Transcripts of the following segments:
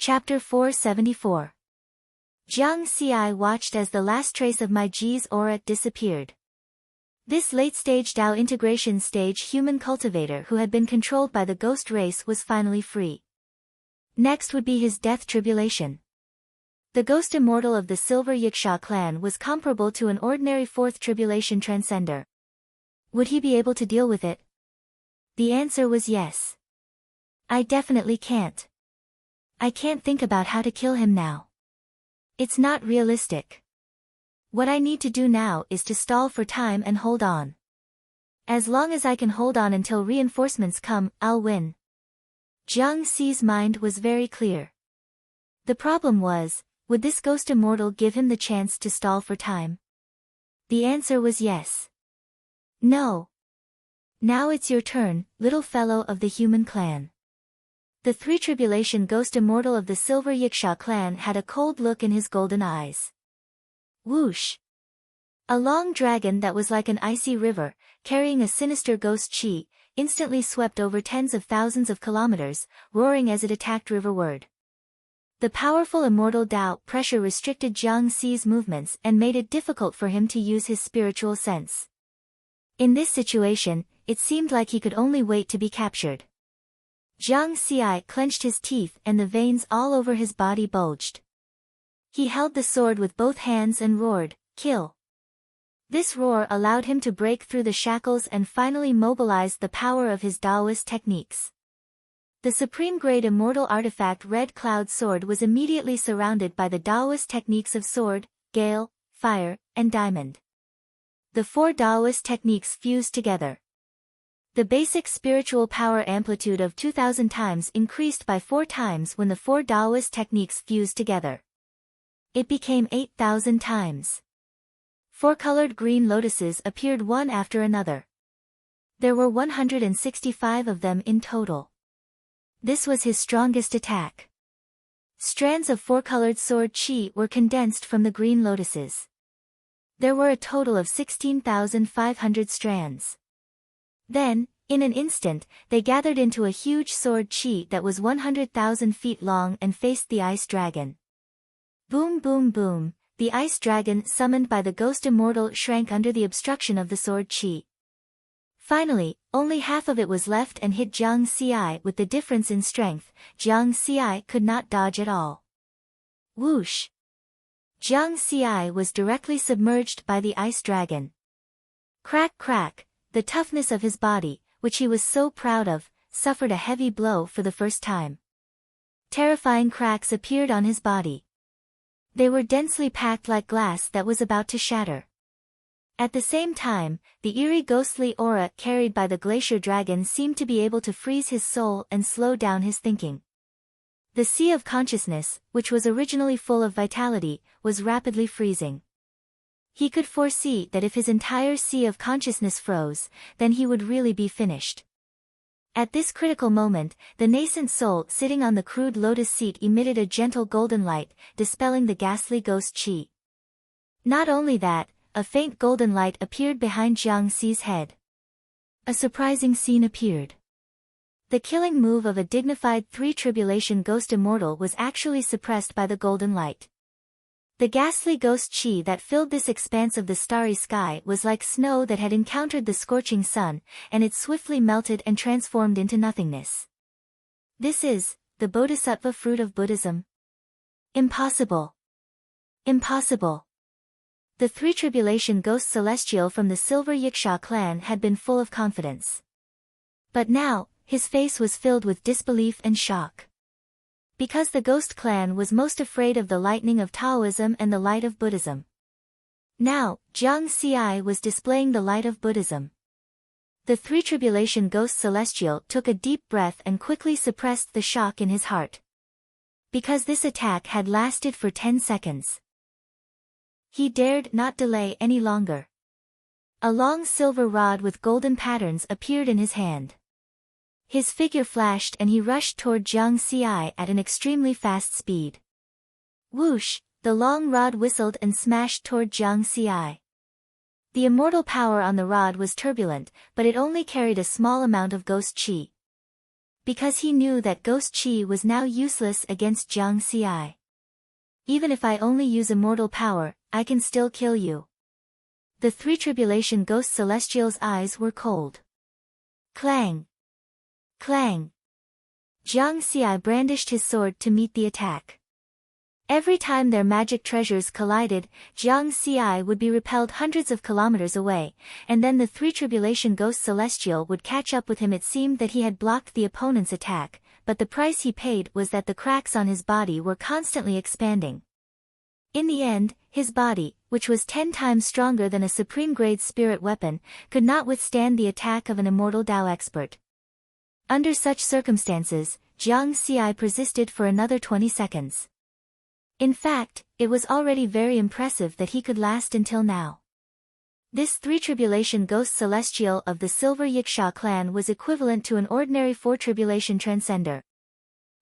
Chapter 474. Jiang Xi watched as the last trace of my Ji's aura disappeared. This late-stage Dao integration stage human cultivator who had been controlled by the ghost race was finally free. Next would be his death tribulation. The ghost immortal of the Silver Yiksha clan was comparable to an ordinary fourth tribulation transcender. Would he be able to deal with it? The answer was yes. I definitely can't. I can't think about how to kill him now. It's not realistic. What I need to do now is to stall for time and hold on. As long as I can hold on until reinforcements come, I'll win. Jiang Xi's mind was very clear. The problem was, would this ghost immortal give him the chance to stall for time? The answer was yes. No. Now it's your turn, little fellow of the human clan. The three-tribulation ghost immortal of the Silver Yiksha clan had a cold look in his golden eyes. Whoosh! A long dragon that was like an icy river, carrying a sinister ghost chi, instantly swept over tens of thousands of kilometers, roaring as it attacked riverward. The powerful immortal Dao pressure restricted Jiang Xi's movements and made it difficult for him to use his spiritual sense. In this situation, it seemed like he could only wait to be captured. Jiang Xi clenched his teeth and the veins all over his body bulged. He held the sword with both hands and roared, "Kill!" This roar allowed him to break through the shackles and finally mobilize the power of his Taoist techniques. The supreme-grade immortal artifact Red Cloud Sword was immediately surrounded by the Taoist techniques of Sword, Gale, Fire, and Diamond. The four Taoist techniques fused together. The basic spiritual power amplitude of 2,000 times increased by 4 times when the four Taoist techniques fused together. It became 8,000 times. 4 colored green lotuses appeared one after another. There were 165 of them in total. This was his strongest attack. Strands of 4-colored sword chi were condensed from the green lotuses. There were a total of 16,500 strands. Then, in an instant, they gathered into a huge sword chi that was 100,000 feet long and faced the ice dragon. Boom boom boom, the ice dragon summoned by the ghost immortal shrank under the obstruction of the sword chi. Finally, only half of it was left and hit Jiang Xi. With the difference in strength, Jiang Xi could not dodge at all. Whoosh! Jiang Xi was directly submerged by the ice dragon. Crack crack, the toughness of his body, which he was so proud of, suffered a heavy blow for the first time. Terrifying cracks appeared on his body. They were densely packed like glass that was about to shatter. At the same time, the eerie ghostly aura carried by the glacier dragon seemed to be able to freeze his soul and slow down his thinking. The sea of consciousness, which was originally full of vitality, was rapidly freezing. He could foresee that if his entire sea of consciousness froze, then he would really be finished. At this critical moment, the nascent soul sitting on the crude lotus seat emitted a gentle golden light, dispelling the ghastly ghost chi. Not only that, a faint golden light appeared behind Jiang Xi's head. A surprising scene appeared. The killing move of a dignified three-tribulation ghost immortal was actually suppressed by the golden light. The ghastly ghost chi that filled this expanse of the starry sky was like snow that had encountered the scorching sun, and it swiftly melted and transformed into nothingness. This is the Bodhisattva fruit of Buddhism. Impossible. Impossible. The three-tribulation ghost celestial from the Silver Yiksha clan had been full of confidence. But now, his face was filled with disbelief and shock. Because the ghost clan was most afraid of the lightning of Taoism and the light of Buddhism. Now, Jiang Xi was displaying the light of Buddhism. The three-tribulation ghost celestial took a deep breath and quickly suppressed the shock in his heart. Because this attack had lasted for 10 seconds. He dared not delay any longer. A long silver rod with golden patterns appeared in his hand. His figure flashed and he rushed toward Jiang Xi at an extremely fast speed. Whoosh, the long rod whistled and smashed toward Jiang Xi. The immortal power on the rod was turbulent, but it only carried a small amount of ghost chi. because he knew that Ghost Chi was now useless against Jiang Xi. Even if I only use immortal power, I can still kill you. The three tribulation ghost celestials' eyes were cold. Clang! Clang! Jiang Xi brandished his sword to meet the attack. Every time their magic treasures collided, Jiang Xi would be repelled hundreds of kilometers away, and then the three tribulation ghost celestial would catch up with him. It seemed that he had blocked the opponent's attack, but the price he paid was that the cracks on his body were constantly expanding. In the end, his body, which was 10 times stronger than a supreme-grade spirit weapon, could not withstand the attack of an immortal Dao expert. Under such circumstances, Jiang Xi persisted for another 20 seconds. In fact, it was already very impressive that he could last until now. This three tribulation ghost celestial of the Silver Yiksha clan was equivalent to an ordinary four tribulation transcender.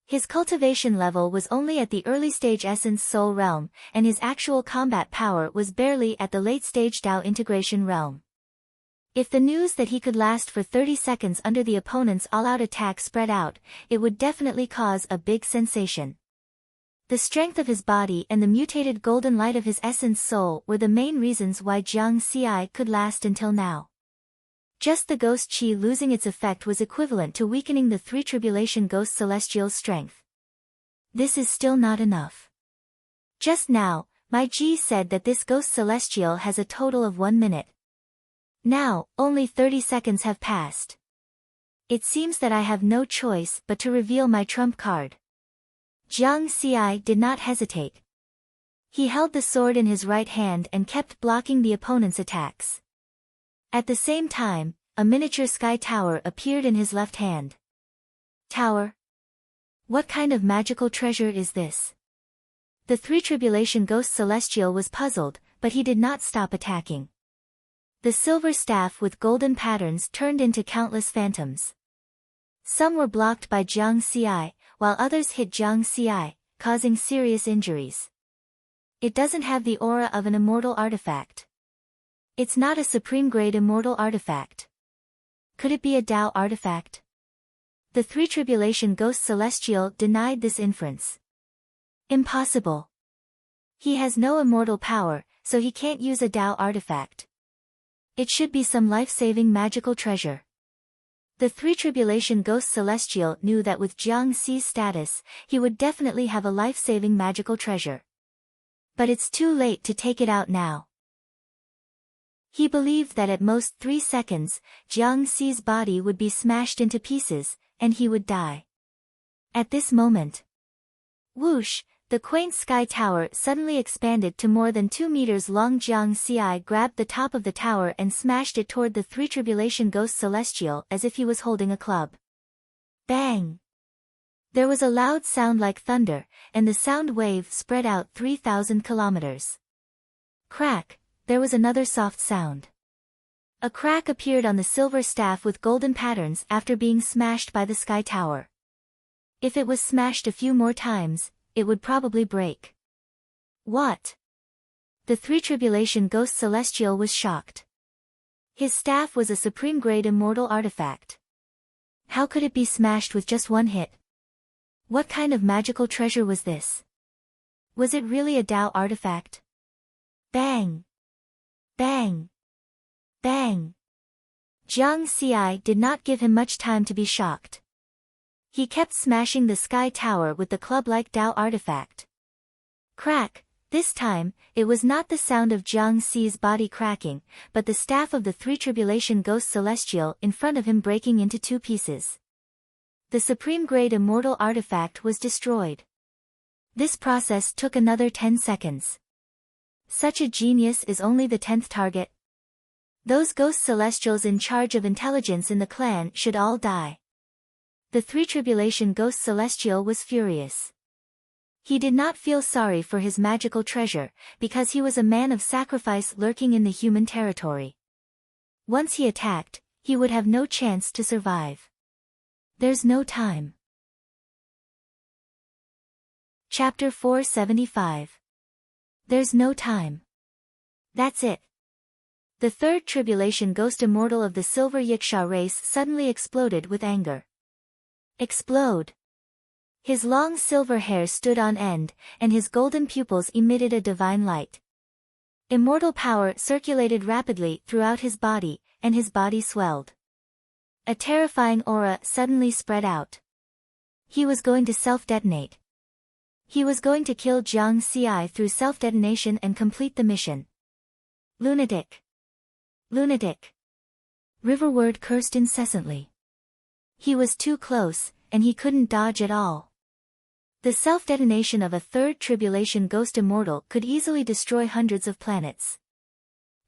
His cultivation level was only at the early stage essence soul realm, and his actual combat power was barely at the late stage Dao integration realm. If the news that he could last for 30 seconds under the opponent's all-out attack spread out, it would definitely cause a big sensation. The strength of his body and the mutated golden light of his essence soul were the main reasons why Jiang Xi could last until now. Just the Ghost Chi losing its effect was equivalent to weakening the three tribulation ghost celestial's strength. This is still not enough. Just now, my Ji said that this ghost celestial has a total of 1 minute. Now, only 30 seconds have passed. It seems that I have no choice but to reveal my trump card. Jiang Xi did not hesitate. He held the sword in his right hand and kept blocking the opponent's attacks. At the same time, a miniature sky tower appeared in his left hand. Tower? What kind of magical treasure is this? The three tribulation ghost celestial was puzzled, but he did not stop attacking. The silver staff with golden patterns turned into countless phantoms. Some were blocked by Jiang Xi, while others hit Jiang Xi, causing serious injuries. It doesn't have the aura of an immortal artifact. It's not a supreme-grade immortal artifact. Could it be a Dao artifact? The three tribulation ghost celestial denied this inference. Impossible. He has no immortal power, so he can't use a Dao artifact. It should be some life-saving magical treasure. The three tribulation ghost celestial knew that with Jiang Xi's status, he would definitely have a life-saving magical treasure. But it's too late to take it out now. He believed that at most 3 seconds, Jiang Xi's body would be smashed into pieces, and he would die. At this moment, whoosh, the quaint sky tower suddenly expanded to more than 2 meters long. Jiang Xi grabbed the top of the tower and smashed it toward the three tribulation ghost celestial as if he was holding a club. Bang! There was a loud sound like thunder, and the sound wave spread out 3,000 kilometers. Crack! There was another soft sound. A crack appeared on the silver staff with golden patterns after being smashed by the sky tower. If it was smashed a few more times, it would probably break. What? The three tribulation ghost celestial was shocked. His staff was a supreme-grade immortal artifact. How could it be smashed with just one hit? What kind of magical treasure was this? Was it really a Dao artifact? Bang! Bang! Bang! Jiang Xi did not give him much time to be shocked. He kept smashing the sky tower with the club-like Dao artifact. Crack! This time, it was not the sound of Jiang Xi's body cracking, but the staff of the three tribulation ghost celestial in front of him breaking into 2 pieces. The supreme-grade immortal artifact was destroyed. This process took another 10 seconds. Such a genius is only the 10th target. Those ghost celestials in charge of intelligence in the clan should all die. The three tribulation ghost celestial was furious. He did not feel sorry for his magical treasure, because he was a man of sacrifice lurking in the human territory. Once he attacked, he would have no chance to survive. There's no time. Chapter 475. There's no time. That's it. The third tribulation ghost immortal of the Silver Yiksha race suddenly exploded with anger. Explode. His long silver hair stood on end, and his golden pupils emitted a divine light. Immortal power circulated rapidly throughout his body, and his body swelled. A terrifying aura suddenly spread out. He was going to self-detonate. He was going to kill Jiang Xi through self-detonation and complete the mission. Lunatic. Lunatic. Riverward cursed incessantly. He was too close, and he couldn't dodge at all. The self-detonation of a third tribulation ghost immortal could easily destroy hundreds of planets.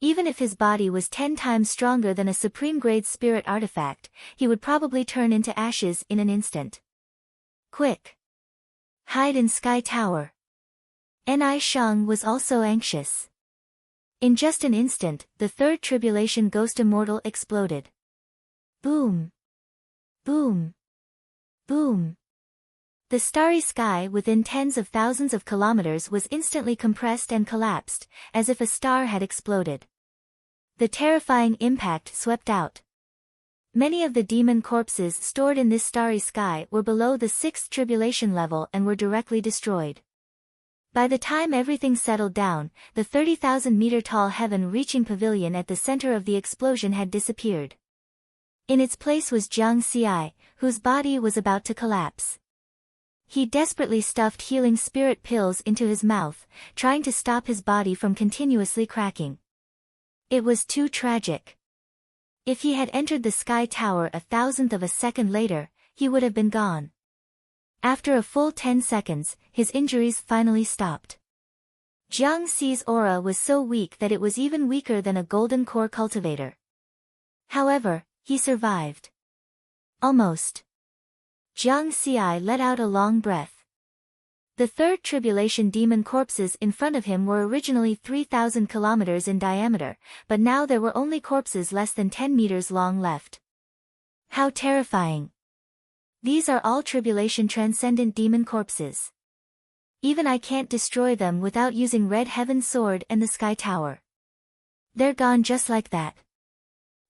Even if his body was 10 times stronger than a supreme-grade spirit artifact, he would probably turn into ashes in an instant. Quick! Hide in Sky Tower. Ni Shang was also anxious. In just an instant, the third tribulation ghost immortal exploded. Boom! Boom! Boom! The starry sky within tens of thousands of kilometers was instantly compressed and collapsed, as if a star had exploded. The terrifying impact swept out. Many of the demon corpses stored in this starry sky were below the 6th tribulation level and were directly destroyed. By the time everything settled down, the 30,000-meter-tall heaven-reaching pavilion at the center of the explosion had disappeared. In its place was Jiang Xi, whose body was about to collapse. He desperately stuffed healing spirit pills into his mouth, trying to stop his body from continuously cracking. It was too tragic. If he had entered the Sky Tower a thousandth of a second later, he would have been gone. After a full 10 seconds, his injuries finally stopped. Jiang Xi's aura was so weak that it was even weaker than a golden core cultivator. However, he survived. Almost. Jiang Xi let out a long breath. The third tribulation demon corpses in front of him were originally 3,000 kilometers in diameter, but now there were only corpses less than 10 meters long left. How terrifying! These are all tribulation transcendent demon corpses. Even I can't destroy them without using Red Heaven's sword and the Sky Tower. They're gone just like that.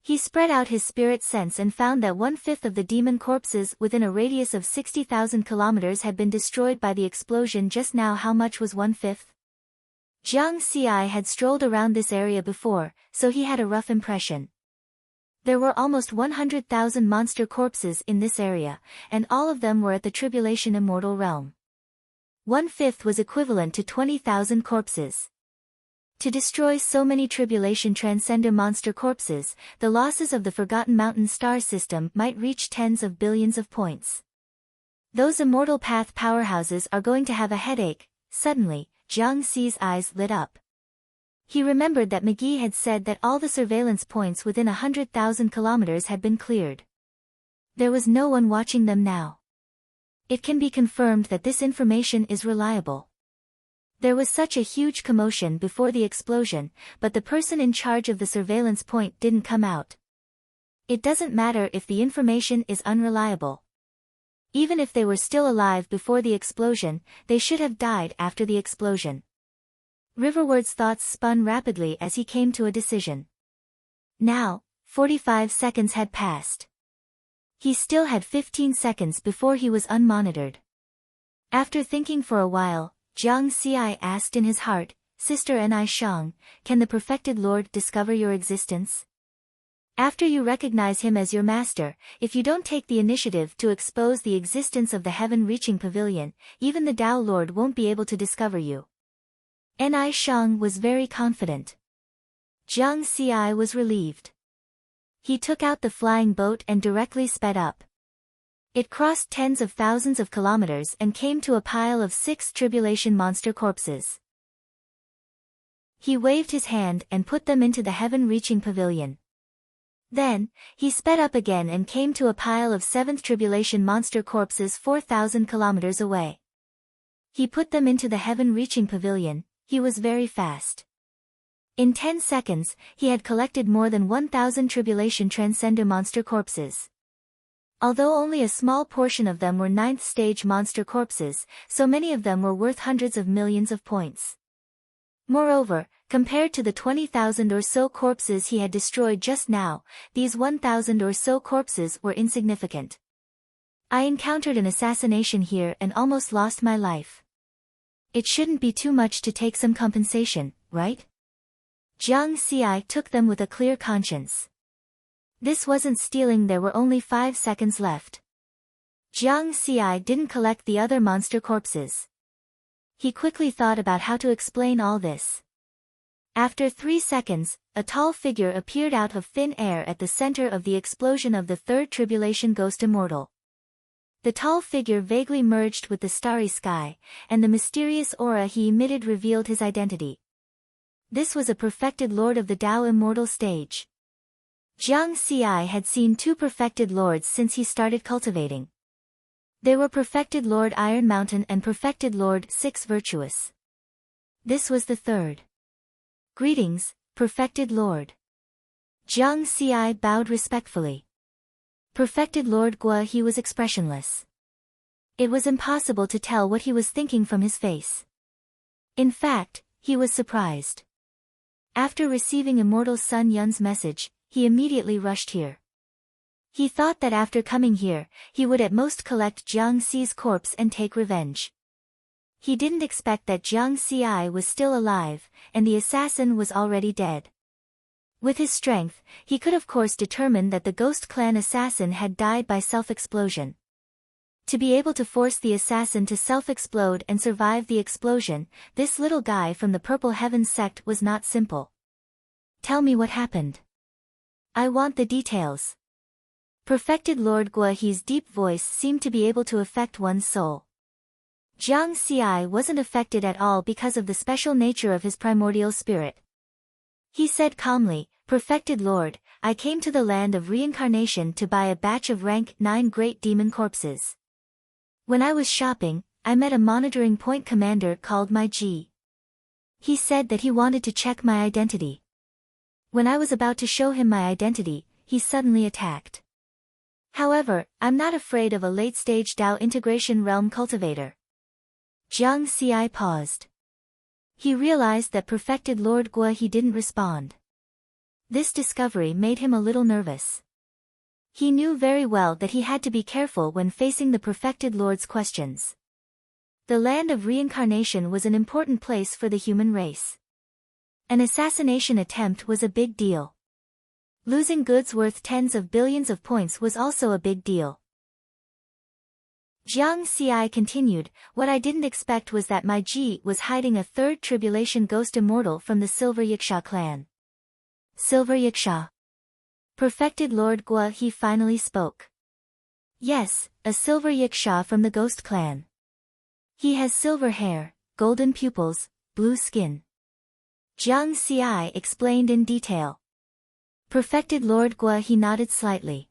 He spread out his spirit sense and found that 1/5 of the demon corpses within a radius of 60,000 kilometers had been destroyed by the explosion just now. How much was 1/5? Jiang Xi had strolled around this area before, so he had a rough impression. There were almost 100,000 monster corpses in this area, and all of them were at the tribulation immortal realm. 1/5 was equivalent to 20,000 corpses. To destroy so many tribulation transcender monster corpses, the losses of the Forgotten Mountain star system might reach tens of billions of points. Those immortal path powerhouses are going to have a headache. Suddenly, Jiang Xi's eyes lit up. He remembered that McGee had said that all the surveillance points within 100,000 kilometers had been cleared. There was no one watching them now. It can be confirmed that this information is reliable. There was such a huge commotion before the explosion, but the person in charge of the surveillance point didn't come out. It doesn't matter if the information is unreliable. Even if they were still alive before the explosion, they should have died after the explosion. Riverward's thoughts spun rapidly as he came to a decision. Now, 45 seconds had passed. He still had 15 seconds before he was unmonitored. After thinking for a while, Jiang Xi asked in his heart, "Sister Ni Shang, can the perfected Lord discover your existence? After you recognize him as your master, if you don't take the initiative to expose the existence of the heaven-reaching pavilion, even the Tao Lord won't be able to discover you." Ni Shang was very confident. Jiang Xi was relieved. He took out the flying boat and directly sped up. It crossed tens of thousands of kilometers and came to a pile of 6 tribulation monster corpses. He waved his hand and put them into the heaven-reaching pavilion. Then, he sped up again and came to a pile of 7th tribulation monster corpses 4,000 kilometers away. He put them into the heaven-reaching pavilion. He was very fast. In 10 seconds, he had collected more than 1,000 tribulation transcender monster corpses. Although only a small portion of them were 9th stage monster corpses, so many of them were worth hundreds of millions of points. Moreover, compared to the 20,000 or so corpses he had destroyed just now, these 1,000 or so corpses were insignificant. I encountered an assassination here and almost lost my life. It shouldn't be too much to take some compensation, right? Jiang Xi took them with a clear conscience. This wasn't stealing, there were only 5 seconds left. Jiang Xi didn't collect the other monster corpses. He quickly thought about how to explain all this. After 3 seconds, a tall figure appeared out of thin air at the center of the explosion of the third tribulation ghost immortal. The tall figure vaguely merged with the starry sky, and the mysterious aura he emitted revealed his identity. This was a perfected lord of the Tao immortal stage. Jiang Xi had seen 2 perfected lords since he started cultivating. They were perfected Lord Iron Mountain and perfected Lord Six Virtuous. This was the third. Greetings, perfected lord. Jiang Xi bowed respectfully. Perfected Lord Gua he was expressionless. It was impossible to tell what he was thinking from his face. In fact, he was surprised. After receiving Immortal Sun Yun's message, he immediately rushed here. He thought that after coming here, he would at most collect Jiang Xi's corpse and take revenge. He didn't expect that Jiang Xi was still alive, and the assassin was already dead. With his strength, he could of course determine that the Ghost Clan assassin had died by self-explosion. To be able to force the assassin to self-explode and survive the explosion, this little guy from the Purple Heavens sect was not simple. Tell me what happened. I want the details. Perfected Lord Guahi's deep voice seemed to be able to affect one's soul. Jiang Xi wasn't affected at all because of the special nature of his primordial spirit. He said calmly, Perfected Lord, I came to the land of reincarnation to buy a batch of rank 9 great demon corpses. When I was shopping, I met a monitoring point commander called my Ji. He said that he wanted to check my identity. When I was about to show him my identity, he suddenly attacked. However, I'm not afraid of a late-stage Tao integration realm cultivator. Jiang Xi paused. He realized that perfected Lord Guahi didn't respond. This discovery made him a little nervous. He knew very well that he had to be careful when facing the perfected Lord's questions. The land of reincarnation was an important place for the human race. An assassination attempt was a big deal. Losing goods worth tens of billions of points was also a big deal. Jiang Xi continued, what I didn't expect was that my Ji was hiding a third tribulation ghost immortal from the Silver Yiksha clan. Silver Yiksha. Perfected Lord Gua he finally spoke. Yes, a Silver Yiksha from the ghost clan. He has silver hair, golden pupils, blue skin. Jiang Xi explained in detail. Perfected Lord Gua he nodded slightly.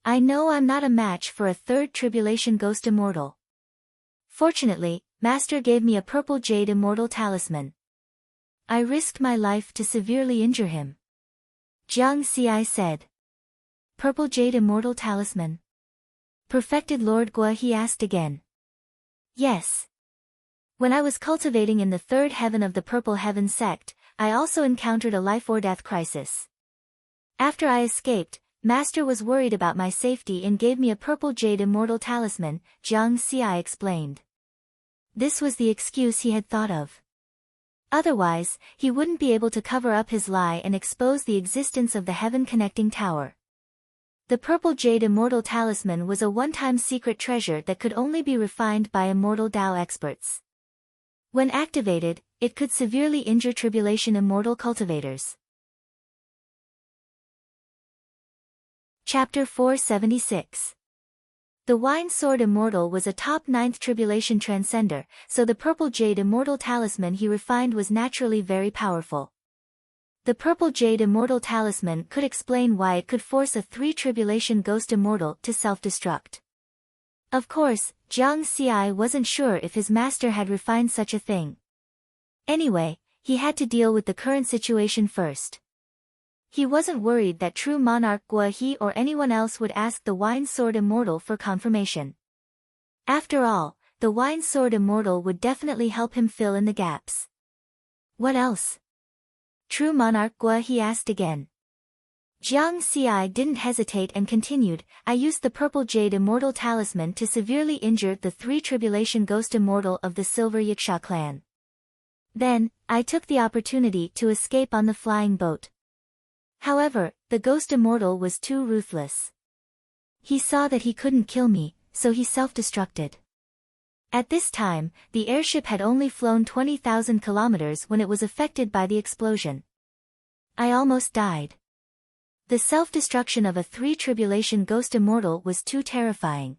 I know I'm not a match for a third tribulation ghost immortal. Fortunately, Master gave me a purple jade immortal talisman. I risked my life to severely injure him. Jiang Xi said. Purple jade immortal talisman. Perfected Lord Gua he asked again. Yes. When I was cultivating in the third heaven of the Purple Heaven sect, I also encountered a life or death crisis. After I escaped, Master was worried about my safety and gave me a purple jade immortal talisman, Jiang Xi explained. This was the excuse he had thought of. Otherwise, he wouldn't be able to cover up his lie and expose the existence of the heaven-connecting tower. The purple jade immortal talisman was a one-time secret treasure that could only be refined by immortal Tao experts. When activated, it could severely injure tribulation immortal cultivators. Chapter 476. The Wine Sword Immortal was a top 9th Tribulation Transcender, so the Purple Jade Immortal Talisman he refined was naturally very powerful. The Purple Jade Immortal Talisman could explain why it could force a 3 Tribulation Ghost Immortal to self-destruct. Of course, Jiang Xi wasn't sure if his master had refined such a thing. Anyway, he had to deal with the current situation first. He wasn't worried that true monarch Guahi or anyone else would ask the Wine Sword Immortal for confirmation. After all, the Wine Sword Immortal would definitely help him fill in the gaps. What else? True monarch Guahi asked again. Jiang Xi didn't hesitate and continued, I used the purple jade immortal talisman to severely injure the 3 tribulation ghost immortal of the Silver Yiksha clan. Then, I took the opportunity to escape on the flying boat. However, the ghost immortal was too ruthless. He saw that he couldn't kill me, so he self-destructed. At this time, the airship had only flown 20,000 kilometers when it was affected by the explosion. I almost died. The self-destruction of a 3 tribulation ghost immortal was too terrifying.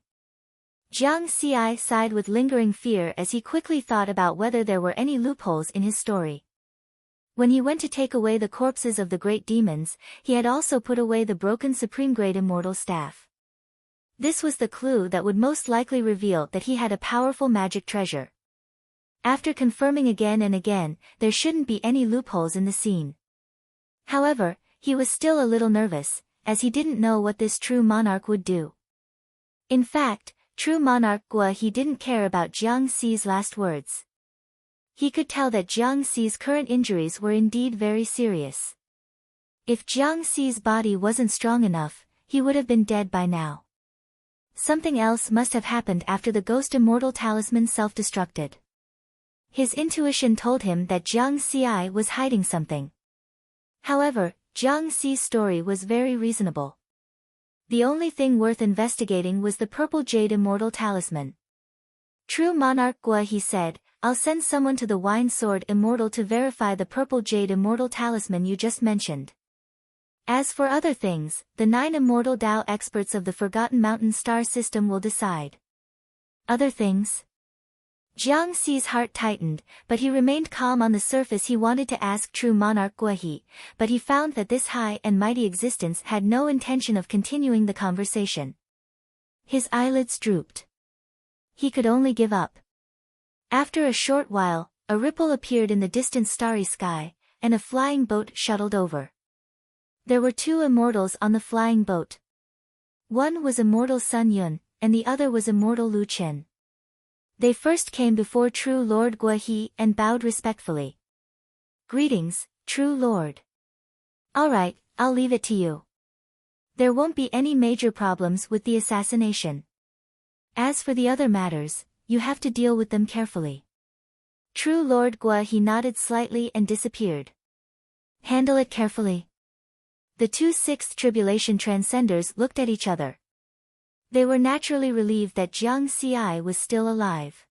Jiang Xi sighed with lingering fear as he quickly thought about whether there were any loopholes in his story. When he went to take away the corpses of the great demons, he had also put away the broken supreme grade immortal staff. This was the clue that would most likely reveal that he had a powerful magic treasure. After confirming again and again, there shouldn't be any loopholes in the scene. However, he was still a little nervous, as he didn't know what this true monarch would do. In fact, true monarch Gua he didn't care about Jiang Xi's last words. He could tell that Jiang Xi's current injuries were indeed very serious. If Jiang Xi's body wasn't strong enough, he would have been dead by now. Something else must have happened after the ghost immortal talisman self-destructed. His intuition told him that Jiang Xi was hiding something. However, Jiang Xi's story was very reasonable. The only thing worth investigating was the purple jade immortal talisman. True monarch Gua he said, I'll send someone to the wine sword immortal to verify the purple jade immortal talisman you just mentioned. As for other things, the 9 immortal Tao experts of the Forgotten Mountain star system will decide. Other things? Jiang Xi's heart tightened, but he remained calm on the surface. He wanted to ask true monarch Guahi, but he found that this high and mighty existence had no intention of continuing the conversation. His eyelids drooped. He could only give up. After a short while, a ripple appeared in the distant starry sky, and a flying boat shuttled over. There were 2 immortals on the flying boat. One was immortal Sun Yun, and the other was immortal Lu Chen. They first came before true Lord Guahi and bowed respectfully. Greetings, true Lord. Alright, I'll leave it to you. There won't be any major problems with the assassination. As for the other matters, you have to deal with them carefully. True Lord Guahi nodded slightly and disappeared. Handle it carefully. The 2 sixth tribulation transcenders looked at each other. They were naturally relieved that Jiang Xi was still alive.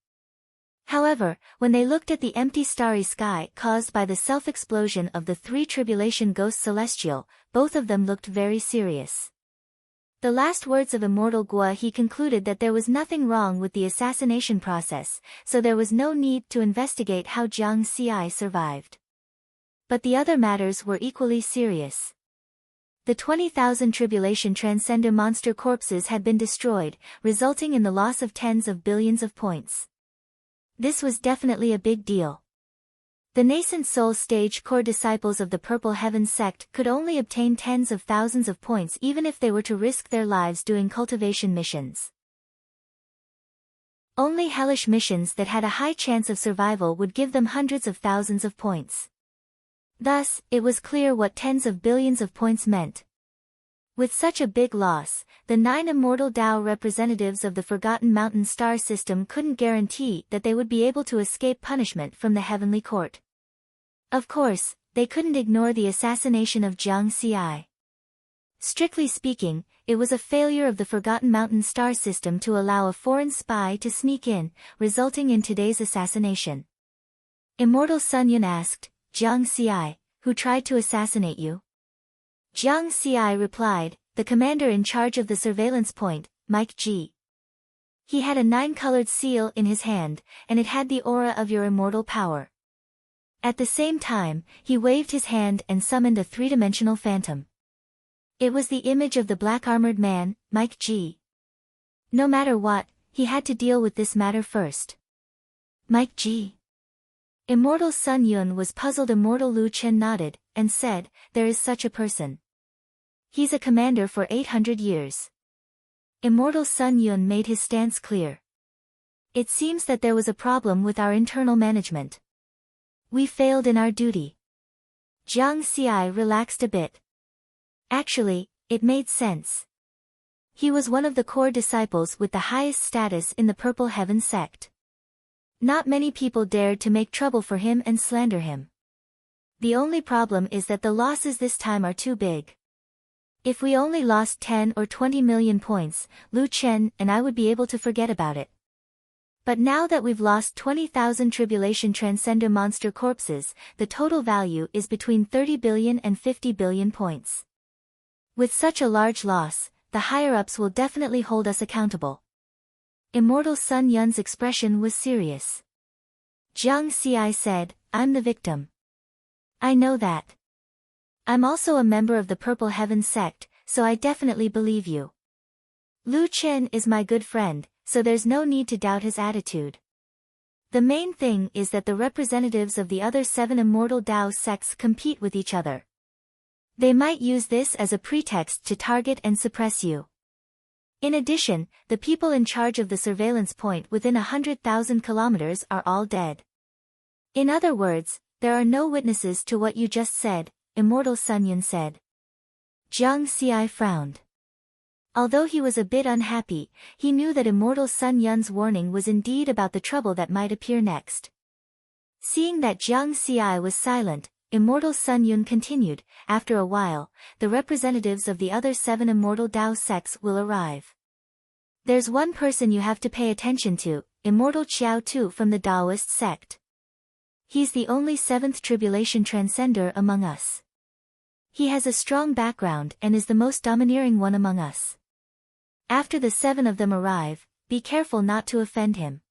However, when they looked at the empty starry sky caused by the self-explosion of the 3 tribulation ghosts celestial, both of them looked very serious. The last words of Immortal Gua he concluded that there was nothing wrong with the assassination process, so there was no need to investigate how Jiang Xi survived. But the other matters were equally serious. The 20,000 tribulation transcender monster corpses had been destroyed, resulting in the loss of tens of billions of points. This was definitely a big deal. The nascent soul stage core disciples of the Purple Heaven sect could only obtain tens of thousands of points even if they were to risk their lives doing cultivation missions. Only hellish missions that had a high chance of survival would give them hundreds of thousands of points. Thus, it was clear what tens of billions of points meant. With such a big loss, the 9 immortal Tao representatives of the Forgotten Mountain star system couldn't guarantee that they would be able to escape punishment from the Heavenly Court. Of course, they couldn't ignore the assassination of Jiang Xi. Strictly speaking, it was a failure of the Forgotten Mountain star system to allow a foreign spy to sneak in, resulting in today's assassination. Immortal Sun Yun asked, Jiang Xi, who tried to assassinate you? Jiang Xi replied, the commander in charge of the surveillance point, Mike G. He had a 9-colored seal in his hand, and it had the aura of your immortal power. At the same time, he waved his hand and summoned a 3-dimensional phantom. It was the image of the black-armored man, Mike G. No matter what, he had to deal with this matter first. Mike G. Immortal Sun Yun was puzzled. Immortal Lu Chen nodded, and said, there is such a person. He's a commander for 800 years. Immortal Sun Yun made his stance clear. It seems that there was a problem with our internal management. We failed in our duty. Jiang Xi relaxed a bit. Actually, it made sense. He was one of the core disciples with the highest status in the Purple Heaven sect. Not many people dared to make trouble for him and slander him. The only problem is that the losses this time are too big. If we only lost 10 or 20 million points, Lu Chen and I would be able to forget about it. But now that we've lost 20,000 Tribulation Transcender monster corpses, the total value is between 30 billion and 50 billion points. With such a large loss, the higher-ups will definitely hold us accountable. Immortal Sun Yun's expression was serious. Jiang Xi said, I'm the victim. I know that. I'm also a member of the Purple Heaven sect, so I definitely believe you. Lu Chen is my good friend, so there's no need to doubt his attitude. The main thing is that the representatives of the other 7 immortal Dao sects compete with each other. They might use this as a pretext to target and suppress you. In addition, the people in charge of the surveillance point within 100,000 kilometers are all dead. In other words, there are no witnesses to what you just said, Immortal Sun Yun said. Jiang Xi frowned. Although he was a bit unhappy, he knew that Immortal Sun Yun's warning was indeed about the trouble that might appear next. Seeing that Jiang Xi was silent, Immortal Sun Yun continued, after a while, the representatives of the other 7 immortal Dao sects will arrive. There's one person you have to pay attention to, Immortal Qiao Tu from the Daoist sect. He's the only 7th Tribulation Transcender among us. He has a strong background and is the most domineering one among us. After the 7 of them arrive, be careful not to offend him.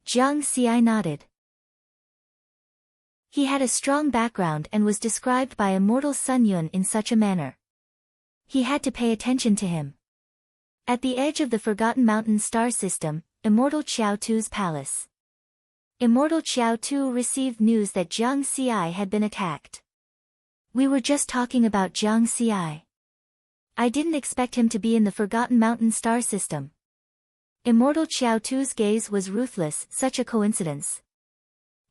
Jiang Xi nodded. He had a strong background and was described by Immortal Sun Yun in such a manner. He had to pay attention to him. At the edge of the Forgotten Mountain star system, Immortal Qiao Tu's palace. Immortal Qiao Tu received news that Jiang Xi had been attacked. We were just talking about Jiang Xi. I didn't expect him to be in the Forgotten Mountain star system. Immortal Qiao Tu's gaze was ruthless, such a coincidence.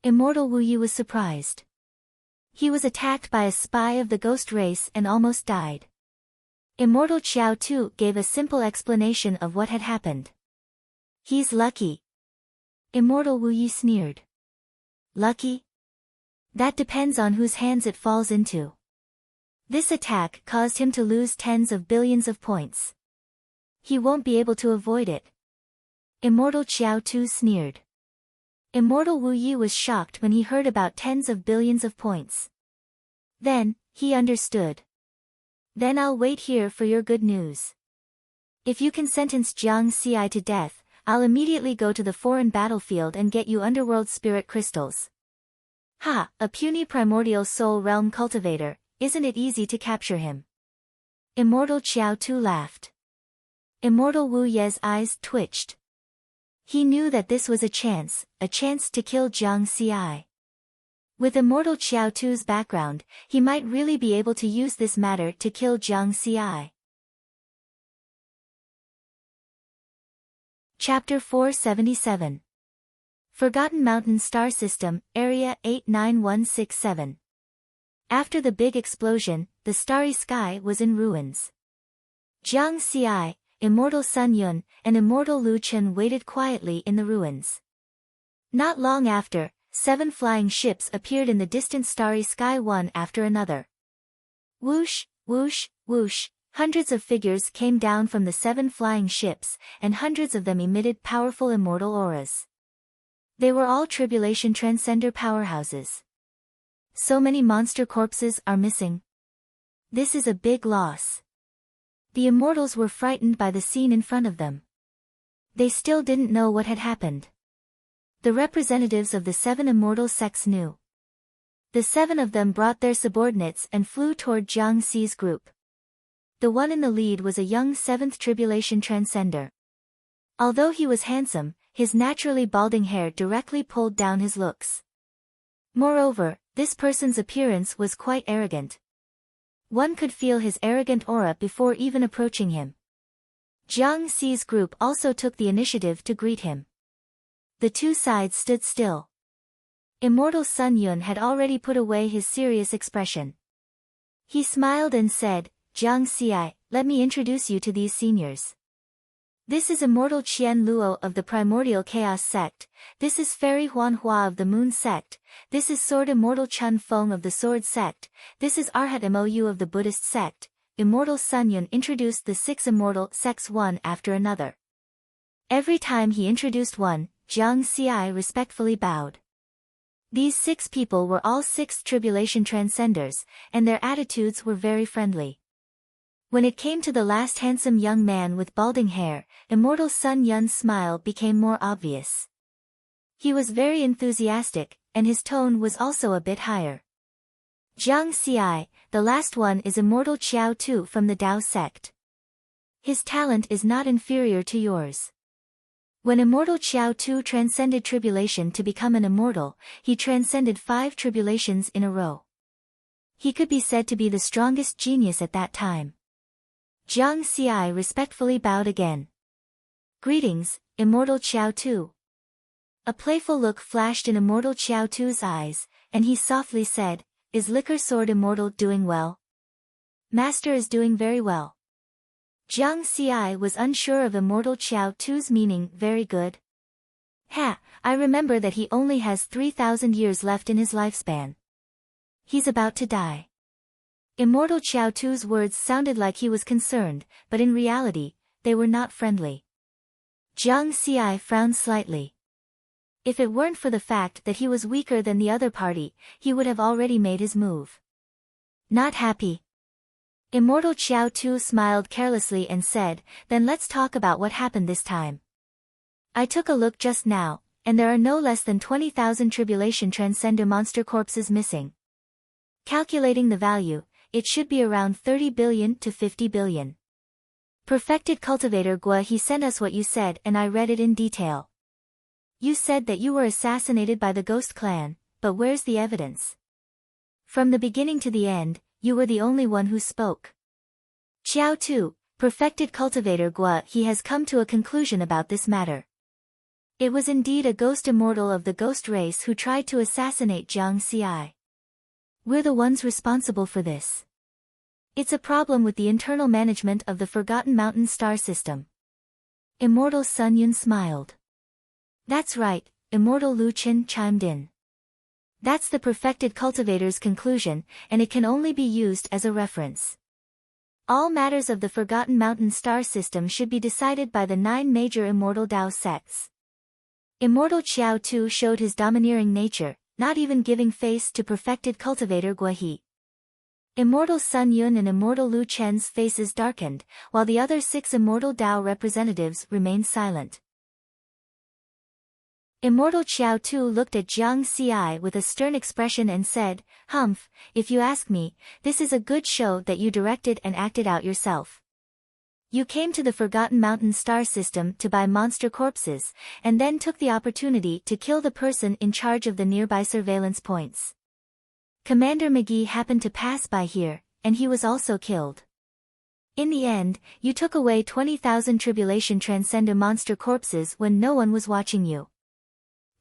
Immortal Wu Yi was surprised. He was attacked by a spy of the ghost race and almost died. Immortal Qiao Tu gave a simple explanation of what had happened. He's lucky. Immortal Wu Yi sneered. Lucky? That depends on whose hands it falls into. This attack caused him to lose tens of billions of points. He won't be able to avoid it. Immortal Qiao Tu sneered. Immortal Wu Yi was shocked when he heard about tens of billions of points. Then, he understood. Then I'll wait here for your good news. If you can sentence Jiang Xi to death, I'll immediately go to the foreign battlefield and get you underworld spirit crystals. Ha, a puny primordial soul realm cultivator, isn't it easy to capture him? Immortal Qiao Tu laughed. Immortal Wu Ye's eyes twitched. He knew that this was a chance to kill Jiang Xi. With Immortal Qiao Tu's background, he might really be able to use this matter to kill Jiang Xi. Chapter 477. Forgotten Mountain Star System, Area 89167. After the big explosion, the starry sky was in ruins. Jiang Xi, Immortal Sun Yun, and Immortal Lu Chen waited quietly in the ruins. Not long after, 7 flying ships appeared in the distant starry sky one after another. Whoosh, whoosh, whoosh, hundreds of figures came down from the 7 flying ships, and hundreds of them emitted powerful immortal auras. They were all Tribulation Transcender powerhouses. So many monster corpses are missing. This is a big loss. The immortals were frightened by the scene in front of them. They still didn't know what had happened. The representatives of the 7 immortal sects knew. The 7 of them brought their subordinates and flew toward Jiang Xi's group. The one in the lead was a young 7th Tribulation Transcender. Although he was handsome, his naturally balding hair directly pulled down his looks. Moreover, this person's appearance was quite arrogant. One could feel his arrogant aura before even approaching him. Jiang Xi's group also took the initiative to greet him. The two sides stood still. Immortal Sun Yun had already put away his serious expression. He smiled and said, Jiang Xi, let me introduce you to these seniors. This is Immortal Qian Luo of the Primordial Chaos Sect, this is Fairy Huan Hua of the Moon Sect, this is Sword Immortal Chun Feng of the Sword Sect, this is Arhat Mou of the Buddhist Sect. Immortal Sun Yun introduced the 6 immortal sects one after another. Every time he introduced one, Jiang Xi respectfully bowed. These 6 people were all 6 tribulation transcenders, and their attitudes were very friendly. When it came to the last handsome young man with balding hair, Immortal Sun Yun's smile became more obvious. He was very enthusiastic, and his tone was also a bit higher. Jiang Xi, the last one is Immortal Qiao Tu from the Dao sect. His talent is not inferior to yours. When Immortal Qiao Tu transcended tribulation to become an immortal, he transcended 5 tribulations in a row. He could be said to be the strongest genius at that time. Jiang Xi respectfully bowed again. Greetings, Immortal Qiao Tu. A playful look flashed in Immortal Qiao Tu's eyes, and he softly said, Is Liquor Sword Immortal doing well? Master is doing very well. Jiang Xi was unsure of Immortal Qiao Tu's meaning, very good. Ha, I remember that he only has 3,000 years left in his lifespan. He's about to die. Immortal Qiao Tu's words sounded like he was concerned, but in reality, they were not friendly. Jiang Xi frowned slightly. If it weren't for the fact that he was weaker than the other party, he would have already made his move. Not happy. Immortal Qiao Tu smiled carelessly and said, Then let's talk about what happened this time. I took a look just now, and there are no less than 20,000 tribulation transcender monster corpses missing. Calculating the value, it should be around 30 billion to 50 billion. Perfected Cultivator Gua, he sent us what you said and I read it in detail. You said that you were assassinated by the Ghost Clan, but where's the evidence? From the beginning to the end, you were the only one who spoke. Qiao Tu, Perfected Cultivator Gua, he has come to a conclusion about this matter. It was indeed a ghost immortal of the ghost race who tried to assassinate Jiang Xi. We're the ones responsible for this. It's a problem with the internal management of the Forgotten Mountain star system. Immortal Sun Yun smiled. That's right, Immortal Lu Qin chimed in. That's the Perfected Cultivator's conclusion, and it can only be used as a reference. All matters of the Forgotten Mountain star system should be decided by the 9 major immortal Dao sects. Immortal Qiao Tu showed his domineering nature, not even giving face to Perfected Cultivator Gua He. Immortal Sun Yun and Immortal Lu Chen's faces darkened, while the other 6 immortal Dao representatives remained silent. Immortal Qiao Tu looked at Jiang Xi with a stern expression and said, Humph, if you ask me, this is a good show that you directed and acted out yourself. You came to the Forgotten Mountain star system to buy monster corpses, and then took the opportunity to kill the person in charge of the nearby surveillance points. Commander McGee happened to pass by here, and he was also killed. In the end, you took away 20,000 tribulation transcender monster corpses when no one was watching you.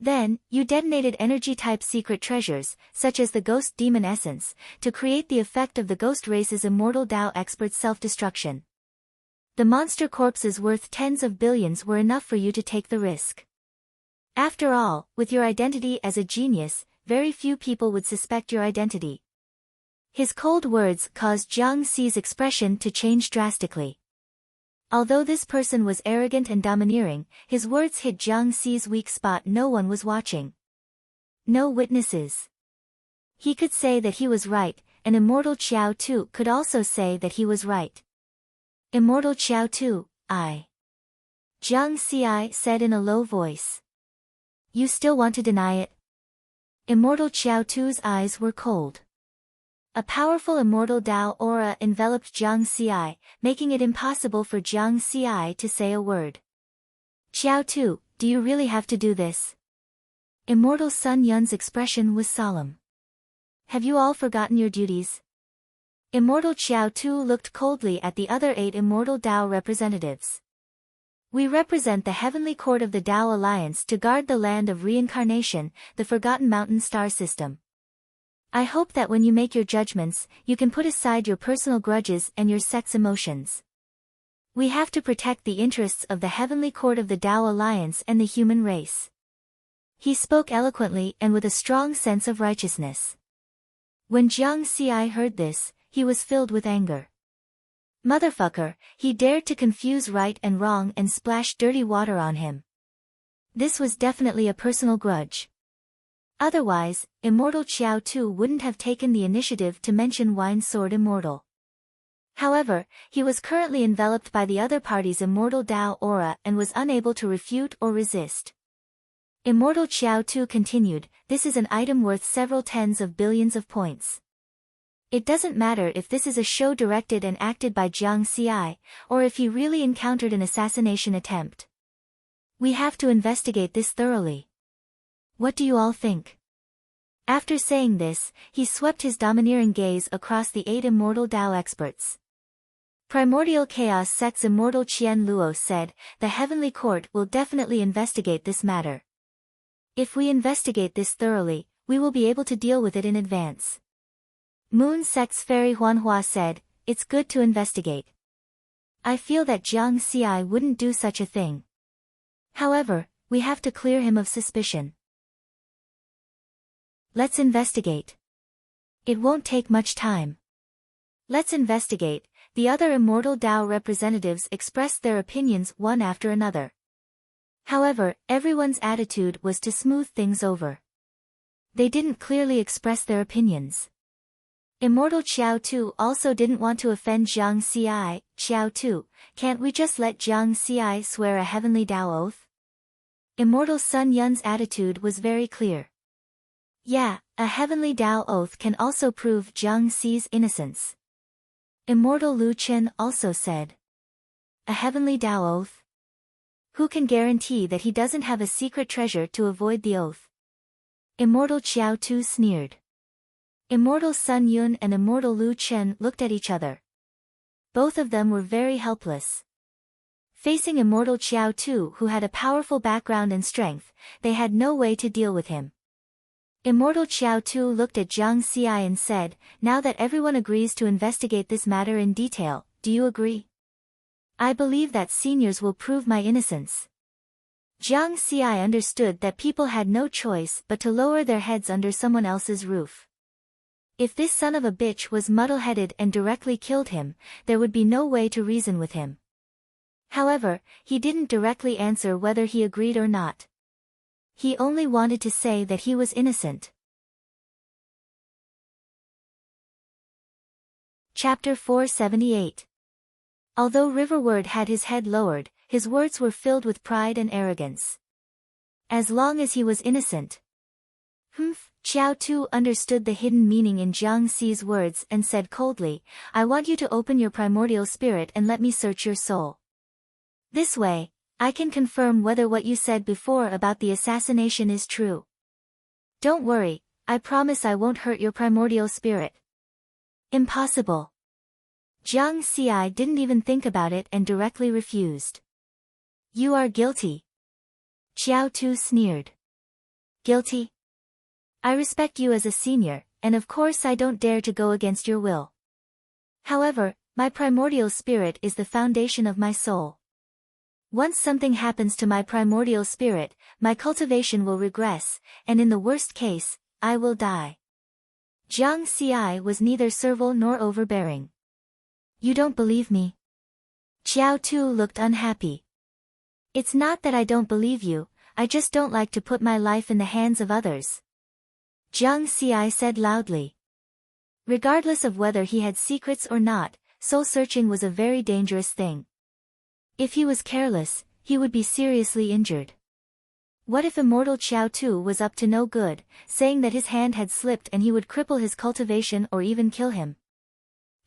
Then, you detonated energy-type secret treasures, such as the Ghost Demon Essence, to create the effect of the Ghost Race's immortal Dao expert's self-destruction. The monster corpses worth tens of billions were enough for you to take the risk. After all, with your identity as a genius, very few people would suspect your identity. His cold words caused Jiang Xi's expression to change drastically. Although this person was arrogant and domineering, his words hit Jiang Xi's weak spot. No one was watching. No witnesses. He could say that he was right, and Immortal Qiao Tu could also say that he was right. Immortal Qiao Tu, Jiang Xi said in a low voice. You still want to deny it? Immortal Qiao Tu's eyes were cold. A powerful immortal Dao aura enveloped Jiang Xi, making it impossible for Jiang Xi to say a word. Qiao Tu, do you really have to do this? Immortal Sun Yun's expression was solemn. Have you all forgotten your duties? Immortal Qiao Tu looked coldly at the other 8 immortal Dao representatives. We represent the Heavenly Court of the Dao Alliance to guard the land of reincarnation, the Forgotten Mountain star system. I hope that when you make your judgments, you can put aside your personal grudges and your sex emotions. We have to protect the interests of the heavenly court of the Tao Alliance and the human race. He spoke eloquently and with a strong sense of righteousness. When Jiang Xi heard this, he was filled with anger. Motherfucker, he dared to confuse right and wrong and splash dirty water on him. This was definitely a personal grudge. Otherwise, Immortal Qiao Tu wouldn't have taken the initiative to mention Wine Sword Immortal. However, he was currently enveloped by the other party's immortal Tao aura and was unable to refute or resist. Immortal Qiao Tu continued, this is an item worth several tens of billions of points. It doesn't matter if this is a show directed and acted by Jiang Xi, or if he really encountered an assassination attempt. We have to investigate this thoroughly. What do you all think? After saying this, he swept his domineering gaze across the 8 immortal Tao experts. Primordial Chaos Sex Immortal Qian Luo said, the Heavenly Court will definitely investigate this matter. If we investigate this thoroughly, we will be able to deal with it in advance. Moon Sex Fairy Huanhua said, it's good to investigate. I feel that Jiang Xi wouldn't do such a thing. However, we have to clear him of suspicion. Let's investigate. It won't take much time. Let's investigate. The other immortal Tao representatives expressed their opinions one after another. However, everyone's attitude was to smooth things over. They didn't clearly express their opinions. Immortal Qiao Tu also didn't want to offend Jiang Xi. Qiao Tu, can't we just let Jiang Xi swear a heavenly Tao oath? Immortal Sun Yun's attitude was very clear. Yeah, a heavenly Tao oath can also prove Jiang Xi's innocence. Immortal Lu Chen also said. A heavenly Tao oath? Who can guarantee that he doesn't have a secret treasure to avoid the oath? Immortal Qiao Tu sneered. Immortal Sun Yun and Immortal Lu Chen looked at each other. Both of them were very helpless. Facing Immortal Qiao Tu, who had a powerful background and strength, they had no way to deal with him. Immortal Qiao Tu looked at Jiang Xi and said, now that everyone agrees to investigate this matter in detail, do you agree? I believe that seniors will prove my innocence. Jiang Xi understood that people had no choice but to lower their heads under someone else's roof. If this son of a bitch was muddle-headed and directly killed him, there would be no way to reason with him. However, he didn't directly answer whether he agreed or not. He only wanted to say that he was innocent. Chapter 478. Although Riverward had his head lowered, his words were filled with pride and arrogance. As long as he was innocent. Qiao Tu understood the hidden meaning in Jiang Xi's words and said coldly, I want you to open your primordial spirit and let me search your soul. This way, I can confirm whether what you said before about the assassination is true. Don't worry, I promise I won't hurt your primordial spirit. Impossible. Jiang Xi didn't even think about it and directly refused. You are guilty. Qiao Tu sneered. Guilty? I respect you as a senior, and of course I don't dare to go against your will. However, my primordial spirit is the foundation of my soul. Once something happens to my primordial spirit, my cultivation will regress, and in the worst case, I will die. Jiang Xi was neither servile nor overbearing. You don't believe me? Qiao Tu looked unhappy. It's not that I don't believe you, I just don't like to put my life in the hands of others. Jiang Xi said loudly. Regardless of whether he had secrets or not, soul-searching was a very dangerous thing. If he was careless, he would be seriously injured. What if Immortal Qiao Tu was up to no good, saying that his hand had slipped and he would cripple his cultivation or even kill him?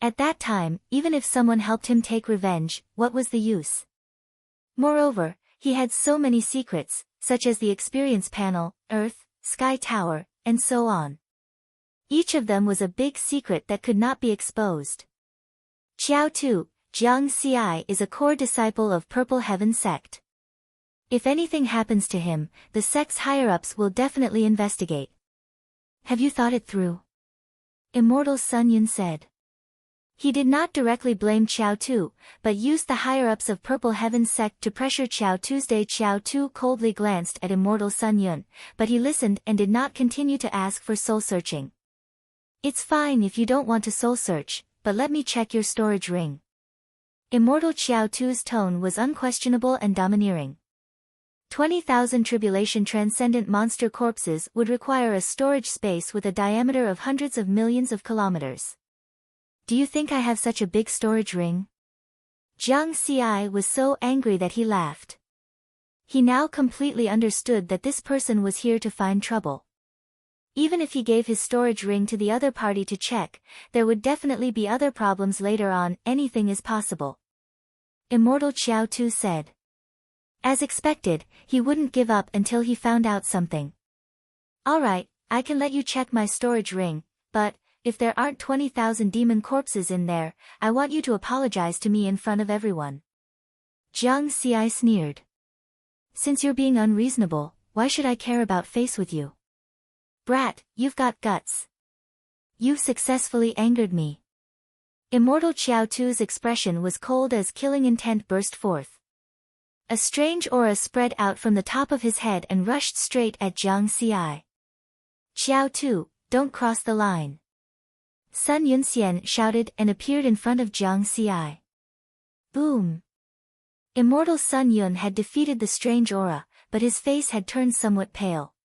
At that time, even if someone helped him take revenge, what was the use? Moreover, he had so many secrets, such as the experience panel, Earth, Sky Tower, and so on. Each of them was a big secret that could not be exposed. Qiao Tu, Jiang Xi is a core disciple of Purple Heaven sect. If anything happens to him, the sect's higher-ups will definitely investigate. Have you thought it through? Immortal Sun Yun said. He did not directly blame Chiao Tu, but used the higher-ups of Purple Heaven's sect to pressure Chiao Tuesday. Chiao Tu coldly glanced at Immortal Sun Yun, but he listened and did not continue to ask for soul-searching. It's fine if you don't want to soul-search, but let me check your storage ring. Immortal Chiao Tu's tone was unquestionable and domineering. 20,000 tribulation transcendent monster corpses would require a storage space with a diameter of hundreds of millions of kilometers. Do you think I have such a big storage ring? Jiang Xi was so angry that he laughed. He now completely understood that this person was here to find trouble. Even if he gave his storage ring to the other party to check, there would definitely be other problems later on. Anything is possible. Immortal Chiao Tu said. As expected, he wouldn't give up until he found out something. Alright, I can let you check my storage ring, but if there aren't 20,000 demon corpses in there, I want you to apologize to me in front of everyone. Jiang Xi sneered. Since you're being unreasonable, why should I care about face with you? Brat, you've got guts. You've successfully angered me. Immortal Chiao Tu's expression was cold as killing intent burst forth. A strange aura spread out from the top of his head and rushed straight at Jiang Xi. Chiao Tu, don't cross the line. Sun Yunxian shouted and appeared in front of Jiang Xi. Boom! Immortal Sun Yun had defeated the strange aura, but his face had turned somewhat pale.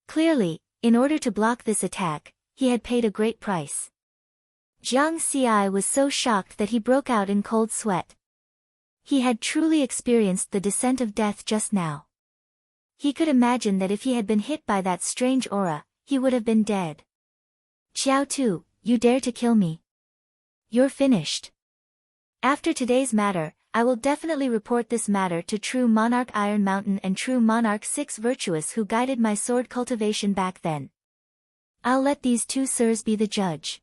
Clearly, in order to block this attack, he had paid a great price. Jiang Xi was so shocked that he broke out in cold sweat. He had truly experienced the descent of death just now. He could imagine that if he had been hit by that strange aura, he would have been dead. Chiao Tu, you dare to kill me? You're finished. After today's matter, I will definitely report this matter to True Monarch Iron Mountain and True Monarch 6 Virtuous who guided my sword cultivation back then. I'll let these two sirs be the judge.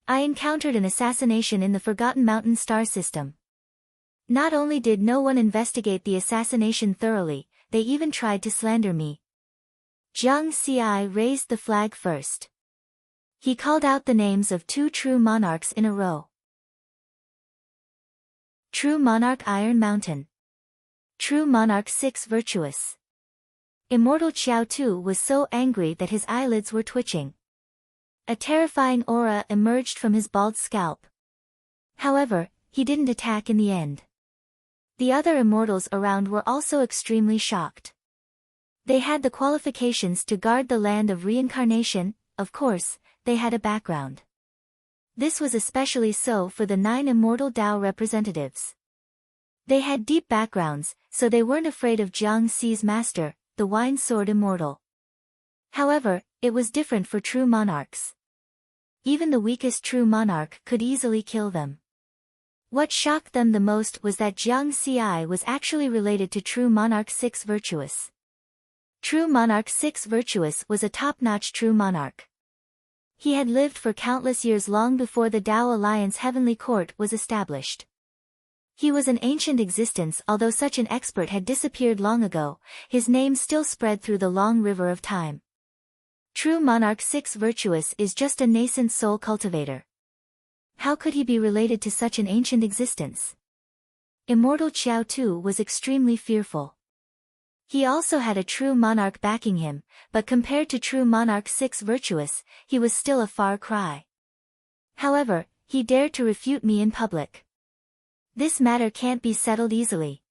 I encountered an assassination in the Forgotten Mountain star system. Not only did no one investigate the assassination thoroughly, they even tried to slander me. Jiang Xi raised the flag first. He called out the names of 2 true monarchs in a row. True Monarch Iron Mountain. True Monarch 6 Virtuous. Immortal Chiao Tu was so angry that his eyelids were twitching. A terrifying aura emerged from his bald scalp. However, he didn't attack in the end. The other immortals around were also extremely shocked. They had the qualifications to guard the land of reincarnation. Of course, they had a background. This was especially so for the 9 immortal Dao representatives. They had deep backgrounds, so they weren't afraid of Jiang Xi's master, the Wine Sword Immortal. However, it was different for true monarchs. Even the weakest true monarch could easily kill them. What shocked them the most was that Jiang Xi was actually related to True Monarch 6 Virtuous. True Monarch 6 Virtuous was a top-notch true monarch. He had lived for countless years long before the Dao Alliance Heavenly Court was established. He was an ancient existence. Although such an expert had disappeared long ago, his name still spread through the long river of time. True Monarch 6 Virtuous is just a nascent soul cultivator. How could he be related to such an ancient existence? Immortal Chiao Tu was extremely fearful. He also had a true monarch backing him, but compared to True Monarch 6 Virtuous, he was still a far cry. However, he dared to refute me in public. This matter can't be settled easily.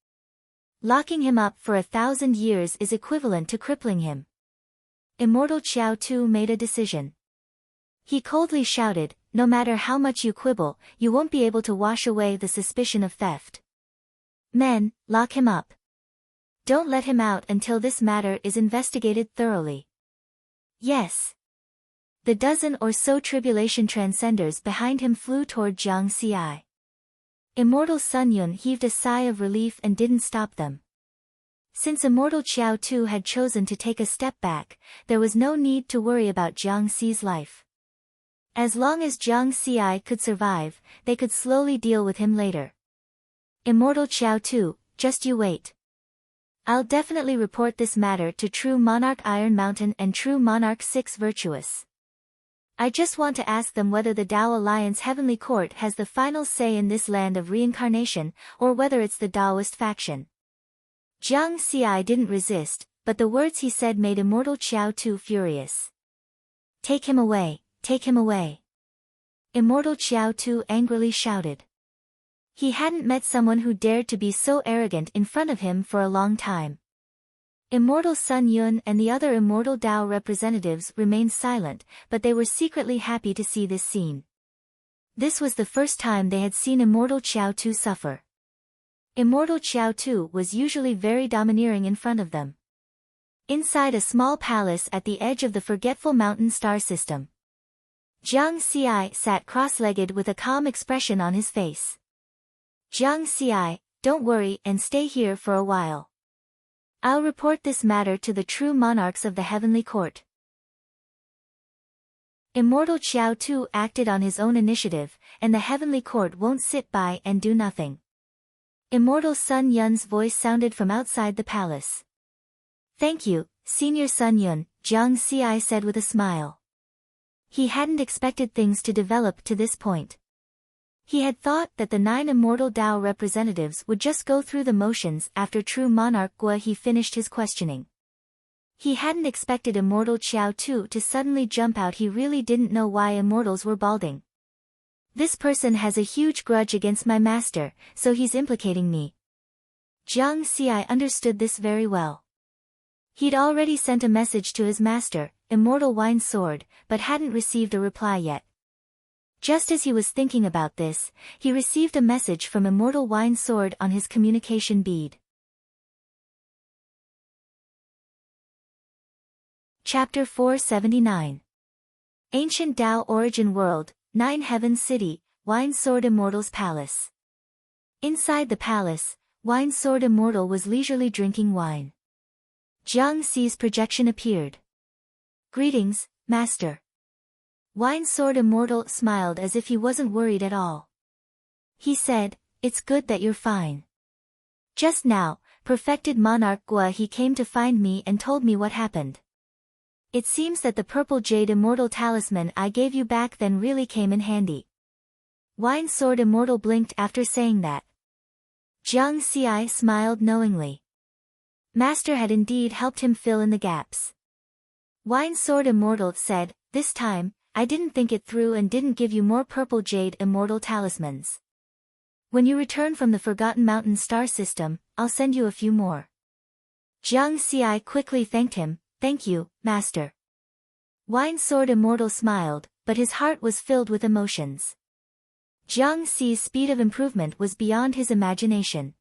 Locking him up for 1,000 years is equivalent to crippling him. Immortal Chiao Tu made a decision. He coldly shouted, no matter how much you quibble, you won't be able to wash away the suspicion of theft. Men, lock him up. Don't let him out until this matter is investigated thoroughly. Yes. The dozen or so tribulation transcenders behind him flew toward Jiang Xi. Immortal Sun Yun heaved a sigh of relief and didn't stop them. Since Immortal Chiao Tu had chosen to take a step back, there was no need to worry about Jiang Xi's life. As long as Jiang Xi could survive, they could slowly deal with him later. Immortal Chiao Tu, just you wait. I'll definitely report this matter to True Monarch Iron Mountain and True Monarch 6 Virtuous. I just want to ask them whether the Tao Alliance Heavenly Court has the final say in this land of reincarnation, or whether it's the Taoist faction. Jiang Xi didn't resist, but the words he said made Immortal Qiao Tu furious. Take him away, take him away. Immortal Qiao Tu angrily shouted. He hadn't met someone who dared to be so arrogant in front of him for a long time. Immortal Sun Yun and the other Immortal Tao representatives remained silent, but they were secretly happy to see this scene. This was the first time they had seen Immortal Qiao Tu suffer. Immortal Qiao Tu was usually very domineering in front of them. Inside a small palace at the edge of the Forgetful Mountain star system, Jiang Xi sat cross-legged with a calm expression on his face. Jiang Xi, don't worry and stay here for a while. I'll report this matter to the true monarchs of the Heavenly Court. Immortal Qiao Tu acted on his own initiative, and the Heavenly Court won't sit by and do nothing. Immortal Sun Yun's voice sounded from outside the palace. Thank you, Senior Sun Yun, Jiang Xi said with a smile. He hadn't expected things to develop to this point. He had thought that the 9 Immortal Tao representatives would just go through the motions after True Monarch Gua he finished his questioning. He hadn't expected Immortal Qiao Tu to suddenly jump out. He really didn't know why immortals were balding. This person has a huge grudge against my master, so he's implicating me. Jiang Xi understood this very well. He'd already sent a message to his master, Immortal Wine Sword, but hadn't received a reply yet. Just as he was thinking about this, he received a message from Immortal Wine Sword on his communication bead. Chapter 479. Ancient Tao Origin World, 9 Heavens City, Wine Sword Immortal's Palace. Inside the palace, Wine Sword Immortal was leisurely drinking wine. Jiang Xi's projection appeared. Greetings, Master. Wine Sword Immortal smiled as if he wasn't worried at all. He said, it's good that you're fine. Just now, Perfected Monarch Gua he came to find me and told me what happened. It seems that the purple jade immortal talisman I gave you back then really came in handy. Wine Sword Immortal blinked after saying that. Jiang Xi smiled knowingly. Master had indeed helped him fill in the gaps. Wine Sword Immortal said, this time, I didn't think it through and didn't give you more purple jade immortal talismans. When you return from the Forgotten Mountain star system, I'll send you a few more. Jiang Xi quickly thanked him. Thank you, Master. Wine Sword Immortal smiled, but his heart was filled with emotions. Jiang Xi's speed of improvement was beyond his imagination.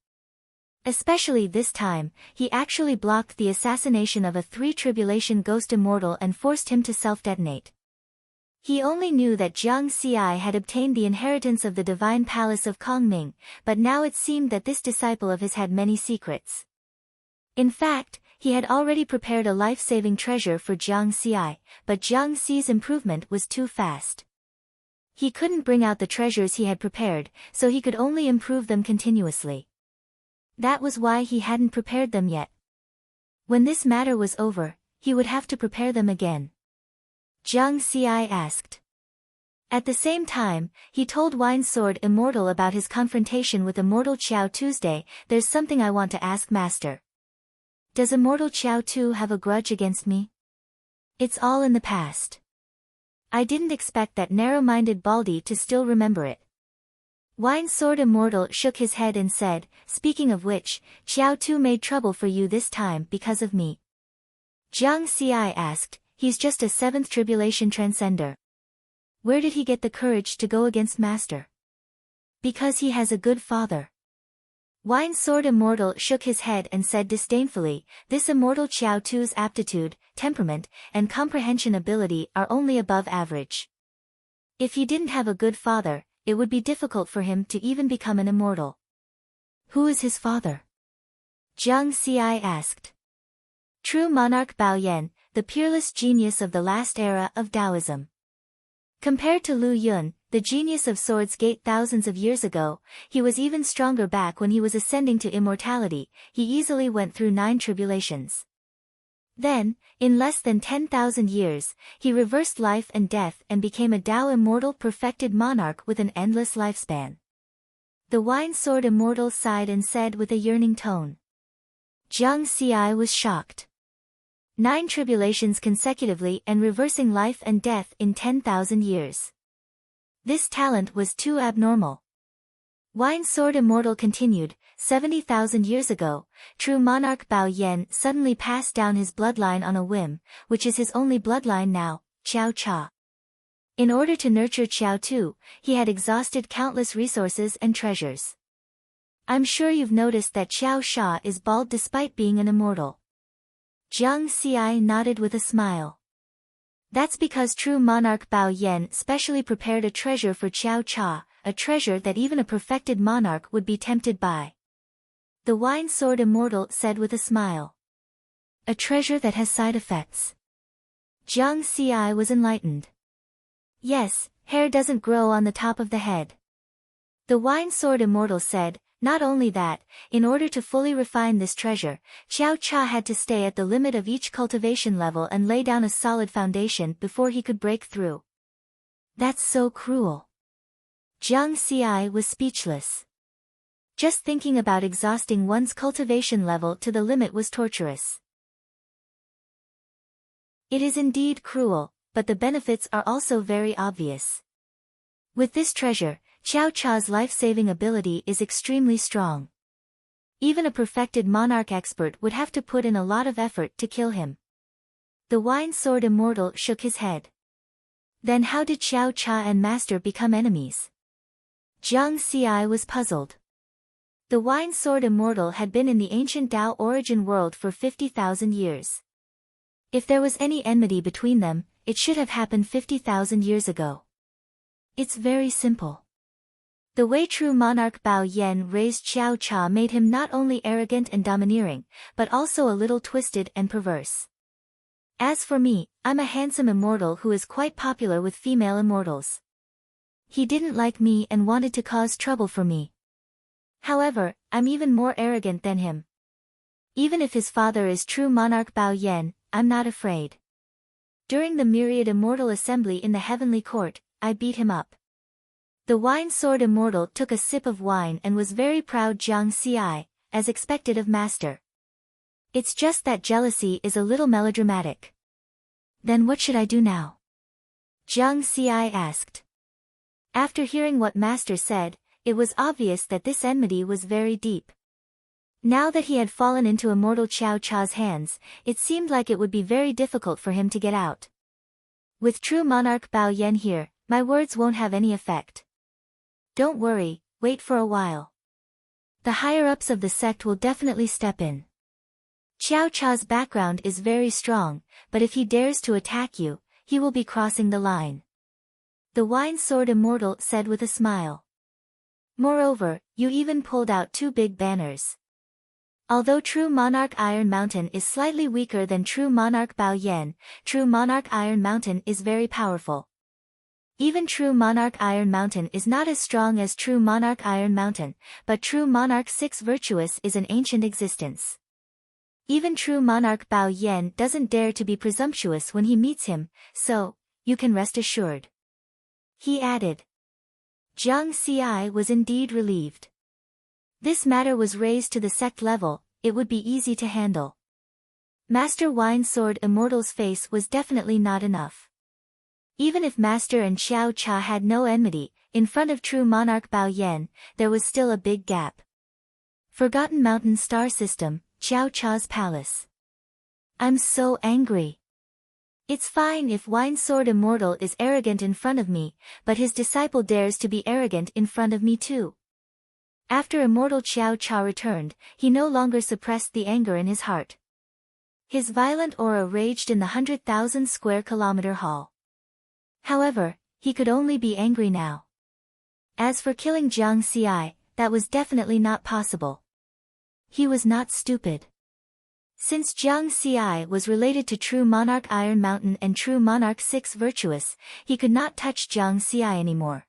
Especially this time, he actually blocked the assassination of a 3-tribulation ghost immortal and forced him to self-detonate. He only knew that Jiang Xi had obtained the inheritance of the divine palace of Kongming, but now it seemed that this disciple of his had many secrets. In fact, he had already prepared a life-saving treasure for Jiang Xi, but Jiang Xi's improvement was too fast. He couldn't bring out the treasures he had prepared, so he could only improve them continuously. That was why he hadn't prepared them yet. When this matter was over, he would have to prepare them again. Jiang Xi asked. At the same time, he told Wine Sword Immortal about his confrontation with Immortal Qiao Tuesday. There's something I want to ask Master. Does Immortal Qiao Tu have a grudge against me? It's all in the past. I didn't expect that narrow-minded Baldy to still remember it. Wine Sword Immortal shook his head and said, speaking of which, Qiao Tu made trouble for you this time because of me. Jiang Xi asked, he's just a 7th tribulation transcender. Where did he get the courage to go against Master? Because he has a good father. Wine Sword Immortal shook his head and said disdainfully, this Immortal Qiao Tu's aptitude, temperament, and comprehension ability are only above average. If he didn't have a good father, it would be difficult for him to even become an immortal. Who is his father? Jiang Xi asked. True Monarch Baoyan, the peerless genius of the last era of Taoism. Compared to Lu Yun, the genius of Swords Gate thousands of years ago, he was even stronger back when he was ascending to immortality. He easily went through 9 tribulations. Then, in less than 10,000 years, he reversed life and death and became a Tao immortal perfected monarch with an endless lifespan. The Wine Sword Immortal sighed and said with a yearning tone. Jiang Xi was shocked. 9 tribulations consecutively and reversing life and death in 10,000 years. This talent was too abnormal. Wine Sword Immortal continued, 70,000 years ago, true monarch Bao Yan suddenly passed down his bloodline on a whim, which is his only bloodline now, Qiao Cha. In order to nurture Qiao Tu, he had exhausted countless resources and treasures. I'm sure you've noticed that Qiao Sha is bald despite being an immortal. Jiang Xi nodded with a smile. That's because true monarch Bao Yan specially prepared a treasure for Qiao Cha, a treasure that even a perfected monarch would be tempted by. The Wine Sword Immortal said with a smile. A treasure that has side effects. Jiang Xi was enlightened. Yes, hair doesn't grow on the top of the head. The Wine Sword Immortal said, not only that, in order to fully refine this treasure, Qiao Cha had to stay at the limit of each cultivation level and lay down a solid foundation before he could break through. That's so cruel. Jiang Xi was speechless. Just thinking about exhausting one's cultivation level to the limit was torturous. It is indeed cruel, but the benefits are also very obvious. With this treasure, Qiao Cha's life-saving ability is extremely strong. Even a perfected monarch expert would have to put in a lot of effort to kill him. The Wine Sword Immortal shook his head. Then how did Qiao Cha and Master become enemies? Jiang Xi was puzzled. The Wine Sword Immortal had been in the ancient Tao origin world for 50,000 years. If there was any enmity between them, it should have happened 50,000 years ago. It's very simple. The way true monarch Bao Yan raised Qiao Cha made him not only arrogant and domineering, but also a little twisted and perverse. As for me, I'm a handsome immortal who is quite popular with female immortals. He didn't like me and wanted to cause trouble for me. However, I'm even more arrogant than him. Even if his father is true monarch Bao Yan, I'm not afraid. During the myriad immortal assembly in the heavenly court, I beat him up. The Wine Sword Immortal took a sip of wine and was very proud. Jiang Xi, as expected of Master. It's just that jealousy is a little melodramatic. Then what should I do now? Jiang Xi asked. After hearing what Master said, it was obvious that this enmity was very deep. Now that he had fallen into immortal Qiao Cha's hands, it seemed like it would be very difficult for him to get out. With true monarch Bao Yan here, my words won't have any effect. Don't worry, wait for a while. The higher-ups of the sect will definitely step in. Qiao Cha's background is very strong, but if he dares to attack you, he will be crossing the line. The Wine Sword Immortal said with a smile. Moreover, you even pulled out 2 big banners. Although true monarch Iron Mountain is slightly weaker than true monarch Bao Yan, true monarch Iron Mountain is very powerful. Even true monarch Iron Mountain is not as strong as true monarch Iron Mountain, but true monarch 6 Virtuous is an ancient existence. Even true monarch Bao Yan doesn't dare to be presumptuous when he meets him, so, you can rest assured. He added. Jiang Xi was indeed relieved. This matter was raised to the sect level, it would be easy to handle. Master Wine Sword Immortal's face was definitely not enough. Even if Master and Qiao Cha had no enmity, in front of true monarch Bao Yan, there was still a big gap. Forgotten Mountain Star System, Qiao Cha's palace. I'm so angry. It's fine if Wine Sword Immortal is arrogant in front of me, but his disciple dares to be arrogant in front of me too. After immortal Qiao Cha returned, he no longer suppressed the anger in his heart. His violent aura raged in the 100,000 square kilometer hall. However, he could only be angry now. As for killing Jiang Xi, that was definitely not possible. He was not stupid. Since Jiang Xi was related to true monarch Iron Mountain and true monarch 6 Virtuous, he could not touch Jiang Xi anymore.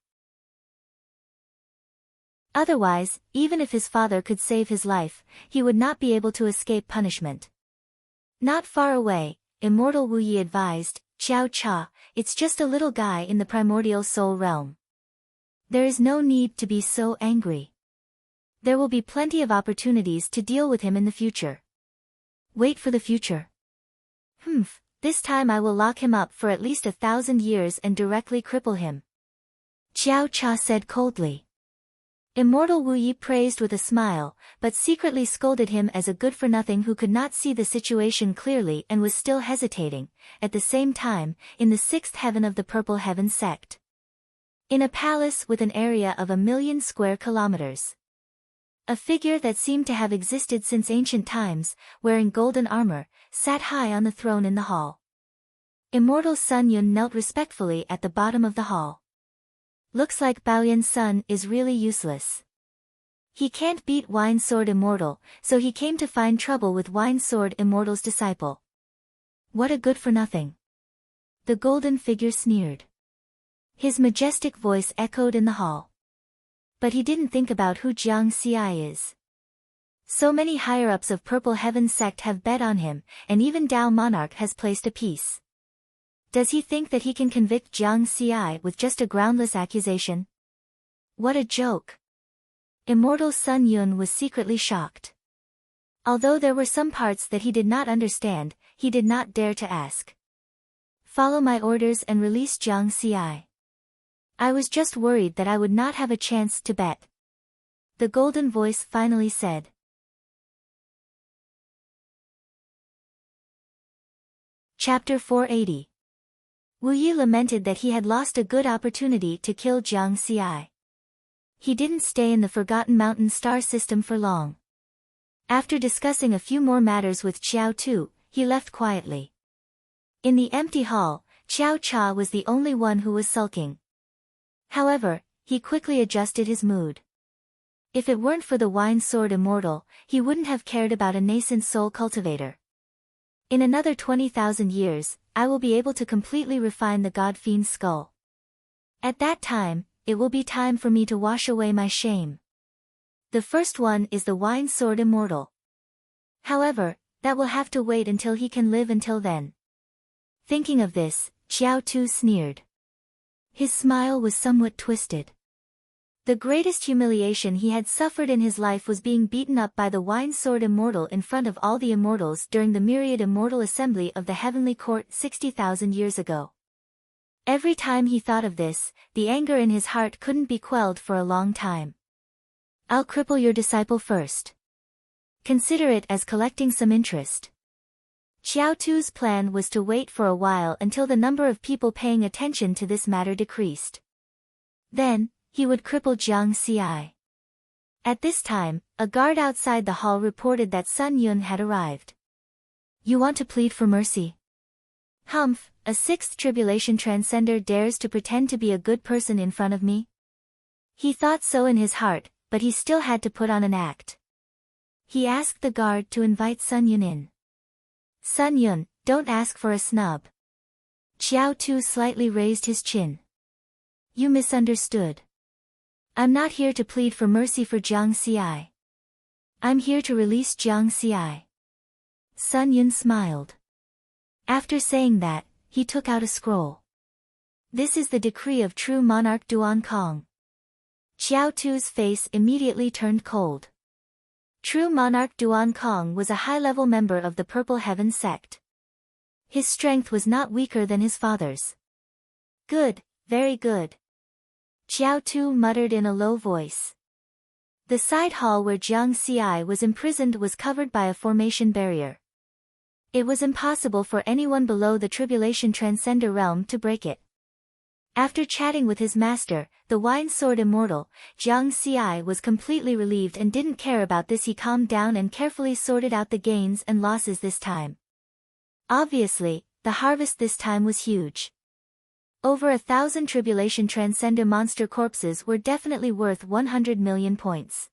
Otherwise, even if his father could save his life, he would not be able to escape punishment. Not far away, immortal Wu Yi advised, Xiao Cha, it's just a little guy in the primordial soul realm. There is no need to be so angry. There will be plenty of opportunities to deal with him in the future. Wait for the future. This time I will lock him up for at least 1,000 years and directly cripple him. Xiao Cha said coldly. Immortal Wu Yi praised with a smile, but secretly scolded him as a good-for-nothing who could not see the situation clearly and was still hesitating, at the same time, in the 6th heaven of the Purple Heaven sect. In a palace with an area of 1,000,000 square kilometers. A figure that seemed to have existed since ancient times, wearing golden armor, sat high on the throne in the hall. Immortal Sun Yun knelt respectfully at the bottom of the hall. Looks like Baoyan's son is really useless. He can't beat Wine Sword Immortal, so he came to find trouble with Wine Sword Immortal's disciple. What a good-for-nothing. The golden figure sneered. His majestic voice echoed in the hall. But he didn't think about who Jiang Xi is. So many higher-ups of Purple Heaven sect have bet on him, and even Dao Monarch has placed a piece. Does he think that he can convict Jiang Xi with just a groundless accusation? What a joke. Immortal Sun Yun was secretly shocked. Although there were some parts that he did not understand, he did not dare to ask. Follow my orders and release Jiang Xi. I was just worried that I would not have a chance to bet. The golden voice finally said. Chapter 480. Wu Yi lamented that he had lost a good opportunity to kill Jiang Xi. He didn't stay in the Forgotten Mountain star system for long. After discussing a few more matters with Xiao Tu, he left quietly. In the empty hall, Xiao Cha was the only one who was sulking. However, he quickly adjusted his mood. If it weren't for the Wine Sword Immortal, he wouldn't have cared about a nascent soul cultivator. In another 20,000 years, I will be able to completely refine the God Fiend's skull. At that time, it will be time for me to wash away my shame. The first one is the Wine Sword Immortal. However, that will have to wait until he can live until then. Thinking of this, Xiao Tu sneered. His smile was somewhat twisted. The greatest humiliation he had suffered in his life was being beaten up by the Wine Sword Immortal in front of all the immortals during the myriad immortal assembly of the Heavenly Court 60,000 years ago. Every time he thought of this, the anger in his heart couldn't be quelled for a long time. I'll cripple your disciple first. Consider it as collecting some interest. Xiao Tu's plan was to wait for a while until the number of people paying attention to this matter decreased. Then, he would cripple Jiang Xi. At this time, a guard outside the hall reported that Sun Yun had arrived. You want to plead for mercy? Humph, a 6th tribulation transcender dares to pretend to be a good person in front of me? He thought so in his heart, but he still had to put on an act. He asked the guard to invite Sun Yun in. Sun Yun, don't ask for a snub. Xiao Tu slightly raised his chin. You misunderstood. I'm not here to plead for mercy for Jiang Xi. I'm here to release Jiang Xi. Sun Yun smiled. After saying that, he took out a scroll. This is the decree of true monarch Duan Kong. Xiao Tu's face immediately turned cold. True monarch Duan Kong was a high-level member of the Purple Heaven sect. His strength was not weaker than his father's. Good, very good. Xiao Tu muttered in a low voice. The side hall where Jiang Xi was imprisoned was covered by a formation barrier. It was impossible for anyone below the Tribulation Transcender realm to break it. After chatting with his master, the Wine Sword Immortal, Jiang Xi was completely relieved and didn't care about this. He calmed down and carefully sorted out the gains and losses this time. Obviously, the harvest this time was huge. Over 1,000 Tribulation Transcender monster corpses were definitely worth 100 million points.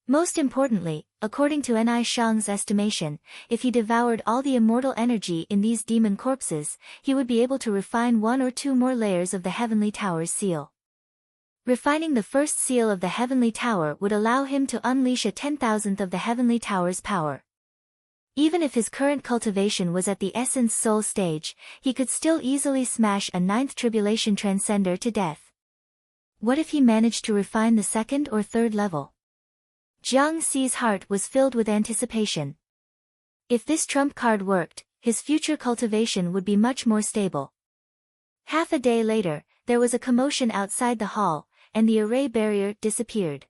Most importantly, according to Ni Shang's estimation, if he devoured all the immortal energy in these demon corpses, he would be able to refine 1 or 2 more layers of the Heavenly Tower's seal. Refining the first seal of the Heavenly Tower would allow him to unleash a 10,000th of the Heavenly Tower's power. Even if his current cultivation was at the essence soul stage, he could still easily smash a ninth tribulation transcender to death. What if he managed to refine the second or third level? Jiang Xi's heart was filled with anticipation. If this trump card worked, his future cultivation would be much more stable. Half a day later, there was a commotion outside the hall, and the array barrier disappeared.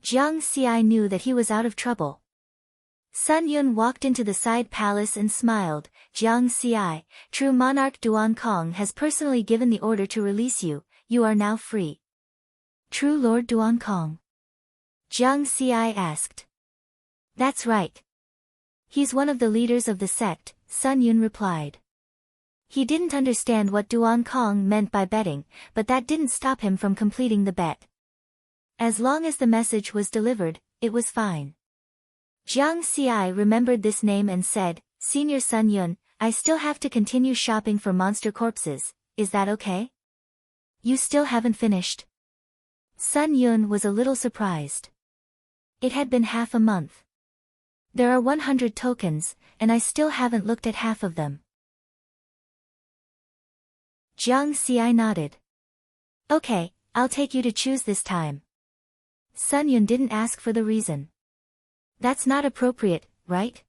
Jiang Xi knew that he was out of trouble. Sun Yun walked into the side palace and smiled. Jiang Xi, true monarch Duan Kong has personally given the order to release you. You are now free. True Lord Duan Kong? Jiang Xi asked. That's right. He's one of the leaders of the sect, Sun Yun replied. He didn't understand what Duan Kong meant by betting, but that didn't stop him from completing the bet. As long as the message was delivered, it was fine. Jiang Xi remembered this name and said, Senior Sun Yun, I still have to continue shopping for monster corpses, is that okay? You still haven't finished? Sun Yun was a little surprised. It had been half a month. There are 100 tokens, and I still haven't looked at half of them. Jiang Xi nodded. Okay, I'll take you to choose this time. Sun Yun didn't ask for the reason. That's not appropriate, right?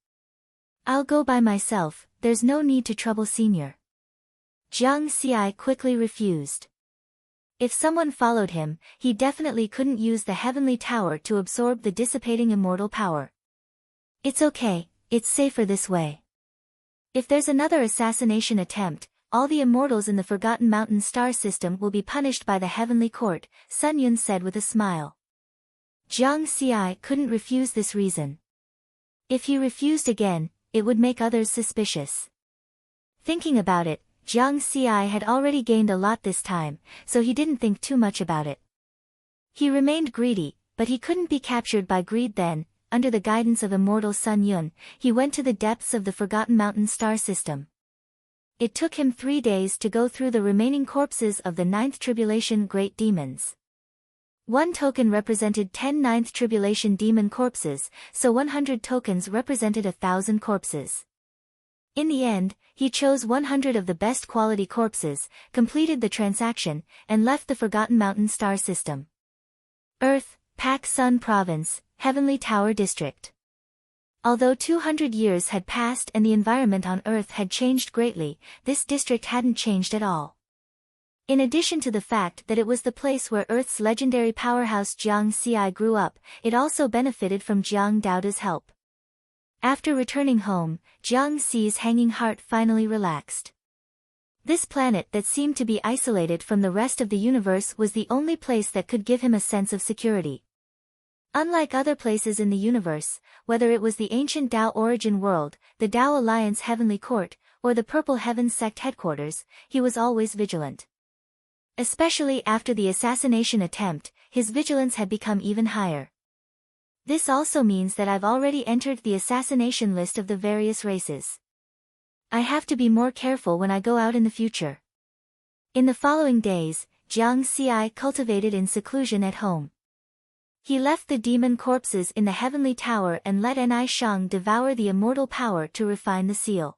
I'll go by myself, there's no need to trouble Senior. Jiang Xi quickly refused. If someone followed him, he definitely couldn't use the heavenly tower to absorb the dissipating immortal power. It's okay, it's safer this way. If there's another assassination attempt, all the immortals in the Forgotten Mountain star system will be punished by the heavenly court, Sun Yun said with a smile. Jiang Xi couldn't refuse this reason. If he refused again, it would make others suspicious. Thinking about it, Jiang Xi had already gained a lot this time, so he didn't think too much about it. He remained greedy, but he couldn't be captured by greed then. Under the guidance of immortal Sun Yun, he went to the depths of the Forgotten Mountain star system. It took him 3 days to go through the remaining corpses of the ninth tribulation great demons. 1 token represented 10 ninth tribulation demon corpses, so 100 tokens represented 1,000 corpses. In the end, he chose 100 of the best quality corpses, completed the transaction, and left the Forgotten Mountain star system. Earth, Pak Sun Province, Heavenly Tower District. Although 200 years had passed and the environment on Earth had changed greatly, this district hadn't changed at all. In addition to the fact that it was the place where Earth's legendary powerhouse Jiang Xi grew up, it also benefited from Jiang Daoda's help. After returning home, Jiang Xi's hanging heart finally relaxed. This planet that seemed to be isolated from the rest of the universe was the only place that could give him a sense of security. Unlike other places in the universe, whether it was the ancient Tao origin world, the Tao Alliance Heavenly Court, or the Purple Heaven sect headquarters, he was always vigilant. Especially after the assassination attempt, his vigilance had become even higher. This also means that I've already entered the assassination list of the various races. I have to be more careful when I go out in the future. In the following days, Jiang Xi cultivated in seclusion at home. He left the demon corpses in the heavenly tower and let Ni Shang devour the immortal power to refine the seal.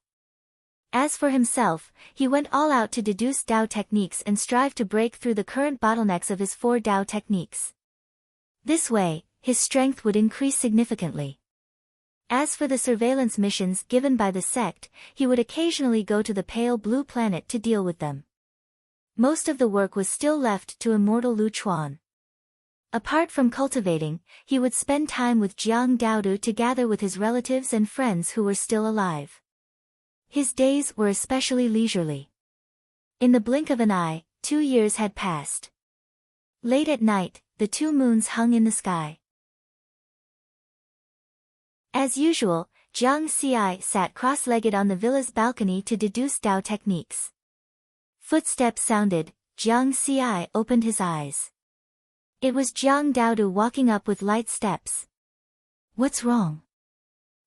As for himself, he went all out to deduce Tao techniques and strive to break through the current bottlenecks of his 4 Tao techniques. This way, his strength would increase significantly. As for the surveillance missions given by the sect, he would occasionally go to the pale blue planet to deal with them. Most of the work was still left to immortal Lu Chuan. Apart from cultivating, he would spend time with Jiang Daodu to gather with his relatives and friends who were still alive. His days were especially leisurely. In the blink of an eye, 2 years had passed. Late at night, the 2 moons hung in the sky. As usual, Jiang Xi sat cross-legged on the villa's balcony to deduce Tao techniques. Footsteps sounded, Jiang Xi opened his eyes. It was Jiang Daodu walking up with light steps. What's wrong?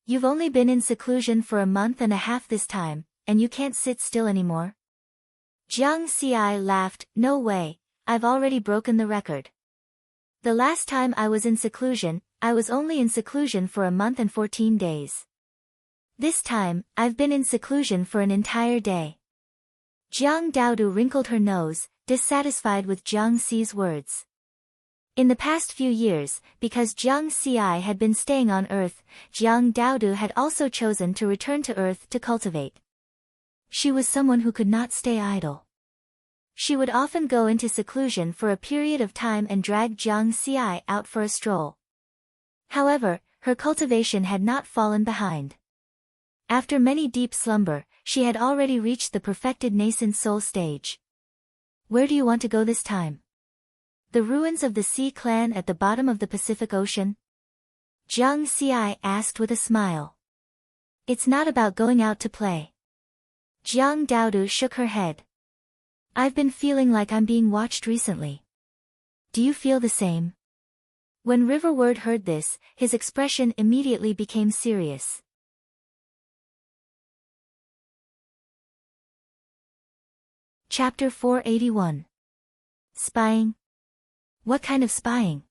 You've only been in seclusion for a month and a half this time, and you can't sit still anymore? Jiang Xi laughed, no way, I've already broken the record. The last time I was in seclusion, I was only in seclusion for a month and 14 days. This time, I've been in seclusion for an entire day. Jiang Daodu wrinkled her nose, dissatisfied with Jiang Xi's words. In the past few years, because Jiang Xi had been staying on Earth, Jiang Daodu had also chosen to return to Earth to cultivate. She was someone who could not stay idle. She would often go into seclusion for a period of time and drag Jiang Xi out for a stroll. However, her cultivation had not fallen behind. After many deep slumber, she had already reached the perfected nascent soul stage. Where do you want to go this time? The ruins of the Sea clan at the bottom of the Pacific Ocean? Jiang Xi asked with a smile. It's not about going out to play. Jiang Daodu shook her head. I've been feeling like I'm being watched recently. Do you feel the same? When Riverward heard this, his expression immediately became serious. Chapter 481. Spying? What kind of spying?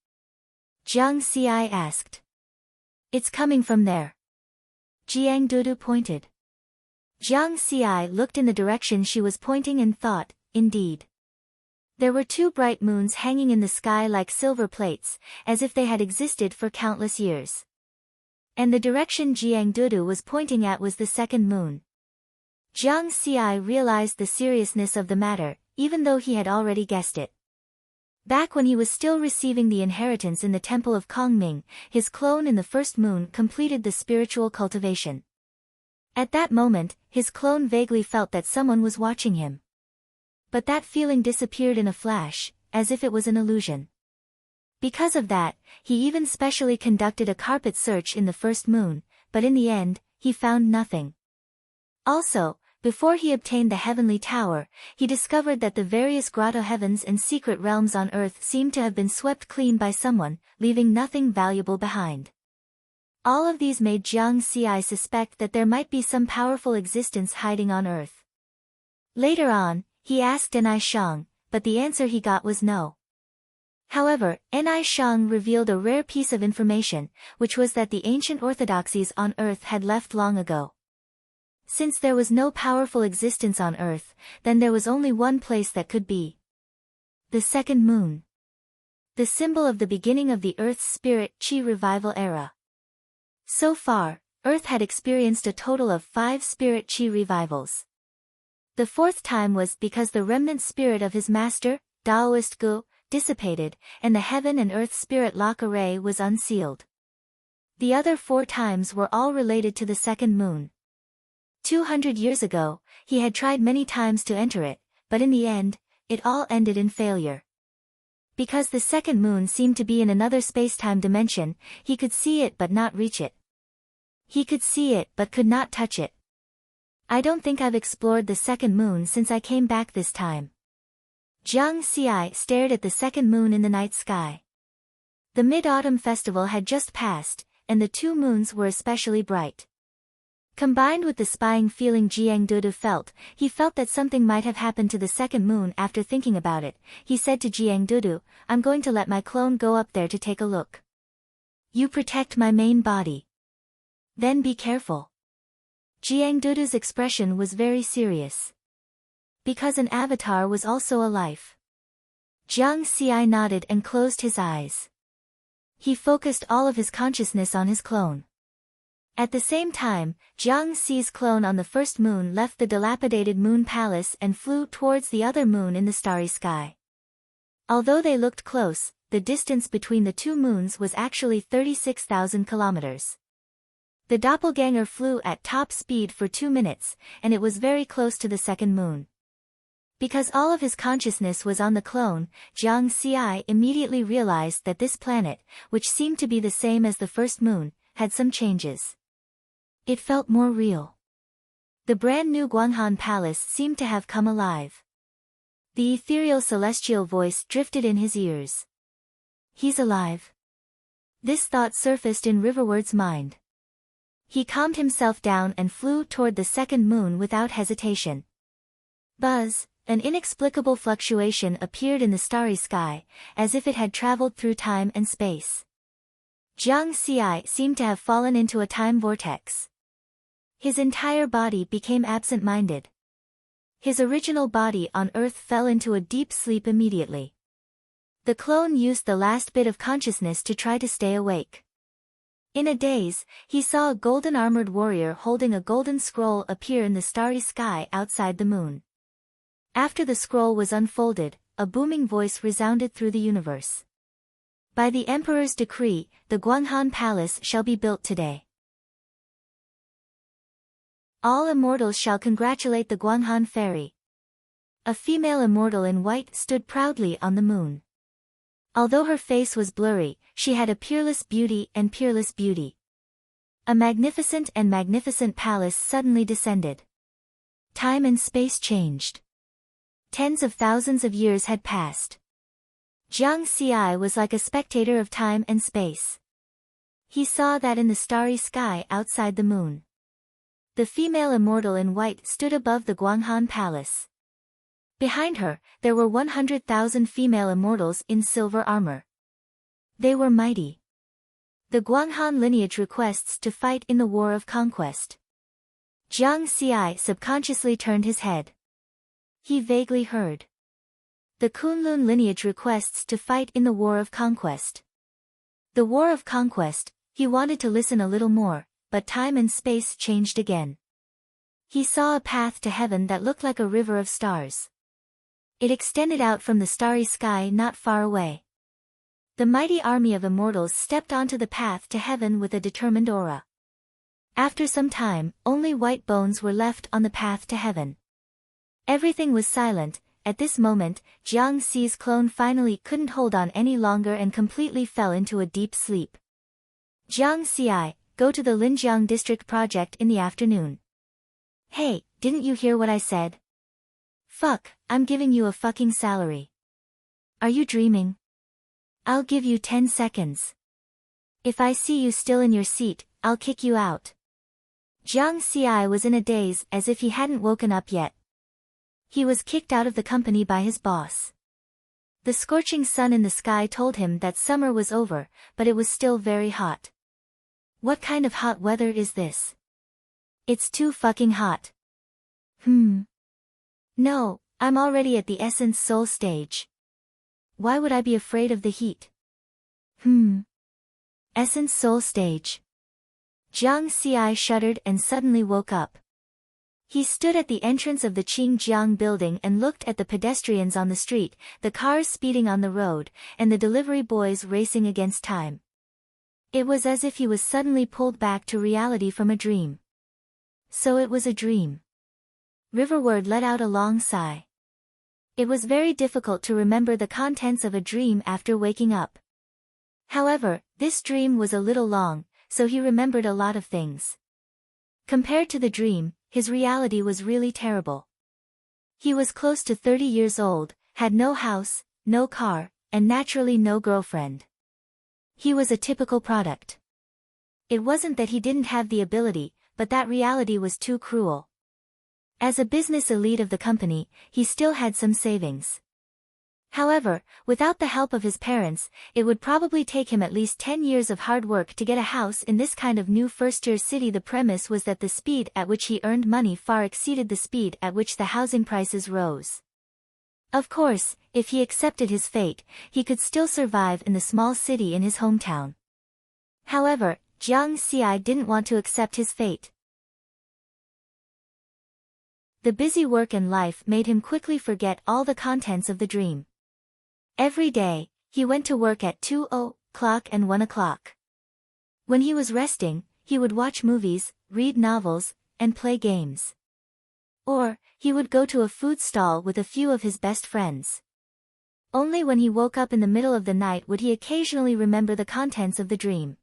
Jiang Xi asked. It's coming from there. Jiang Dudu pointed. Jiang Xi looked in the direction she was pointing and thought, indeed. There were two bright moons hanging in the sky like silver plates, as if they had existed for countless years. And the direction Jiang Dudu was pointing at was the second moon. Jiang Xi realized the seriousness of the matter, even though he had already guessed it. Back when he was still receiving the inheritance in the temple of Kongming, his clone in the first moon completed the spiritual cultivation. At that moment, his clone vaguely felt that someone was watching him. But that feeling disappeared in a flash, as if it was an illusion. Because of that, he even specially conducted a carpet search in the first moon, but in the end, he found nothing. Also, before he obtained the heavenly tower, he discovered that the various grotto heavens and secret realms on Earth seemed to have been swept clean by someone, leaving nothing valuable behind. All of these made Jiang Xi suspect that there might be some powerful existence hiding on Earth. Later on, he asked Ni Shang, but the answer he got was no. However, Ni Shang revealed a rare piece of information, which was that the ancient orthodoxies on Earth had left long ago. Since there was no powerful existence on Earth, then there was only one place that could be. The second moon. The symbol of the beginning of the Earth's spirit Qi revival era. So far, Earth had experienced a total of 5 spirit Qi revivals. The fourth time was because the remnant spirit of his master, Taoist Gu, dissipated, and the heaven and earth spirit lock array was unsealed. The other 4 times were all related to the second moon. 200 years ago, he had tried many times to enter it, but in the end, it all ended in failure. Because the second moon seemed to be in another space-time dimension, he could see it but not reach it. He could see it but could not touch it. I don't think I've explored the second moon since I came back this time. Jiang Xi stared at the second moon in the night sky. The Mid-Autumn Festival had just passed, and the 2 moons were especially bright. Combined with the spying feeling Jiang Dudu felt, he felt that something might have happened to the second moon after thinking about it. He said to Jiang Dudu, I'm going to let my clone go up there to take a look. You protect my main body. Then be careful. Jiang Dudu's expression was very serious. Because an avatar was also a life. Jiang Xi nodded and closed his eyes. He focused all of his consciousness on his clone. At the same time, Jiang Xi's clone on the first moon left the dilapidated moon palace and flew towards the other moon in the starry sky. Although they looked close, the distance between the 2 moons was actually 36,000 kilometers. The doppelganger flew at top speed for 2 minutes, and it was very close to the second moon. Because all of his consciousness was on the clone, Jiang Xi immediately realized that this planet, which seemed to be the same as the first moon, had some changes. It felt more real. The brand new Guanghan Palace seemed to have come alive. The ethereal celestial voice drifted in his ears. He's alive. This thought surfaced in Riverward's mind. He calmed himself down and flew toward the second moon without hesitation. Buzz, an inexplicable fluctuation appeared in the starry sky, as if it had traveled through time and space. Jiang Xi seemed to have fallen into a time vortex. His entire body became absent-minded. His original body on Earth fell into a deep sleep immediately. The clone used the last bit of consciousness to try to stay awake. In a daze, he saw a golden-armored warrior holding a golden scroll appear in the starry sky outside the moon. After the scroll was unfolded, a booming voice resounded through the universe. By the Emperor's decree, the Guanghan Palace shall be built today. All immortals shall congratulate the Guanghan Fairy. A female immortal in white stood proudly on the moon. Although her face was blurry, she had a peerless beauty and peerless beauty. A magnificent and magnificent palace suddenly descended. Time and space changed. Tens of thousands of years had passed. Jiang Xi was like a spectator of time and space. He saw that in the starry sky outside the moon. The female immortal in white stood above the Guanghan Palace. Behind her, there were 100,000 female immortals in silver armor. They were mighty. The Guanghan lineage requests to fight in the war of conquest. Jiang Xi subconsciously turned his head. He vaguely heard. The Kunlun lineage requests to fight in the war of conquest. The war of conquest, he wanted to listen a little more, but time and space changed again. He saw a path to heaven that looked like a river of stars. It extended out from the starry sky not far away. The mighty army of immortals stepped onto the path to heaven with a determined aura. After some time, only white bones were left on the path to heaven. Everything was silent. At this moment, Jiang Xi's clone finally couldn't hold on any longer and completely fell into a deep sleep. Jiang Xi, go to the Linjiang district project in the afternoon. Hey, didn't you hear what I said? Fuck, I'm giving you a fucking salary. Are you dreaming? I'll give you 10 seconds. If I see you still in your seat, I'll kick you out. Jiang Xi was in a daze as if he hadn't woken up yet. He was kicked out of the company by his boss. The scorching sun in the sky told him that summer was over, but it was still very hot. What kind of hot weather is this? It's too fucking hot. No, I'm already at the Essence Soul stage. Why would I be afraid of the heat? Essence Soul stage. Jiang Xi shuddered and suddenly woke up. He stood at the entrance of the Qingjiang building and looked at the pedestrians on the street, the cars speeding on the road, and the delivery boys racing against time. It was as if he was suddenly pulled back to reality from a dream. So it was a dream. Riverward let out a long sigh. It was very difficult to remember the contents of a dream after waking up. However, this dream was a little long, so he remembered a lot of things. Compared to the dream, his reality was really terrible. He was close to 30 years old, had no house, no car, and naturally no girlfriend. He was a typical product. It wasn't that he didn't have the ability, but that reality was too cruel. As a business elite of the company, he still had some savings. However, without the help of his parents, it would probably take him at least 10 years of hard work to get a house in this kind of new first-tier city. The premise was that the speed at which he earned money far exceeded the speed at which the housing prices rose. Of course, if he accepted his fate, he could still survive in the small city in his hometown. However, Jiang Xi didn't want to accept his fate. The busy work and life made him quickly forget all the contents of the dream. Every day, he went to work at 2:00 and 1:00. When he was resting, he would watch movies, read novels, and play games. Or, he would go to a food stall with a few of his best friends. Only when he woke up in the middle of the night would he occasionally remember the contents of the dream.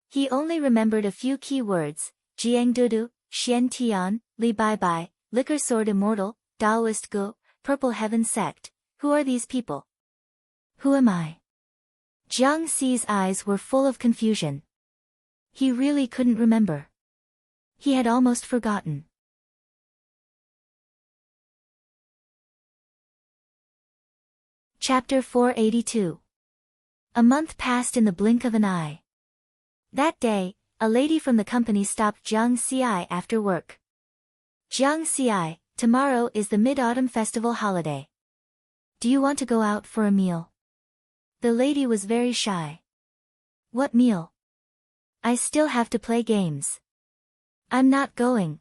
He only remembered a few key words: Jiang Dudu, Xian Tian, Li Bai Bai, Liquor Sword Immortal, Taoist Gu, Purple Heaven Sect. Who are these people? Who am I? Jiang Xi's eyes were full of confusion. He really couldn't remember. He had almost forgotten. Chapter 482. A month passed in the blink of an eye. That day, a lady from the company stopped Jiang Xiai after work. Jiang Xiai, tomorrow is the Mid-Autumn Festival holiday. Do you want to go out for a meal? The lady was very shy. What meal? I still have to play games. I'm not going.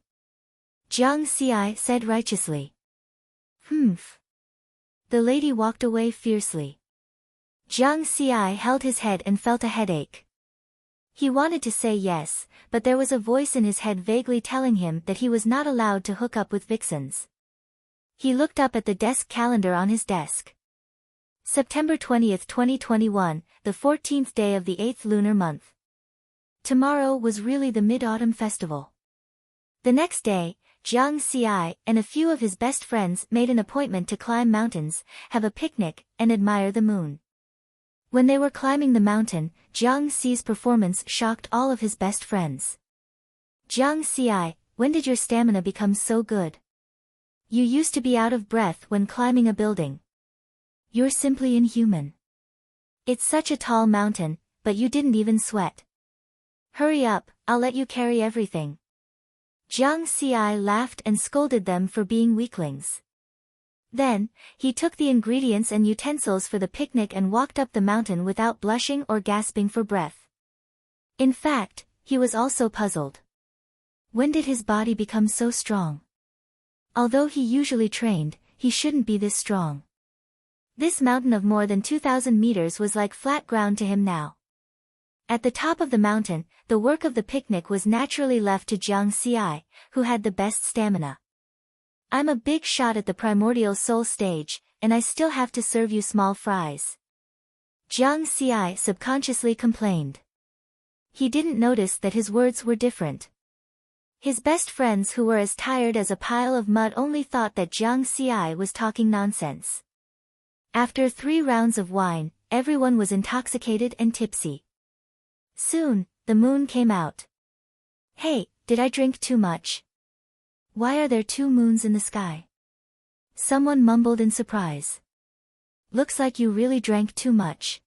Jiang Xiai said righteously. Humph. The lady walked away fiercely. Jiang Xiai held his head and felt a headache. He wanted to say yes, but there was a voice in his head vaguely telling him that he was not allowed to hook up with vixens. He looked up at the desk calendar on his desk. September 20th, 2021, the 14th day of the 8th lunar month. Tomorrow was really the Mid-Autumn Festival. The next day, Jiang Xiai and a few of his best friends made an appointment to climb mountains, have a picnic, and admire the moon. When they were climbing the mountain, Jiang Xi's performance shocked all of his best friends. Jiang Xiai, when did your stamina become so good? You used to be out of breath when climbing a building. You're simply inhuman. It's such a tall mountain, but you didn't even sweat. Hurry up, I'll let you carry everything. Jiang Xiai laughed and scolded them for being weaklings. Then, he took the ingredients and utensils for the picnic and walked up the mountain without blushing or gasping for breath. In fact, he was also puzzled. When did his body become so strong? Although he usually trained, he shouldn't be this strong. This mountain of more than 2,000 meters was like flat ground to him now. At the top of the mountain, the work of the picnic was naturally left to Jiang Xiai, who had the best stamina. I'm a big shot at the primordial soul stage, and I still have to serve you small fries. Jiang Xiai subconsciously complained. He didn't notice that his words were different. His best friends who were as tired as a pile of mud only thought that Jiang Xiai was talking nonsense. After 3 rounds of wine, everyone was intoxicated and tipsy. Soon, the moon came out. Hey, did I drink too much? Why are there 2 moons in the sky? Someone mumbled in surprise. Looks like you really drank too much.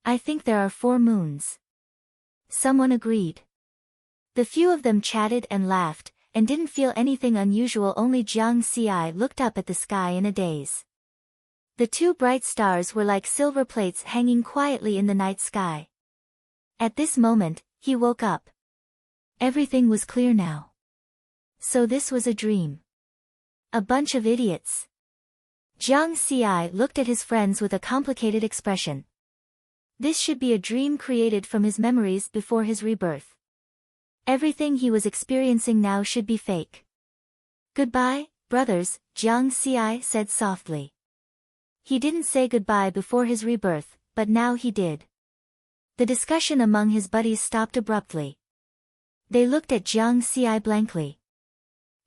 I think there are 4 moons. Someone agreed. The few of them chatted and laughed, and didn't feel anything unusual. Only Jiang Xiai looked up at the sky in a daze. The 2 bright stars were like silver plates hanging quietly in the night sky. At this moment, he woke up. Everything was clear now. So this was a dream. A bunch of idiots. Jiang Xiai looked at his friends with a complicated expression. This should be a dream created from his memories before his rebirth. Everything he was experiencing now should be fake. Goodbye, brothers, Jiang Xiai said softly. He didn't say goodbye before his rebirth, but now he did. The discussion among his buddies stopped abruptly. They looked at Jiang Xiai blankly.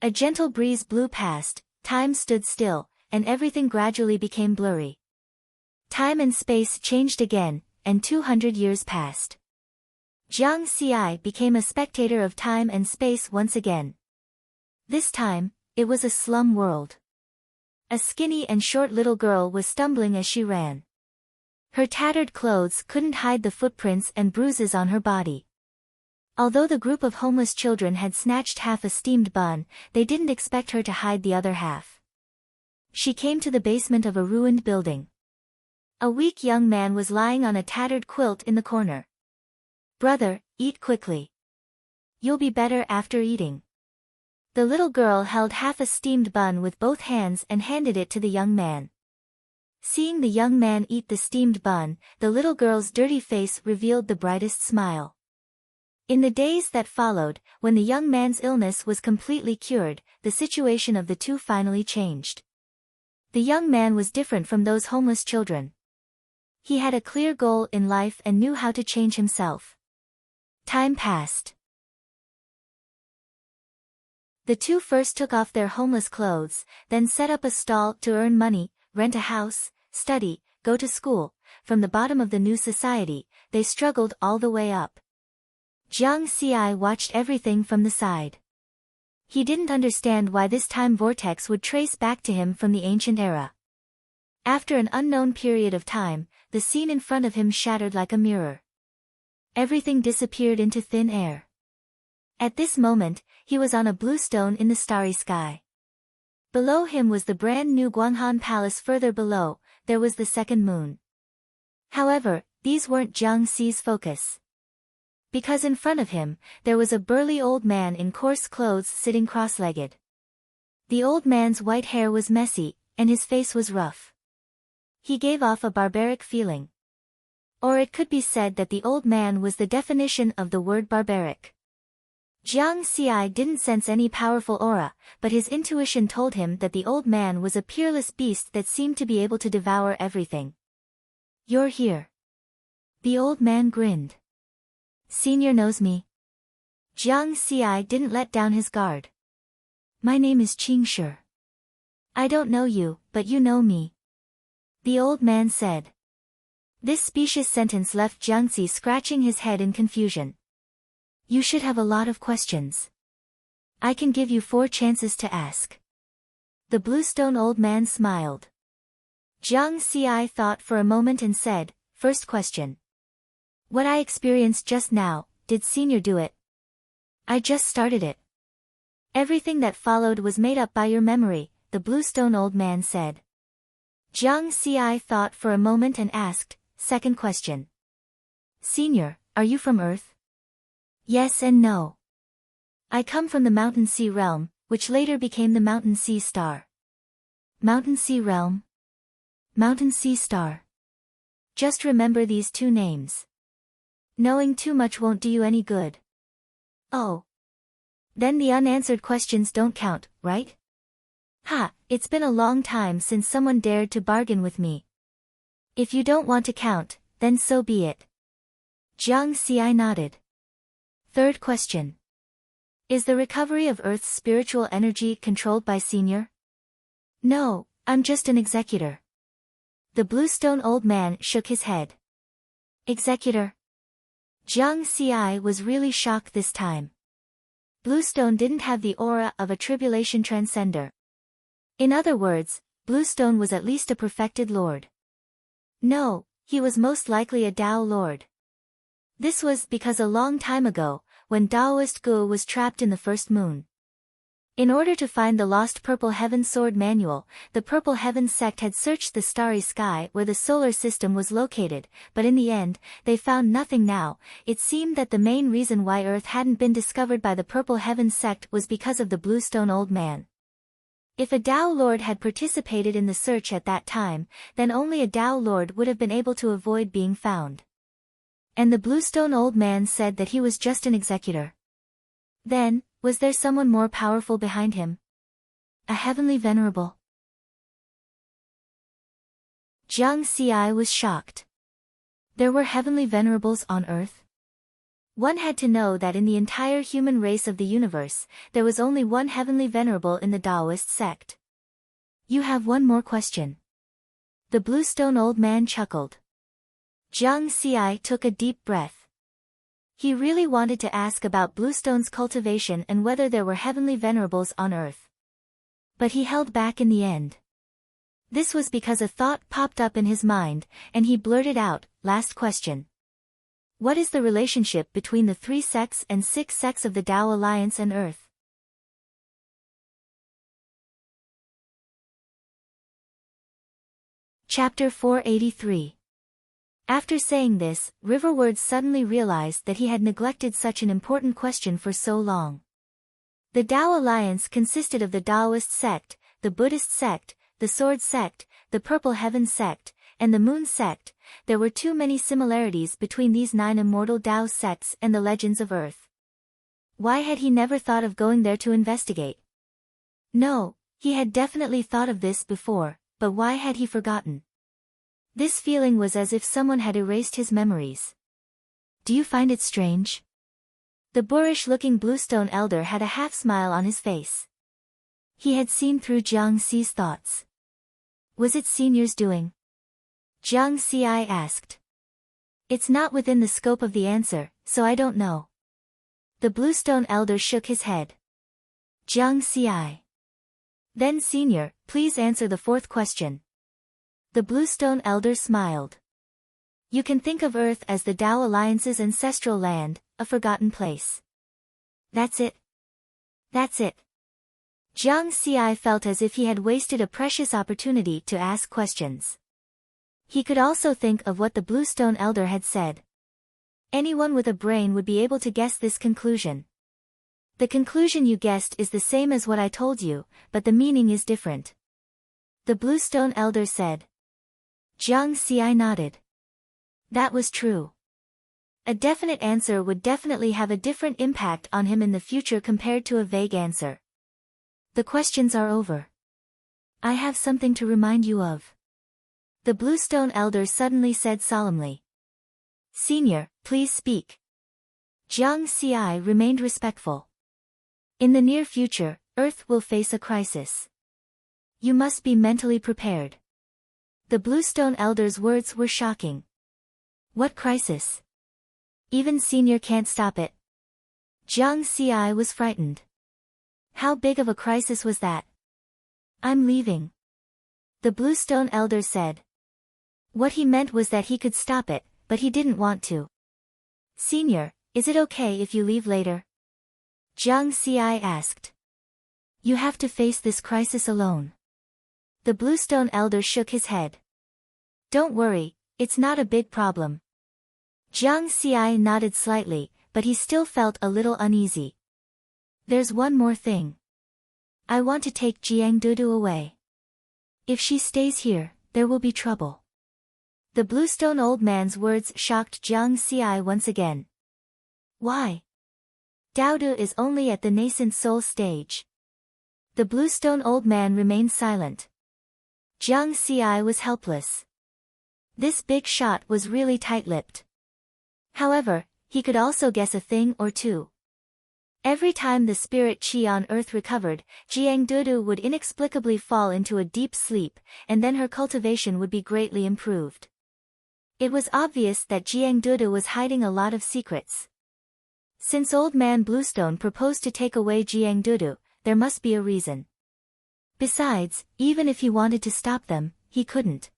A gentle breeze blew past, time stood still, and everything gradually became blurry. Time and space changed again, and 200 years passed. Jiang Xiai became a spectator of time and space once again. This time, it was a slum world. A skinny and short little girl was stumbling as she ran. Her tattered clothes couldn't hide the footprints and bruises on her body. Although the group of homeless children had snatched half a steamed bun, they didn't expect her to hide the other half. She came to the basement of a ruined building. A weak young man was lying on a tattered quilt in the corner. Brother, eat quickly. You'll be better after eating. The little girl held half a steamed bun with both hands and handed it to the young man. Seeing the young man eat the steamed bun, the little girl's dirty face revealed the brightest smile. In the days that followed, when the young man's illness was completely cured, the situation of the two finally changed. The young man was different from those homeless children. He had a clear goal in life and knew how to change himself. Time passed. The two first took off their homeless clothes, then set up a stall to earn money, rent a house, study, go to school. From the bottom of the new society, they struggled all the way up. Jiang Xiai watched everything from the side. He didn't understand why this time vortex would trace back to him from the ancient era. After an unknown period of time, the scene in front of him shattered like a mirror. Everything disappeared into thin air. At this moment, he was on a blue stone in the starry sky. Below him was the brand new Guanghan Palace. Further below, there was the second moon. However, these weren't Jiang Xi's focus. Because in front of him, there was a burly old man in coarse clothes sitting cross-legged. The old man's white hair was messy, and his face was rough. He gave off a barbaric feeling. Or it could be said that the old man was the definition of the word barbaric. Jiang Xi didn't sense any powerful aura, but his intuition told him that the old man was a peerless beast that seemed to be able to devour everything. "You're here." The old man grinned. "Senior knows me." Jiang Xi didn't let down his guard. "My name is Qing Shi. I don't know you, but you know me," the old man said. This specious sentence left Jiang Xi scratching his head in confusion. "You should have a lot of questions. I can give you 4 chances to ask." The bluestone old man smiled. Jiang Xi thought for a moment and said, "First question. What I experienced just now, did Senior do it?" "I just started it." "Everything that followed was made up by your memory," the bluestone old man said. Jiang Xi thought for a moment and asked, "Second question. Senior, are you from Earth?" "Yes and no. I come from the Mountain Sea realm, which later became the Mountain Sea Star." Mountain Sea realm? Mountain Sea Star. Just remember these 2 names. Knowing too much won't do you any good. Oh. Then the unanswered questions don't count, right? Ha, it's been a long time since someone dared to bargain with me. If you don't want to count, then so be it. Jiang Xi nodded. Third question. Is the recovery of Earth's spiritual energy controlled by Senior? No, I'm just an executor. The bluestone old man shook his head. Executor? Jiang Xi was really shocked this time. Bluestone didn't have the aura of a tribulation transcender. In other words, Bluestone was at least a perfected lord. No, he was most likely a Tao lord. This was because a long time ago, when Taoist Gu was trapped in the first moon. In order to find the lost Purple Heaven Sword manual, the Purple Heaven sect had searched the starry sky where the solar system was located, but in the end, they found nothing. Now, it seemed that the main reason why Earth hadn't been discovered by the Purple Heaven sect was because of the Bluestone old man. If a Tao Lord had participated in the search at that time, then only a Tao Lord would have been able to avoid being found. And the Bluestone old man said that he was just an executor. Then, was there someone more powerful behind him? A heavenly venerable? Jiang Xi was shocked. There were heavenly venerables on Earth? One had to know that in the entire human race of the universe, there was only one heavenly venerable in the Taoist sect. You have one more question. The Bluestone old man chuckled. Jiang Xi took a deep breath. He really wanted to ask about Bluestone's cultivation and whether there were heavenly venerables on Earth. But he held back in the end. This was because a thought popped up in his mind, and he blurted out, "Last question. What is the relationship between the 3 sects and 6 sects of the Tao Alliance and Earth?" Chapter 483. After saying this, Riverward suddenly realized that he had neglected such an important question for so long. The Tao Alliance consisted of the Taoist sect, the Buddhist sect, the Sword sect, the Purple Heaven sect, and the Moon sect. There were too many similarities between these 9 immortal Tao sects and the legends of Earth. Why had he never thought of going there to investigate? No, he had definitely thought of this before, but why had he forgotten? This feeling was as if someone had erased his memories. Do you find it strange? The boorish-looking Bluestone elder had a half-smile on his face. He had seen through Jiang Xi's thoughts. Was it Senior's doing? Jiang Xi asked. It's not within the scope of the answer, so I don't know. The Bluestone elder shook his head. Jiang Xi. Then Senior, please answer the 4th question. The Bluestone elder smiled. You can think of Earth as the Tao Alliance's ancestral land, a forgotten place. That's it. That's it. Jiang Xi felt as if he had wasted a precious opportunity to ask questions. He could also think of what the Bluestone Elder had said. Anyone with a brain would be able to guess this conclusion. The conclusion you guessed is the same as what I told you, but the meaning is different. The Bluestone Elder said. Jiang Xi nodded. That was true. A definite answer would definitely have a different impact on him in the future compared to a vague answer. The questions are over. I have something to remind you of. The Bluestone Elder suddenly said solemnly. Senior, please speak. Jiang Xi remained respectful. In the near future, Earth will face a crisis. You must be mentally prepared. The Bluestone Elder's words were shocking. What crisis? Even Senior can't stop it. Jiang Xi was frightened. How big of a crisis was that? I'm leaving. The Bluestone Elder said. What he meant was that he could stop it, but he didn't want to. Senior, is it okay if you leave later? Jiang Xi asked. You have to face this crisis alone. The Bluestone Elder shook his head. Don't worry, it's not a big problem. Jiang Xi nodded slightly, but he still felt a little uneasy. There's one more thing. I want to take Jiang Dudu away. If she stays here, there will be trouble. The Bluestone Old Man's words shocked Jiang Xi once again. Why? Daodu is only at the nascent soul stage. The Bluestone Old Man remained silent. Jiang Xi was helpless. This big shot was really tight-lipped. However, he could also guess a thing or two. Every time the spirit Qi on Earth recovered, Jiang Dudu would inexplicably fall into a deep sleep, and then her cultivation would be greatly improved. It was obvious that Jiang Dudu was hiding a lot of secrets. Since Old Man Bluestone proposed to take away Jiang Dudu, there must be a reason. Besides, even if he wanted to stop them, he couldn't.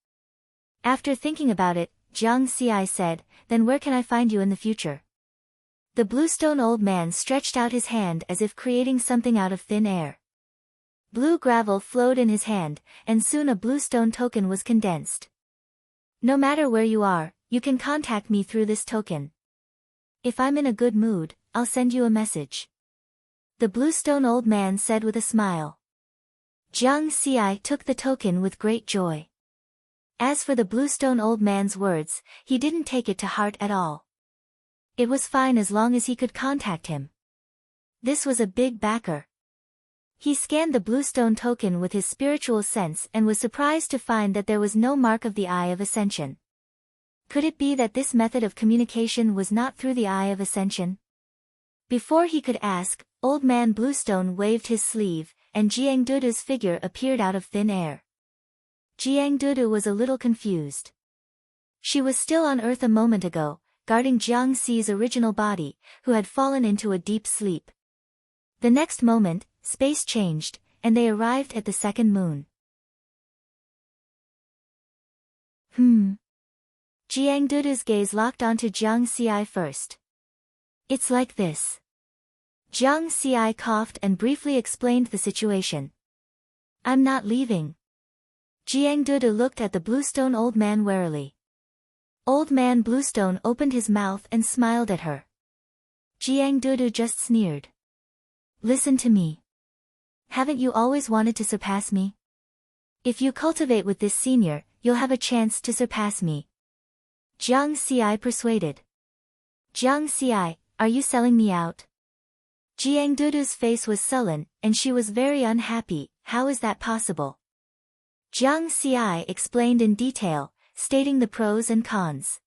After thinking about it, Jiang Xi said, then where can I find you in the future? The Bluestone Old Man stretched out his hand as if creating something out of thin air. Blue gravel flowed in his hand, and soon a bluestone token was condensed. No matter where you are, you can contact me through this token. If I'm in a good mood, I'll send you a message. The Bluestone Old Man said with a smile. Jiang Xi took the token with great joy. As for the Bluestone Old Man's words, he didn't take it to heart at all. It was fine as long as he could contact him. This was a big backer. He scanned the Bluestone token with his spiritual sense and was surprised to find that there was no mark of the Eye of Ascension. Could it be that this method of communication was not through the Eye of Ascension? Before he could ask, Old Man Bluestone waved his sleeve, and Jiang Dudu's figure appeared out of thin air. Jiang Dudu was a little confused. She was still on Earth a moment ago, guarding Jiang Xi's original body, who had fallen into a deep sleep. The next moment, space changed, and they arrived at the second moon. Jiang Dudu's gaze locked onto Jiang Xi first. It's like this. Jiang Xi coughed and briefly explained the situation. I'm not leaving. Jiang Dudu looked at the Bluestone Old Man warily. Old Man Bluestone opened his mouth and smiled at her. Jiang Dudu just sneered. Listen to me. Haven't you always wanted to surpass me? If you cultivate with this senior, you'll have a chance to surpass me. Jiang Xi persuaded. Jiang Xi, are you selling me out? Jiang Dudu's face was sullen, and she was very unhappy. How is that possible? Jiang Xi explained in detail, stating the pros and cons.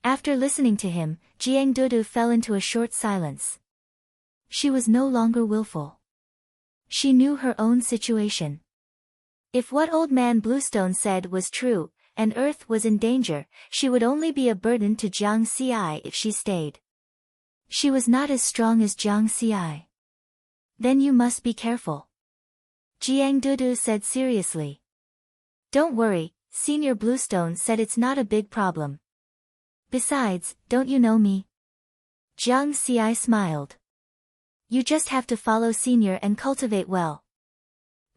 After listening to him, Jiang Dudu fell into a short silence. She was no longer willful. She knew her own situation. If what Old Man Bluestone said was true, and Earth was in danger, she would only be a burden to Jiang Xi if she stayed. She was not as strong as Jiang Xi. Then you must be careful. Jiang Dudu said seriously. Don't worry, Senior Bluestone said it's not a big problem. Besides, don't you know me? Jiang Xi smiled. You just have to follow senior and cultivate well.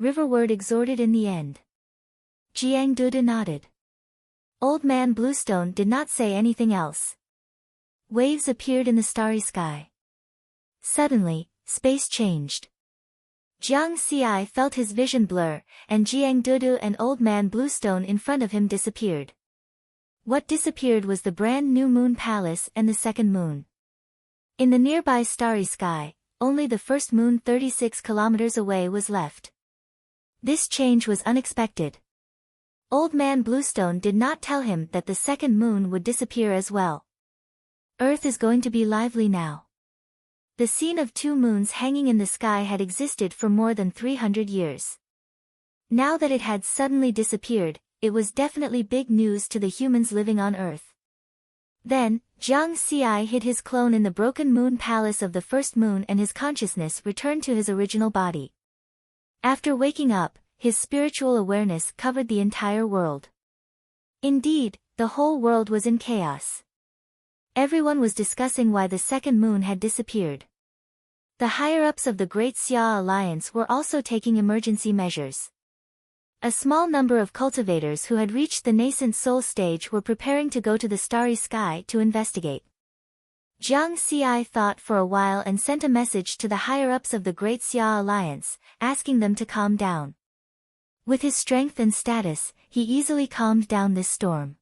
Riverward exhorted in the end. Jiang Duda nodded. Old Man Bluestone did not say anything else. Waves appeared in the starry sky. Suddenly, space changed. Jiang Xi felt his vision blur, and Jiang Dudu and Old Man Bluestone in front of him disappeared. What disappeared was the brand new moon palace and the second moon. In the nearby starry sky, only the first moon 36 kilometers away was left. This change was unexpected. Old Man Bluestone did not tell him that the second moon would disappear as well. Earth is going to be lively now. The scene of two moons hanging in the sky had existed for more than 300 years. Now that it had suddenly disappeared, it was definitely big news to the humans living on Earth. Then, Jiang Xi hid his clone in the broken moon palace of the first moon and his consciousness returned to his original body. After waking up, his spiritual awareness covered the entire world. Indeed, the whole world was in chaos. Everyone was discussing why the second moon had disappeared. The higher-ups of the Great Xia Alliance were also taking emergency measures. A small number of cultivators who had reached the nascent soul stage were preparing to go to the starry sky to investigate. Jiang Xi thought for a while and sent a message to the higher-ups of the Great Xia Alliance, asking them to calm down. With his strength and status, he easily calmed down this storm.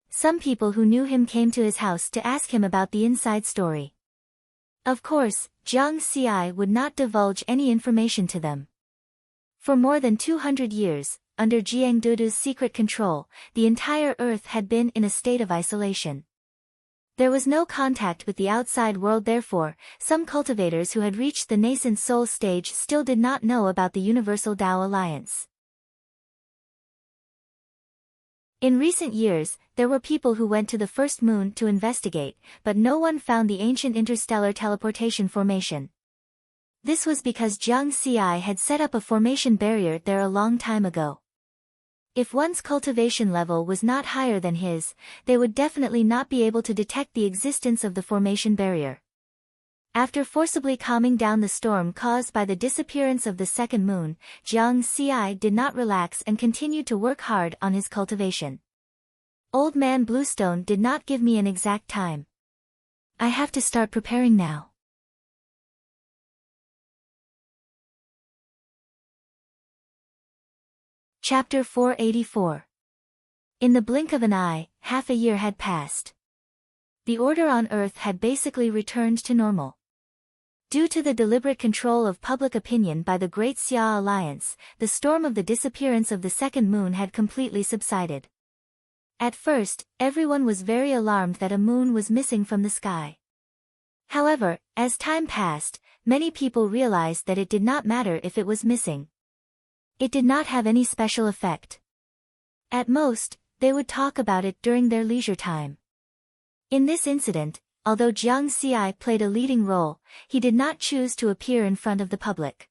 Some people who knew him came to his house to ask him about the inside story. Of course, Jiang Xi would not divulge any information to them. For more than 200 years, under Jiang Dudu's secret control, the entire Earth had been in a state of isolation. There was no contact with the outside world, therefore, some cultivators who had reached the nascent soul stage still did not know about the Universal Tao Alliance. In recent years, there were people who went to the first moon to investigate, but no one found the ancient interstellar teleportation formation. This was because Jiang Xi had set up a formation barrier there a long time ago. If one's cultivation level was not higher than his, they would definitely not be able to detect the existence of the formation barrier. After forcibly calming down the storm caused by the disappearance of the second moon, Jiang Xi did not relax and continued to work hard on his cultivation. Old Man Bluestone did not give me an exact time. I have to start preparing now. Chapter 484. In the blink of an eye, half a year had passed. The order on Earth had basically returned to normal. Due to the deliberate control of public opinion by the Great Xia Alliance, the storm of the disappearance of the second moon had completely subsided. At first, everyone was very alarmed that a moon was missing from the sky. However, as time passed, many people realized that it did not matter if it was missing. It did not have any special effect. At most, they would talk about it during their leisure time. In this incident, although Jiang Xi played a leading role, he did not choose to appear in front of the public.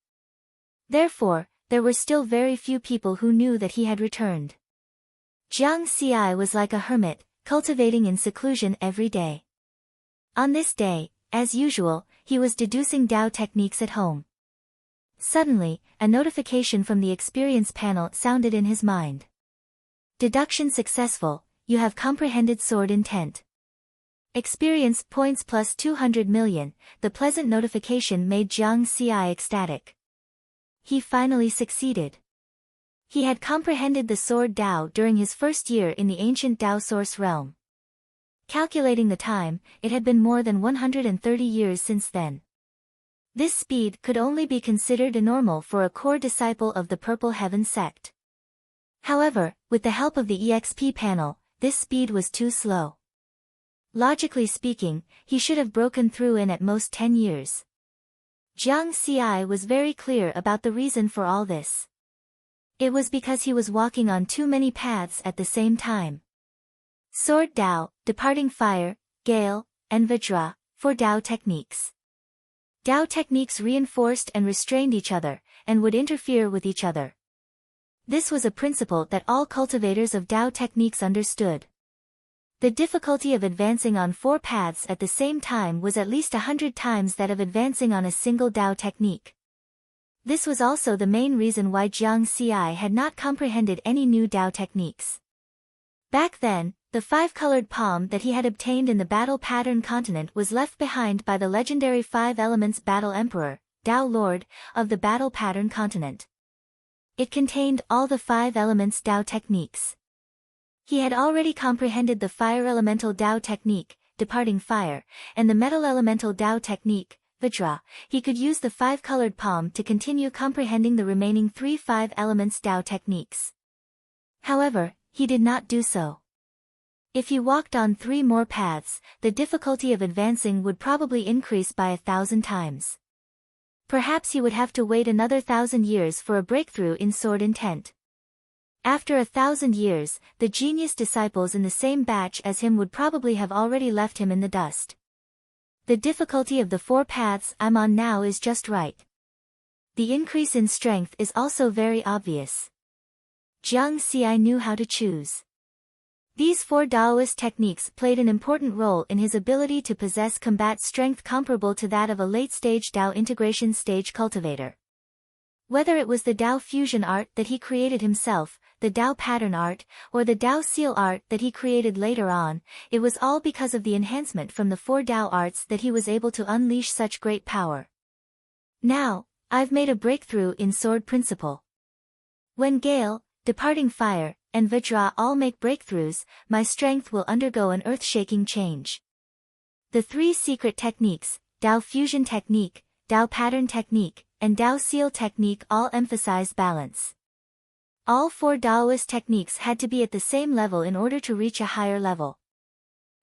Therefore, there were still very few people who knew that he had returned. Jiang Xi was like a hermit, cultivating in seclusion every day. On this day, as usual, he was deducing Tao techniques at home. Suddenly, a notification from the experience panel sounded in his mind. Deduction successful, you have comprehended sword intent. Experience points plus 200 million, the pleasant notification made Jiang Xi ecstatic. He finally succeeded. He had comprehended the sword Tao during his first year in the ancient Tao source realm. Calculating the time, it had been more than 130 years since then. This speed could only be considered normal for a core disciple of the Purple Heaven sect. However, with the help of the EXP panel, this speed was too slow. Logically speaking, he should have broken through in at most 10 years. Jiang Xi was very clear about the reason for all this. It was because he was walking on too many paths at the same time. Sword Tao, Departing Fire, Gale, and Vajra, for Tao techniques. Tao techniques reinforced and restrained each other, and would interfere with each other. This was a principle that all cultivators of Tao techniques understood. The difficulty of advancing on 4 paths at the same time was at least 100 times that of advancing on a single Dao technique. This was also the main reason why Jiang Xi had not comprehended any new Dao techniques. Back then, the 5-colored palm that he had obtained in the Battle Pattern Continent was left behind by the legendary 5 Elements Battle Emperor, Dao Lord, of the Battle Pattern Continent. It contained all the 5 elements Dao techniques. He had already comprehended the Fire Elemental Dao technique, Departing Fire, and the Metal Elemental Dao technique, Vajra. He could use the 5-colored palm to continue comprehending the remaining 3 5 elements Dao techniques. However, he did not do so. If he walked on 3 more paths, the difficulty of advancing would probably increase by 1,000 times. Perhaps he would have to wait another 1,000 years for a breakthrough in sword intent. After 1,000 years, the genius disciples in the same batch as him would probably have already left him in the dust. The difficulty of the 4 paths I'm on now is just right. The increase in strength is also very obvious. Jiang Xi knew how to choose. These 4 Daoist techniques played an important role in his ability to possess combat strength comparable to that of a late-stage Dao integration stage cultivator. Whether it was the Dao fusion art that he created himself, the Dao pattern art, or the Dao seal art that he created later on, it was all because of the enhancement from the 4 Dao arts that he was able to unleash such great power. Now, I've made a breakthrough in sword principle. When Gale, Departing Fire, and Vajra all make breakthroughs, my strength will undergo an earth-shaking change. The 3 secret techniques, Dao fusion technique, Dao pattern technique, and Dao seal technique all emphasize balance. All 4 Daoist techniques had to be at the same level in order to reach a higher level.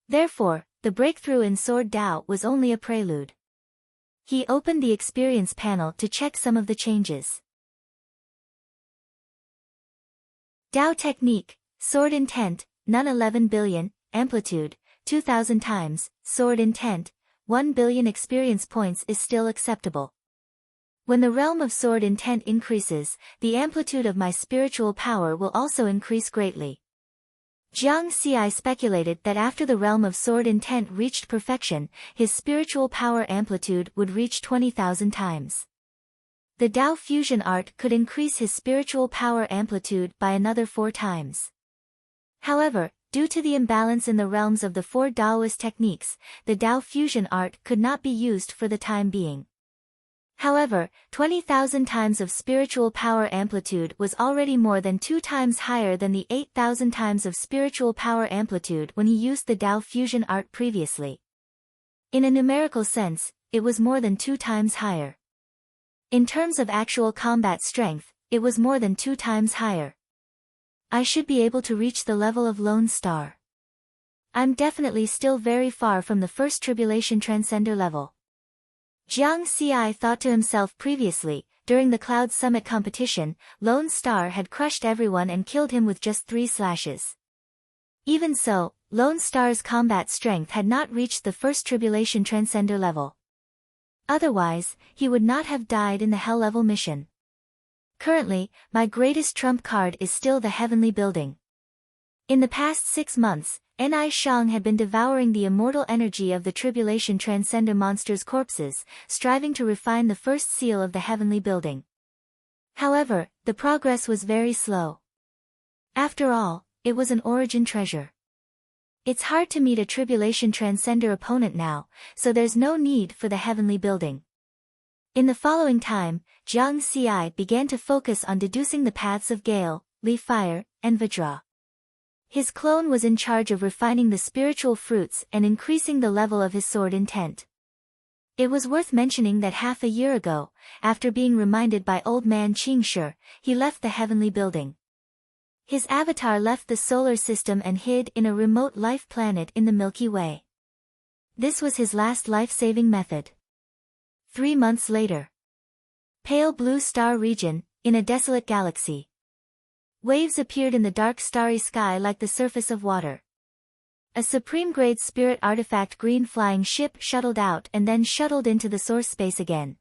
Therefore, the breakthrough in Sword Dao was only a prelude. He opened the experience panel to check some of the changes. Dao technique, sword intent, none 11 billion, amplitude, 2000 times, sword intent, 1 billion experience points is still acceptable. When the realm of sword intent increases, the amplitude of my spiritual power will also increase greatly. Jiang Xi speculated that after the realm of sword intent reached perfection, his spiritual power amplitude would reach 20,000 times. The Dao fusion art could increase his spiritual power amplitude by another 4 times. However, due to the imbalance in the realms of the 4 Daoist techniques, the Dao fusion art could not be used for the time being. However, 20,000 times of spiritual power amplitude was already more than 2 times higher than the 8,000 times of spiritual power amplitude when he used the Dao fusion art previously. In a numerical sense, it was more than 2 times higher. In terms of actual combat strength, it was more than 2 times higher. I should be able to reach the level of Lone Star. I'm definitely still very far from the first Tribulation Transcender level. Jiang Xi thought to himself previously, during the Cloud Summit competition, Lone Star had crushed everyone and killed him with just 3 slashes. Even so, Lone Star's combat strength had not reached the first Tribulation Transcender level. Otherwise, he would not have died in the Hell level mission. Currently, my greatest trump card is still the Heavenly Building. In the past 6 months, Ni Shang had been devouring the immortal energy of the Tribulation Transcender monsters' corpses, striving to refine the first seal of the Heavenly Building. However, the progress was very slow. After all, it was an origin treasure. It's hard to meet a Tribulation Transcender opponent now, so there's no need for the Heavenly Building. In the following time, Jiang Xi began to focus on deducing the paths of Gale, Li Fire, and Vajra. His clone was in charge of refining the spiritual fruits and increasing the level of his sword intent. It was worth mentioning that half a year ago, after being reminded by old man Qingshi, he left the Heavenly Building. His avatar left the solar system and hid in a remote life planet in the Milky Way. This was his last life-saving method. 3 months later. Pale blue star region, in a desolate galaxy. Waves appeared in the dark starry sky like the surface of water. A supreme-grade spirit artifact green flying ship shuttled out and then shuttled into the source space again.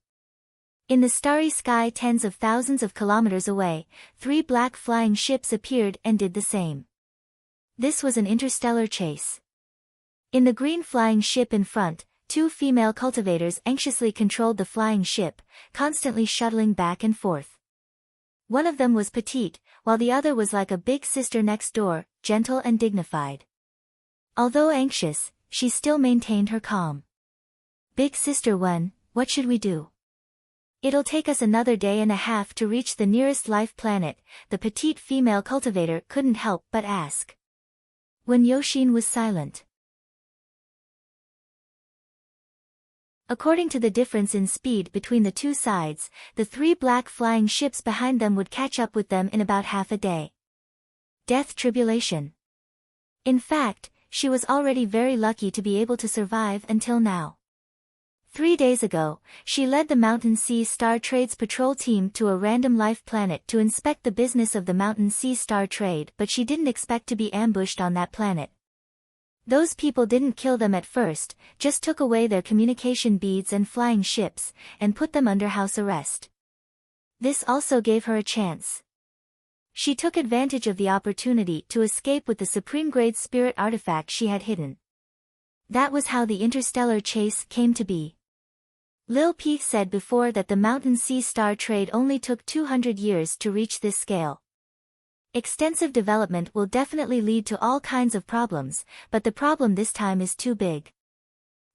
In the starry sky tens of thousands of kilometers away, 3 black flying ships appeared and did the same. This was an interstellar chase. In the green flying ship in front, two female cultivators anxiously controlled the flying ship, constantly shuttling back and forth. One of them was petite, while the other was like a big sister next door, gentle and dignified. Although anxious, she still maintained her calm. Big sister one, what should we do? It'll take us another day and a half to reach the nearest life planet, the petite female cultivator couldn't help but ask. When Yoshin was silent. According to the difference in speed between the two sides, the three black flying ships behind them would catch up with them in about half a day. Death tribulation. In fact, she was already very lucky to be able to survive until now. 3 days ago, she led the Mountain Sea Star Trade's patrol team to a random life planet to inspect the business of the Mountain Sea Star Trade, but she didn't expect to be ambushed on that planet. Those people didn't kill them at first, just took away their communication beads and flying ships, and put them under house arrest. This also gave her a chance. She took advantage of the opportunity to escape with the supreme-grade spirit artifact she had hidden. That was how the interstellar chase came to be. Lil Peep said before that the Mountain Sea Star Trade only took 200 years to reach this scale. Extensive development will definitely lead to all kinds of problems, but the problem this time is too big.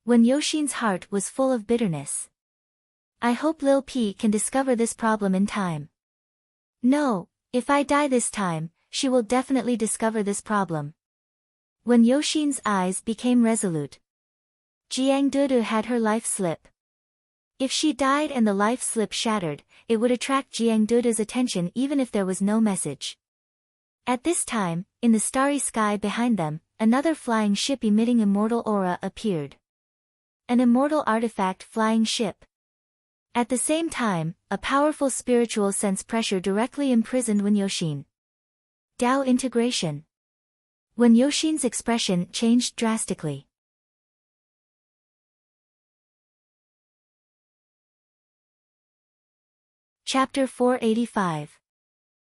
When Yoshin's heart was full of bitterness. I hope Lil P can discover this problem in time. No, if I die this time, she will definitely discover this problem. When Yoshin's eyes became resolute. Jiang Dudu had her life slip. If she died and the life slip shattered, it would attract Jiang Dudu's attention even if there was no message. At this time, in the starry sky behind them, another flying ship emitting immortal aura appeared. An immortal artifact flying ship. At the same time, a powerful spiritual sense pressure directly imprisoned Wen Yoshin. Dao integration. When Yoshin's expression changed drastically. Chapter 485.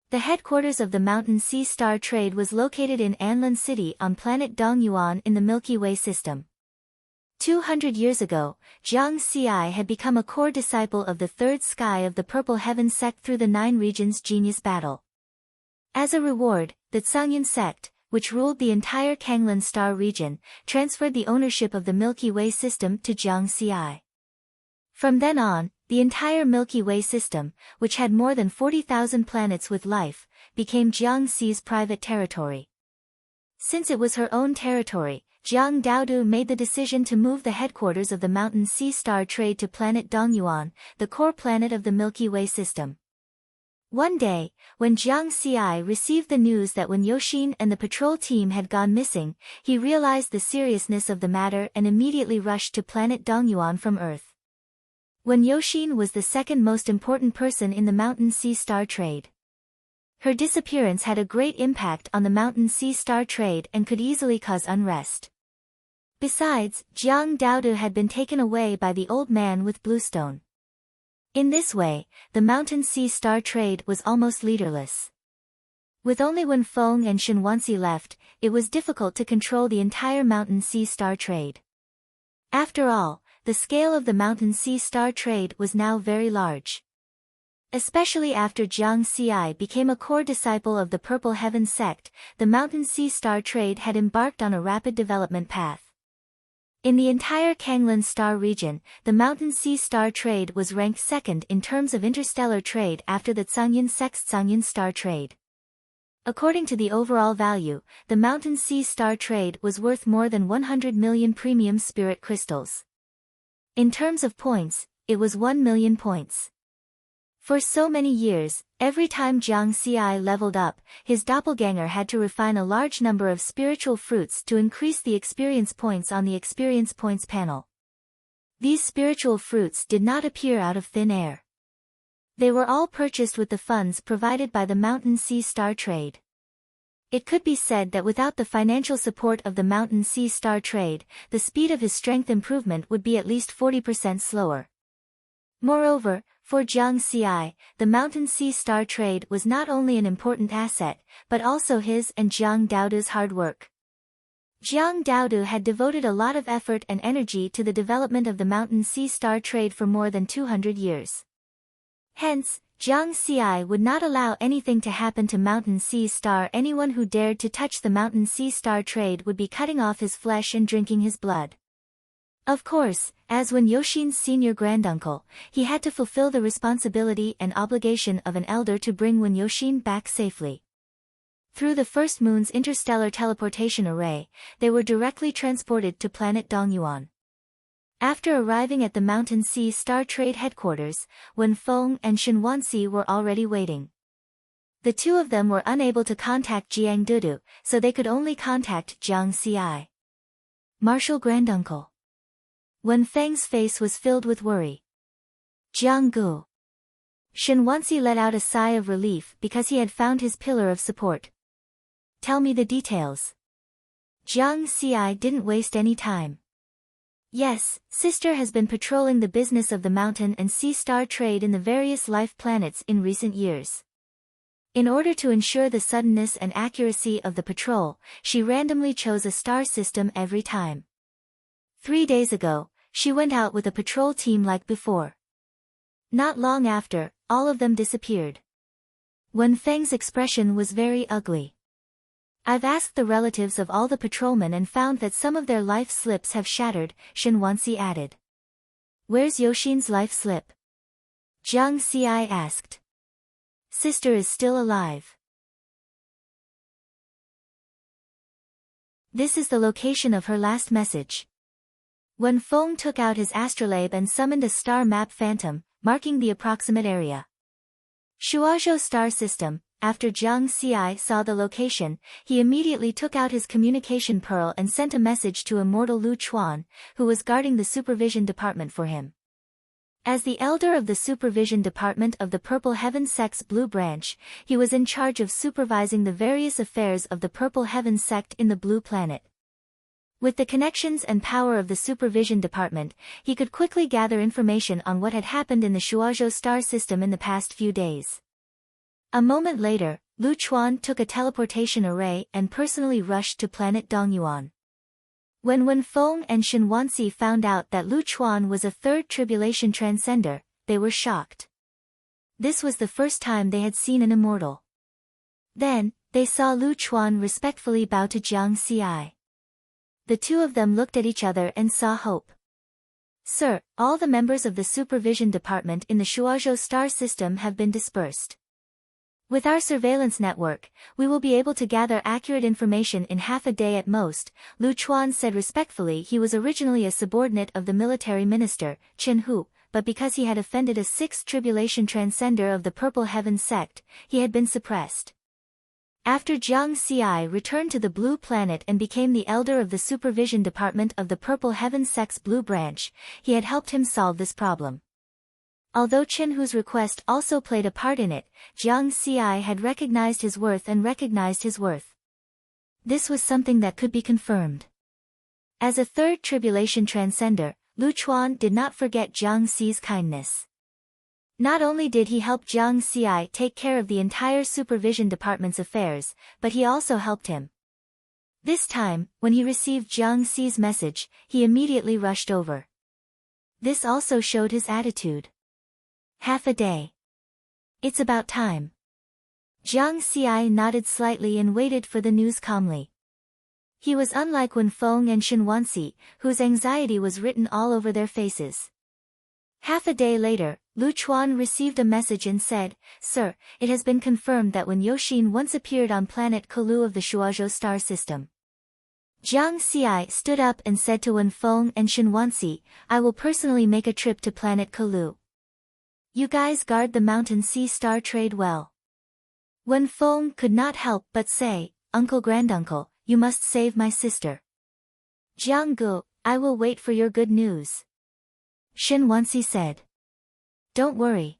The headquarters of the Mountain Sea Star Trade was located in Anlan City on planet Dongyuan in the Milky Way system. 200 years ago, Jiang Xi had become a core disciple of the third sky of the Purple Heaven sect through the 9 regions genius battle. As a reward, the Tsangyan sect, which ruled the entire Kanglan star region, transferred the ownership of the Milky Way system to Jiang Xi. From then on, the entire Milky Way system, which had more than 40,000 planets with life, became Jiang Xi's private territory. Since it was her own territory, Jiang Daodu made the decision to move the headquarters of the Mountain Sea Star Trade to planet Dongyuan, the core planet of the Milky Way system. One day, when Jiang Xi received the news that Wen Yoshin and the patrol team had gone missing, he realized the seriousness of the matter and immediately rushed to planet Dongyuan from Earth. Wen Yoshin was the second most important person in the Mountain Sea Star Trade. Her disappearance had a great impact on the Mountain Sea Star Trade and could easily cause unrest. Besides, Jiang Daodu had been taken away by the old man with bluestone. In this way, the Mountain Sea Star Trade was almost leaderless. With only Wen Feng and Shen Wanxi left, it was difficult to control the entire Mountain Sea Star Trade. After all, the scale of the Mountain Sea Star Trade was now very large. Especially after Jiang Xi became a core disciple of the Purple Heaven sect, the Mountain Sea Star Trade had embarked on a rapid development path. In the entire Kanglan star region, the Mountain Sea Star Trade was ranked second in terms of interstellar trade after the Tsangyan sect's Tsangyan Star Trade. According to the overall value, the Mountain Sea Star Trade was worth more than 100 million premium spirit crystals. In terms of points, it was 1 million points. For so many years, every time Jiang Xi leveled up, his doppelganger had to refine a large number of spiritual fruits to increase the experience points on the experience points panel. These spiritual fruits did not appear out of thin air. They were all purchased with the funds provided by the Mountain Sea Star Trade. It could be said that without the financial support of the Mountain Sea Star Trade, the speed of his strength improvement would be at least 40% slower. Moreover, for Jiang Xi, the Mountain Sea Star Trade was not only an important asset, but also his and Jiang Daodu's hard work. Jiang Daodu had devoted a lot of effort and energy to the development of the Mountain Sea Star trade for more than 200 years. Hence, Jiang Xi would not allow anything to happen to Mountain Sea Star. Anyone who dared to touch the Mountain Sea Star trade would be cutting off his flesh and drinking his blood. Of course, as Wen Yoxin's senior granduncle, he had to fulfill the responsibility and obligation of an elder to bring Wen Yoxin back safely. Through the first moon's interstellar teleportation array, they were directly transported to planet Dongyuan. After arriving at the Mountain Sea Star Trade headquarters, Wen Feng and Shen Wanxi were already waiting. The two of them were unable to contact Jiang Dudu, so they could only contact Jiang Xi. Martial granduncle. Wen Feng's face was filled with worry. Jiang Gu. Shen Wanxi let out a sigh of relief because he had found his pillar of support. Tell me the details. Jiang Xi didn't waste any time. Yes, sister has been patrolling the business of the mountain and sea star trade in the various life planets in recent years. In order to ensure the suddenness and accuracy of the patrol, she randomly chose a star system every time. 3 days ago, she went out with a patrol team like before. Not long after, all of them disappeared. Wen Feng's expression was very ugly. I've asked the relatives of all the patrolmen and found that some of their life slips have shattered, Shen Wanxi added. Where's Yoxin's life slip? Jiang Xi asked. Sister is still alive. This is the location of her last message. Wen Feng took out his astrolabe and summoned a star map phantom, marking the approximate area. Shuazhou star system. After Jiang Xi saw the location, he immediately took out his communication pearl and sent a message to immortal Lu Chuan, who was guarding the supervision department for him. As the elder of the supervision department of the Purple Heaven Sect's Blue Branch, he was in charge of supervising the various affairs of the Purple Heaven Sect in the Blue Planet. With the connections and power of the supervision department, he could quickly gather information on what had happened in the Shuazhou star system in the past few days. A moment later, Lu Chuan took a teleportation array and personally rushed to planet Dongyuan. When Wen Feng and Shen Wanxi found out that Lu Chuan was a third tribulation transcender, they were shocked. This was the first time they had seen an immortal. Then, they saw Lu Chuan respectfully bow to Jiang Xi. The two of them looked at each other and saw hope. Sir, all the members of the supervision department in the Shuazhou star system have been dispersed. With our surveillance network, we will be able to gather accurate information in half a day at most, Lu Chuan said respectfully. He was originally a subordinate of the military minister, Chen Hu, but because he had offended a sixth tribulation transcender of the Purple Heaven Sect, he had been suppressed. After Jiang Xi returned to the Blue Planet and became the elder of the supervision department of the Purple Heaven Sect's Blue Branch, he had helped him solve this problem. Although Chen Hu's request also played a part in it, Jiang Xi had recognized his worth and recognized his worth. This was something that could be confirmed. As a third tribulation transcender, Lu Chuan did not forget Jiang Xi's kindness. Not only did he help Jiang Xi take care of the entire supervision department's affairs, but he also helped him. This time, when he received Jiang Xi's message, he immediately rushed over. This also showed his attitude. Half a day. It's about time. Jiang Xi nodded slightly and waited for the news calmly. He was unlike Wen Feng and Shen Wanxi, whose anxiety was written all over their faces. Half a day later, Lu Chuan received a message and said, Sir, it has been confirmed that Wen Yoxin once appeared on planet Kalu of the Shuazhou star system. Jiang Xi stood up and said to Wen Feng and Shen Wanxi, I will personally make a trip to planet Kalu. You guys guard the Mountain Sea Star trade well. Wen Feng could not help but say, Uncle Granduncle, you must save my sister. Jiang Gu, I will wait for your good news. Shen Wanxi said. Don't worry.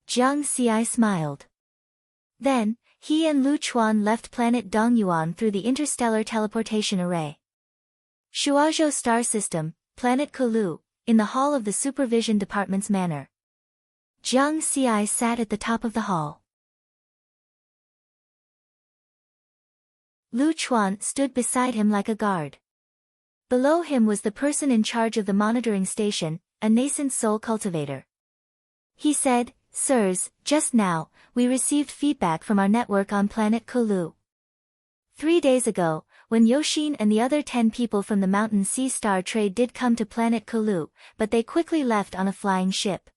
Jiang Xi smiled. Then, he and Lu Chuan left planet Dongyuan through the interstellar teleportation array. Shuazhou star system, planet Kalu, in the hall of the supervision department's manor. Jiang Xi sat at the top of the hall. Lu Chuan stood beside him like a guard. Below him was the person in charge of the monitoring station, a nascent soul cultivator. He said, "Sirs, just now, we received feedback from our network on planet Kulu. 3 days ago, when Yoshin and the other 10 people from the Mountain Sea Star Trade did come to planet Kulu, but they quickly left on a flying ship.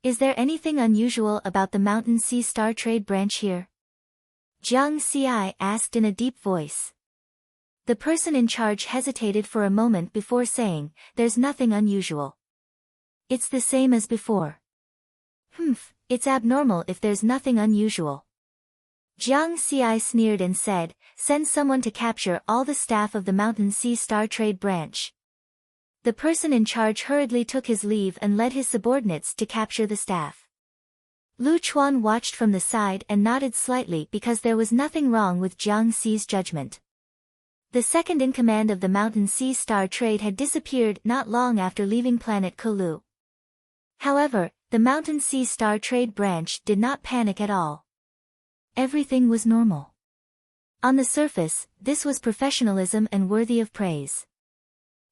Is there anything unusual about the Mountain Sea Star Trade branch here?" Jiang Ci asked in a deep voice. The person in charge hesitated for a moment before saying, "There's nothing unusual. It's the same as before." It's abnormal if there's nothing unusual. Jiang Ci sneered and said, "Send someone to capture all the staff of the Mountain Sea Star Trade branch." The person in charge hurriedly took his leave and led his subordinates to capture the staff. Lu Chuan watched from the side and nodded slightly because there was nothing wrong with Jiang Ci's judgment. The second-in-command of the Mountain Sea Star Trade had disappeared not long after leaving planet Kulu. However, the Mountain Sea Star Trade branch did not panic at all. Everything was normal. On the surface, this was professionalism and worthy of praise.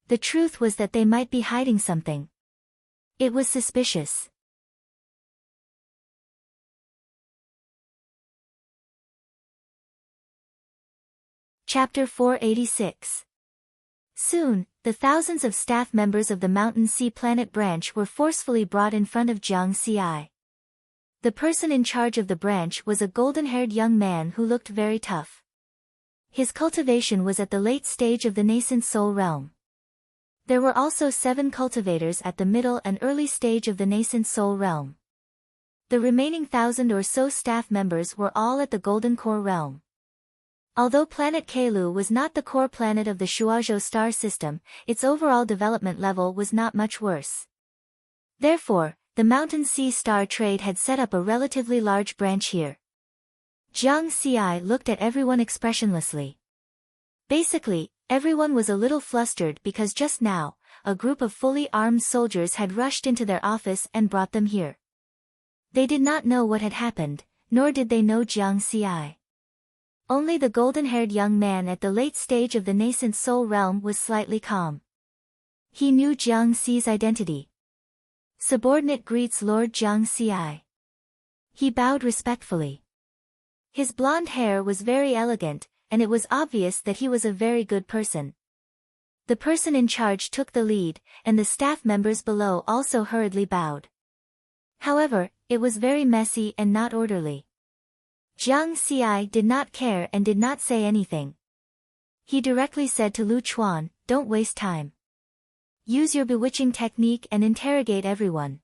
The truth was that they might be hiding something. It was suspicious. Chapter 486. Soon, the thousands of staff members of the Mountain Sea Planet branch were forcefully brought in front of Jiang Ci. The person in charge of the branch was a golden-haired young man who looked very tough. His cultivation was at the late stage of the nascent soul realm. There were also 7 cultivators at the middle and early stage of the nascent soul realm. The remaining 1,000 or so staff members were all at the golden core realm. Although planet Kalu was not the core planet of the Shuazhou star system, its overall development level was not much worse. Therefore, the Mountain Sea Star Trade had set up a relatively large branch here. Jiang Ci looked at everyone expressionlessly. Basically, everyone was a little flustered because just now, a group of fully armed soldiers had rushed into their office and brought them here. They did not know what had happened, nor did they know Jiang Ci. Only the golden-haired young man at the late stage of the nascent soul realm was slightly calm. He knew Jiang Ci's identity. "Subordinate greets Lord Jiang Ci." He bowed respectfully. His blonde hair was very elegant, and it was obvious that he was a very good person. The person in charge took the lead, and the staff members below also hurriedly bowed. However, it was very messy and not orderly. Jiang Ci did not care and did not say anything. He directly said to Lu Chuan, "Don't waste time. Use your bewitching technique and interrogate everyone."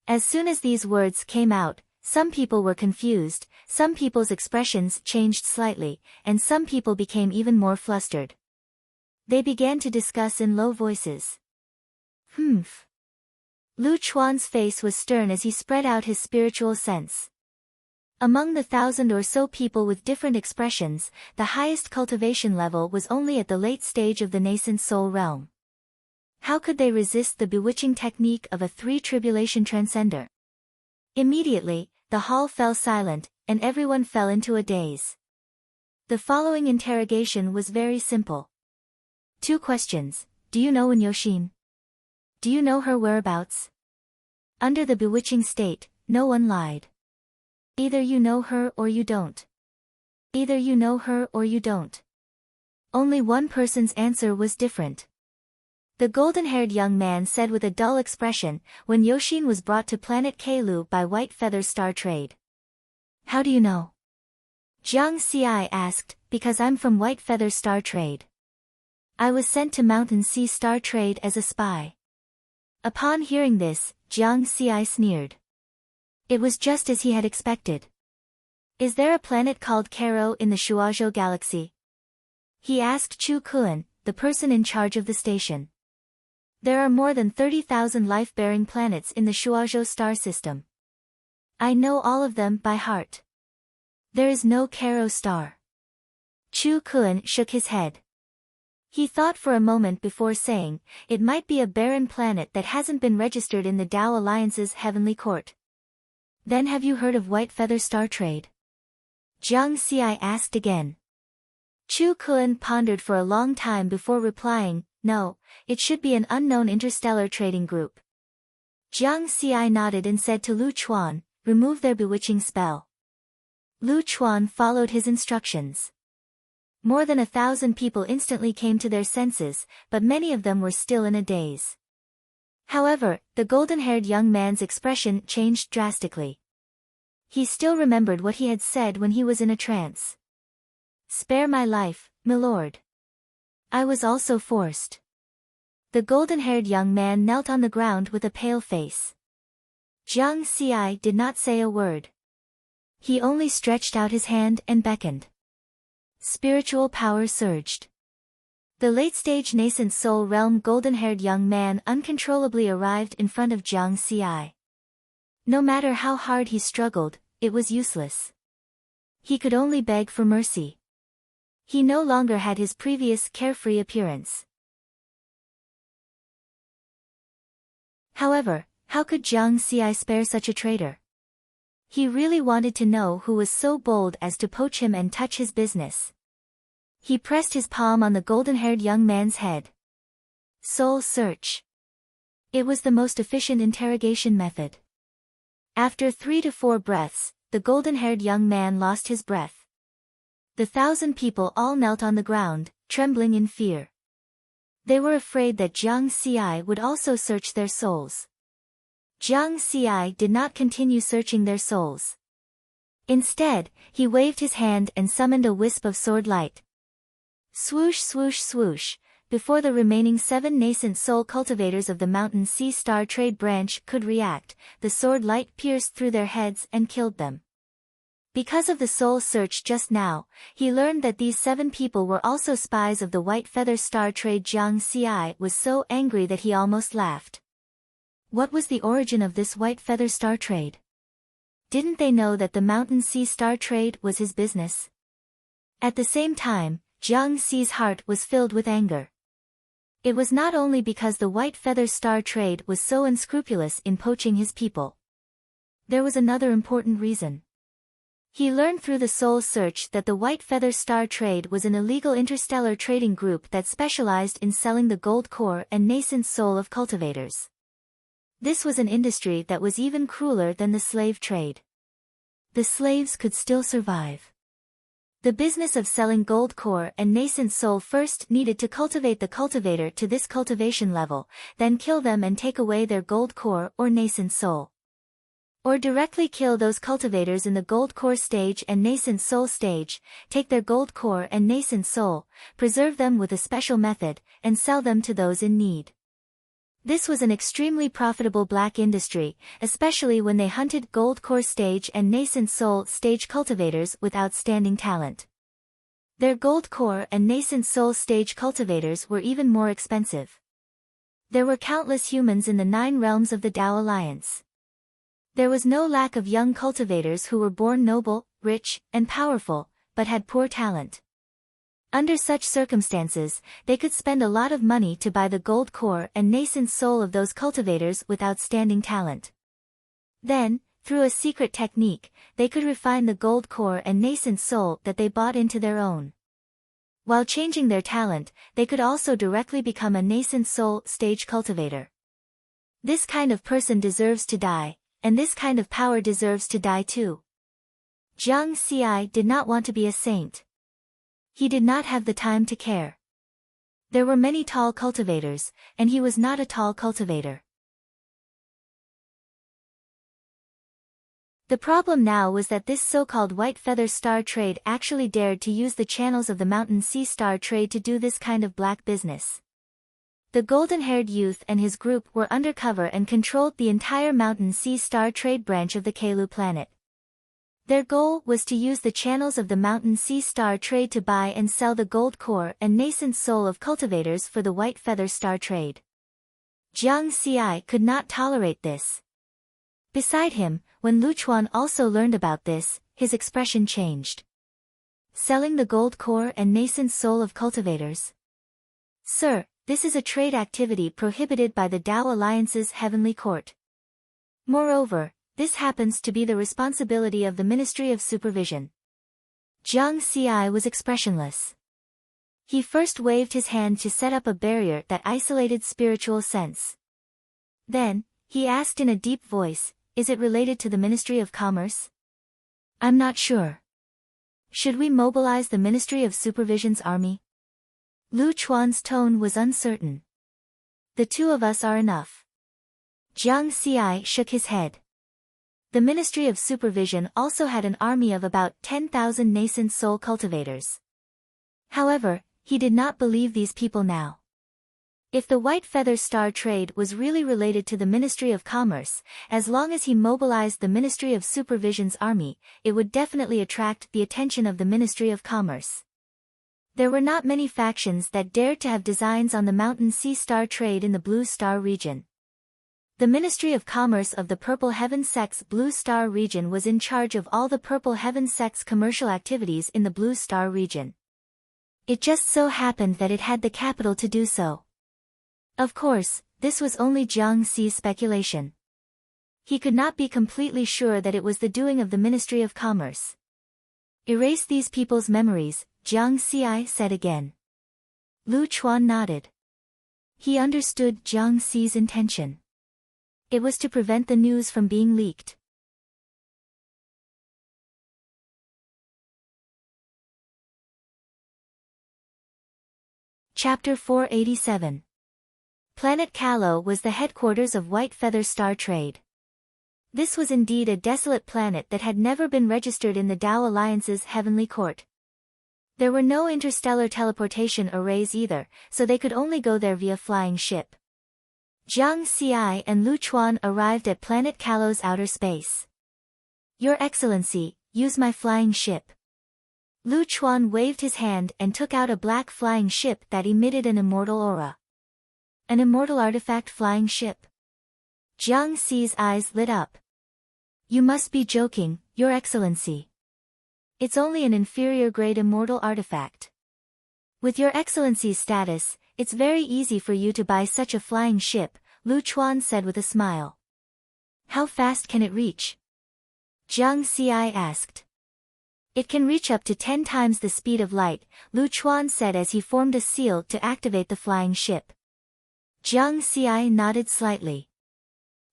As soon as these words came out, some people were confused, some people's expressions changed slightly, and some people became even more flustered. They began to discuss in low voices. Lu Chuan's face was stern as he spread out his spiritual sense. Among the 1,000 or so people with different expressions, the highest cultivation level was only at the late stage of the nascent soul realm. How could they resist the bewitching technique of a 3-tribulation transcender? Immediately, the hall fell silent, and everyone fell into a daze. The following interrogation was very simple. 2 questions. Do you know Yoshin? Do you know her whereabouts? Under the bewitching state, no one lied. Either you know her or you don't. Either you know her or you don't. Only one person's answer was different. The golden-haired young man said with a dull expression, "When Yoshin was brought to planet Kalu by White Feather Star Trade." "How do you know?" Jiang Ci asked, "Because I'm from White Feather Star Trade. I was sent to Mountain Sea Star Trade as a spy." Upon hearing this, Jiang Ci sneered. It was just as he had expected. "Is there a planet called Karo in the Shuazhou galaxy?" he asked Chu Kuan, the person in charge of the station. "There are more than 30,000 life-bearing planets in the Shuazhou star system. I know all of them by heart. There is no Karo star." Chu Kuan shook his head. He thought for a moment before saying, "It might be a barren planet that hasn't been registered in the Tao Alliance's heavenly court." "Then have you heard of White Feather Star Trade?" Jiang Ci asked again. Chu Kun pondered for a long time before replying, "No, it should be an unknown interstellar trading group." Jiang Xi nodded and said to Lu Chuan, "Remove their bewitching spell." Lu Chuan followed his instructions. More than 1,000 people instantly came to their senses, but many of them were still in a daze. However, the golden-haired young man's expression changed drastically. He still remembered what he had said when he was in a trance. "Spare my life, milord. I was also forced." The golden-haired young man knelt on the ground with a pale face. Jiang Xi did not say a word. He only stretched out his hand and beckoned. Spiritual power surged. The late-stage nascent soul realm golden-haired young man uncontrollably arrived in front of Jiang Xi. No matter how hard he struggled, it was useless. He could only beg for mercy. He no longer had his previous carefree appearance. However, how could Jiang Xi spare such a traitor? He really wanted to know who was so bold as to poach him and touch his business. He pressed his palm on the golden-haired young man's head. Soul search. It was the most efficient interrogation method. After 3 to 4 breaths, the golden-haired young man lost his breath. The 1,000 people all knelt on the ground, trembling in fear. They were afraid that Jiang Xi would also search their souls. Jiang Xi did not continue searching their souls. Instead, he waved his hand and summoned a wisp of sword light. Swoosh swoosh swoosh, before the remaining 7 nascent soul cultivators of the Mountain Sea Star Trade branch could react, the sword light pierced through their heads and killed them. Because of the soul search just now, he learned that these 7 people were also spies of the White Feather Star Trade. Jiang Xi was so angry that he almost laughed. What was the origin of this White Feather Star Trade? Didn't they know that the Mountain Sea Star Trade was his business? At the same time, Jiang Xi's heart was filled with anger. It was not only because the White Feather Star Trade was so unscrupulous in poaching his people. There was another important reason. He learned through the soul search that the White Feather Star Trade was an illegal interstellar trading group that specialized in selling the gold core and nascent soul of cultivators. This was an industry that was even crueler than the slave trade. The slaves could still survive. The business of selling gold core and nascent soul first needed to cultivate the cultivator to this cultivation level, then kill them and take away their gold core or nascent soul. Or directly kill those cultivators in the gold core stage and nascent soul stage, take their gold core and nascent soul, preserve them with a special method, and sell them to those in need. This was an extremely profitable black industry, especially when they hunted gold core stage and nascent soul stage cultivators with outstanding talent. Their gold core and nascent soul stage cultivators were even more expensive. There were countless humans in the 9 realms of the Tao Alliance. There was no lack of young cultivators who were born noble, rich, and powerful, but had poor talent. Under such circumstances, they could spend a lot of money to buy the gold core and nascent soul of those cultivators with outstanding talent. Then, through a secret technique, they could refine the gold core and nascent soul that they bought into their own. While changing their talent, they could also directly become a nascent soul stage cultivator. This kind of person deserves to die, and this kind of power deserves to die too. Jiang Xi did not want to be a saint. He did not have the time to care. There were many tall cultivators, and he was not a tall cultivator. The problem now was that this so-called White Feather Star Trade actually dared to use the channels of the Mountain Sea Star Trade to do this kind of black business. The golden-haired youth and his group were undercover and controlled the entire Mountain Sea Star Trade branch of the Kalu planet. Their goal was to use the channels of the Mountain Sea Star Trade to buy and sell the gold core and nascent soul of cultivators for the White Feather Star Trade. Jiang Xi could not tolerate this. Beside him, when Lu Chuan also learned about this, his expression changed. Selling the gold core and nascent soul of cultivators? Sir, this is a trade activity prohibited by the Tao Alliance's Heavenly Court. Moreover, this happens to be the responsibility of the Ministry of Supervision. Jiang Xi was expressionless. He first waved his hand to set up a barrier that isolated spiritual sense. Then, he asked in a deep voice, "Is it related to the Ministry of Commerce?" "I'm not sure." "Should we mobilize the Ministry of Supervision's army?" Lu Chuan's tone was uncertain. "The two of us are enough." Jiang Xi shook his head. The Ministry of Supervision also had an army of about 10,000 nascent soul cultivators. However, he did not believe these people now. If the White Feather Star trade was really related to the Ministry of Commerce, as long as he mobilized the Ministry of Supervision's army, it would definitely attract the attention of the Ministry of Commerce. There were not many factions that dared to have designs on the Mountain Sea Star trade in the Blue Star region. The Ministry of Commerce of the Purple Heaven Sect's Blue Star region was in charge of all the Purple Heaven Sect's commercial activities in the Blue Star region. It just so happened that it had the capital to do so. Of course, this was only Jiang Xi's speculation. He could not be completely sure that it was the doing of the Ministry of Commerce. "Erase these people's memories," Jiang Xi said again. Lu Chuan nodded. He understood Jiang Xi's intention. It was to prevent the news from being leaked. Chapter 487. Planet Calo was the headquarters of White Feather Star Trade. This was indeed a desolate planet that had never been registered in the Tao Alliance's heavenly court. There were no interstellar teleportation arrays either, so they could only go there via flying ship. Jiang Xi and Lu Chuan arrived at Planet Calo's outer space. "Your Excellency, use my flying ship." Lu Chuan waved his hand and took out a black flying ship that emitted an immortal aura. An immortal artifact flying ship. Jiang Xi's eyes lit up. "You must be joking, Your Excellency. It's only an inferior grade immortal artifact. With Your Excellency's status, it's very easy for you to buy such a flying ship," Lu Chuan said with a smile. "How fast can it reach?" Jiang Xi asked. "It can reach up to 10 times the speed of light," Lu Chuan said as he formed a seal to activate the flying ship. Jiang Xi nodded slightly.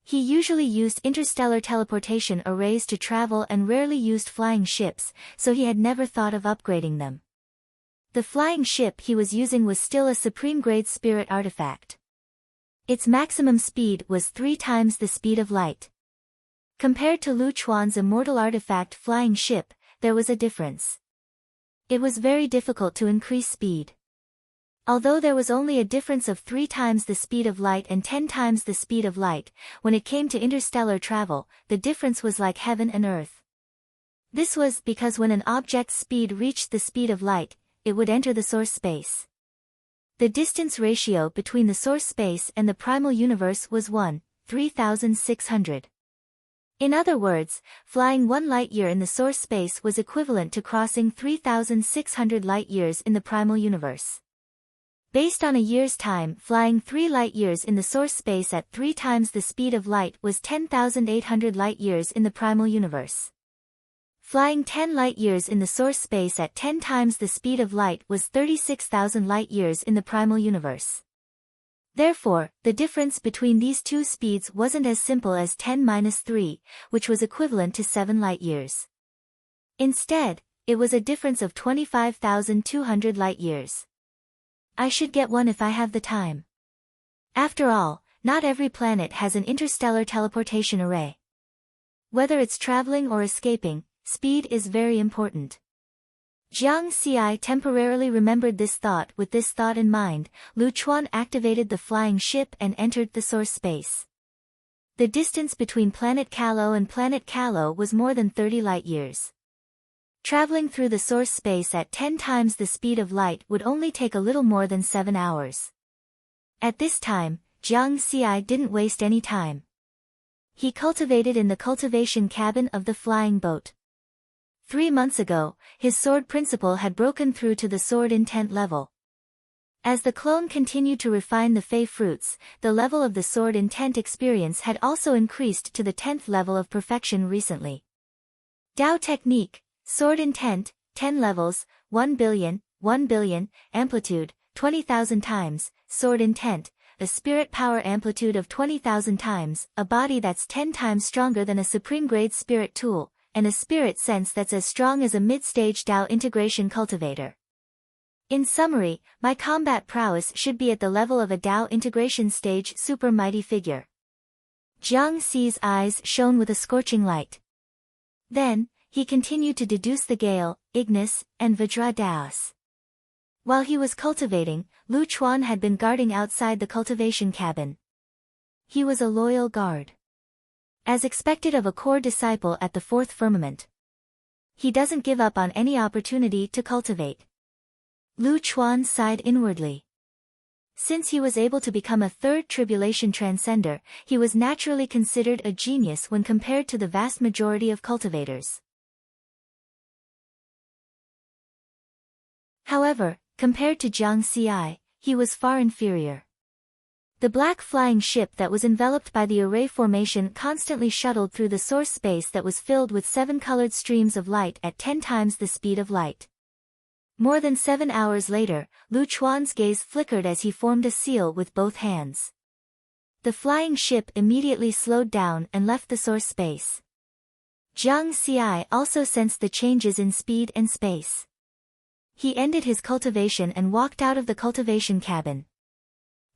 He usually used interstellar teleportation arrays to travel and rarely used flying ships, so he had never thought of upgrading them. The flying ship he was using was still a supreme-grade spirit artifact. Its maximum speed was 3 times the speed of light. Compared to Lu Chuan's immortal artifact flying ship, there was a difference. It was very difficult to increase speed. Although there was only a difference of 3 times the speed of light and 10 times the speed of light, when it came to interstellar travel, the difference was like heaven and earth. This was because when an object's speed reached the speed of light, it would enter the source space. The distance ratio between the source space and the primal universe was 1/3600. In other words, flying 1 light-year in the source space was equivalent to crossing 3,600 light-years in the primal universe. Based on a year's time, flying 3 light-years in the source space at 3 times the speed of light was 10,800 light-years in the primal universe. Flying 10 light-years in the source space at 10 times the speed of light was 36,000 light-years in the primal universe. Therefore, the difference between these two speeds wasn't as simple as 10-3, which was equivalent to 7 light-years. Instead, it was a difference of 25,200 light-years. I should get one if I have the time. After all, not every planet has an interstellar teleportation array. Whether it's traveling or escaping, speed is very important. Jiang Xi temporarily remembered this thought. With this thought in mind, Lu Chuan activated the flying ship and entered the source space. The distance between Planet Calo and Planet Calo was more than 30 light-years. Traveling through the source space at 10 times the speed of light would only take a little more than 7 hours. At this time, Jiang Xi didn't waste any time. He cultivated in the cultivation cabin of the flying boat. 3 months ago, his sword principle had broken through to the sword intent level. As the clone continued to refine the Fey fruits, the level of the sword intent experience had also increased to the 10th level of perfection recently. Tao technique, sword intent, 10 levels, 1 billion, 1 billion, amplitude, 20,000 times, sword intent, a spirit power amplitude of 20,000 times, a body that's 10 times stronger than a supreme-grade spirit tool, and a spirit sense that's as strong as a mid-stage Tao integration cultivator. In summary, my combat prowess should be at the level of a Tao integration stage super mighty figure. Jiang Xi's eyes shone with a scorching light. Then, he continued to deduce the Gale, Ignis, and Vajra Daos. While he was cultivating, Lu Chuan had been guarding outside the cultivation cabin. He was a loyal guard. As expected of a core disciple at the fourth firmament. He doesn't give up on any opportunity to cultivate. Lu Chuan sighed inwardly. Since he was able to become a third tribulation transcender, he was naturally considered a genius when compared to the vast majority of cultivators. However, compared to Jiang Xi, he was far inferior. The black flying ship that was enveloped by the array formation constantly shuttled through the source space that was filled with 7 colored streams of light at 10 times the speed of light. More than 7 hours later, Lu Chuan's gaze flickered as he formed a seal with both hands. The flying ship immediately slowed down and left the source space. Jiang Xi also sensed the changes in speed and space. He ended his cultivation and walked out of the cultivation cabin.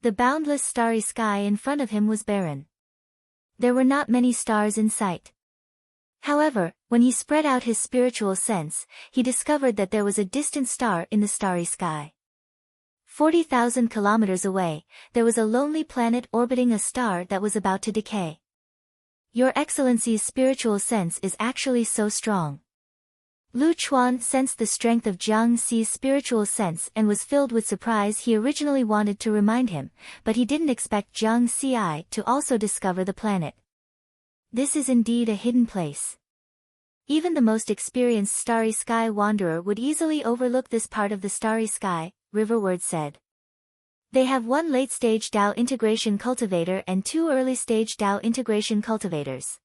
The boundless starry sky in front of him was barren. There were not many stars in sight. However, when he spread out his spiritual sense, he discovered that there was a distant star in the starry sky. 40,000 kilometers away, there was a lonely planet orbiting a star that was about to decay. Your Excellency's spiritual sense is actually so strong. Lu Chuan sensed the strength of Jiang Xi's spiritual sense and was filled with surprise. He originally wanted to remind him, but he didn't expect Jiang Xi to also discover the planet. This is indeed a hidden place. Even the most experienced starry sky wanderer would easily overlook this part of the starry sky, Riverward said. They have 1 late-stage Tao integration cultivator and 2 early-stage Tao integration cultivators.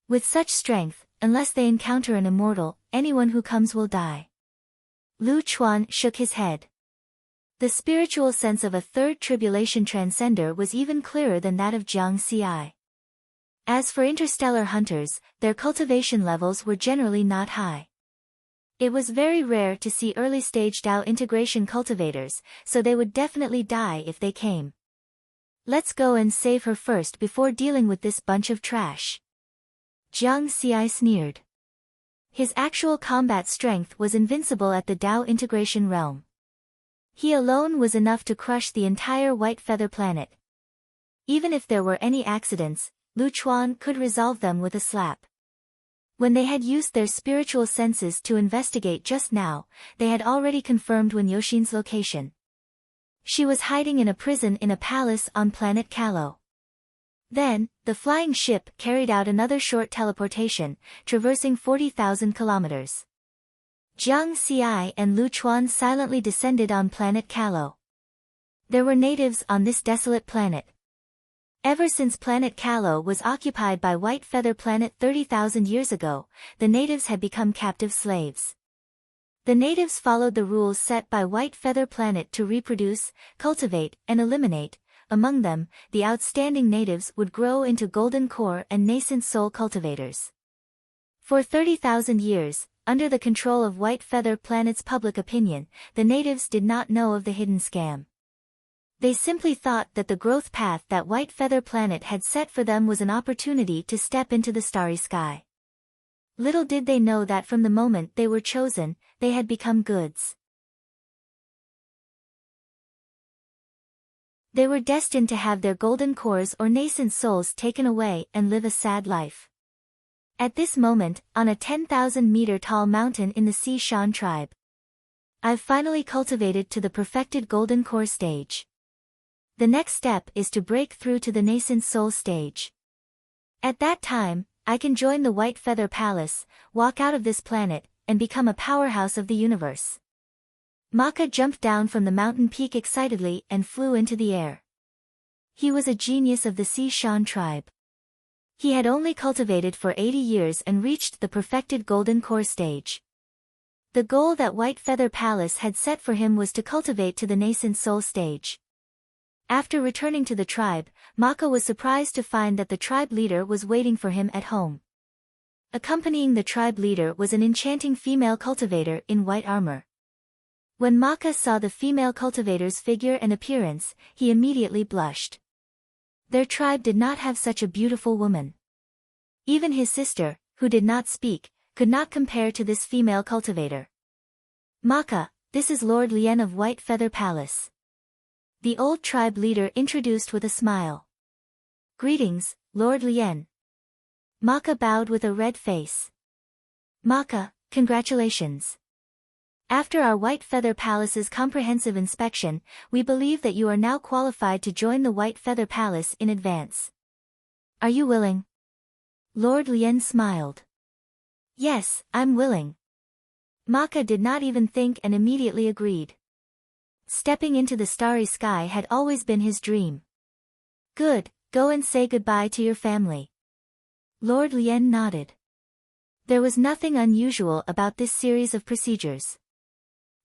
With such strength, unless they encounter an immortal, anyone who comes will die. Lu Chuan shook his head. The spiritual sense of a third tribulation transcender was even clearer than that of Jiang Xi. As for interstellar hunters, their cultivation levels were generally not high. It was very rare to see early-stage Tao integration cultivators, so they would definitely die if they came. Let's go and save her first before dealing with this bunch of trash. Jiang Xi sneered. His actual combat strength was invincible at the Tao integration realm. He alone was enough to crush the entire White Feather planet. Even if there were any accidents, Lu Chuan could resolve them with a slap. When they had used their spiritual senses to investigate just now, they had already confirmed Wen Yoxin's location. She was hiding in a prison in a palace on planet Kalo. Then, the flying ship carried out another short teleportation, traversing 40,000 kilometers. Jiang Xi and Lu Chuan silently descended on planet Kalo. There were natives on this desolate planet. Ever since planet Kalo was occupied by White Feather Planet 30,000 years ago, the natives had become captive slaves. The natives followed the rules set by White Feather Planet to reproduce, cultivate, and eliminate. Among them, the outstanding natives would grow into golden core and nascent soul cultivators. For 30,000 years, under the control of White Feather Planet's public opinion, the natives did not know of the hidden scam. They simply thought that the growth path that White Feather Planet had set for them was an opportunity to step into the starry sky. Little did they know that from the moment they were chosen, they had become goods. They were destined to have their golden cores or nascent souls taken away and live a sad life. At this moment, on a 10,000-meter tall mountain in the Shan tribe, I've finally cultivated to the perfected golden core stage. The next step is to break through to the nascent soul stage. At that time, I can join the White Feather Palace, walk out of this planet, and become a powerhouse of the universe. Maka jumped down from the mountain peak excitedly and flew into the air. He was a genius of the Shan tribe. He had only cultivated for 80 years and reached the perfected golden core stage. The goal that White Feather Palace had set for him was to cultivate to the nascent soul stage. After returning to the tribe, Maka was surprised to find that the tribe leader was waiting for him at home. Accompanying the tribe leader was an enchanting female cultivator in white armor. When Maka saw the female cultivator's figure and appearance, he immediately blushed. Their tribe did not have such a beautiful woman. Even his sister, who did not speak, could not compare to this female cultivator. Maka, this is Lord Lien of White Feather Palace. The old tribe leader introduced with a smile. Greetings, Lord Lien. Maka bowed with a red face. Maka, congratulations. After our White Feather Palace's comprehensive inspection, we believe that you are now qualified to join the White Feather Palace in advance. Are you willing? Lord Lien smiled. Yes, I'm willing. Maka did not even think and immediately agreed. Stepping into the starry sky had always been his dream. Good, go and say goodbye to your family. Lord Lien nodded. There was nothing unusual about this series of procedures.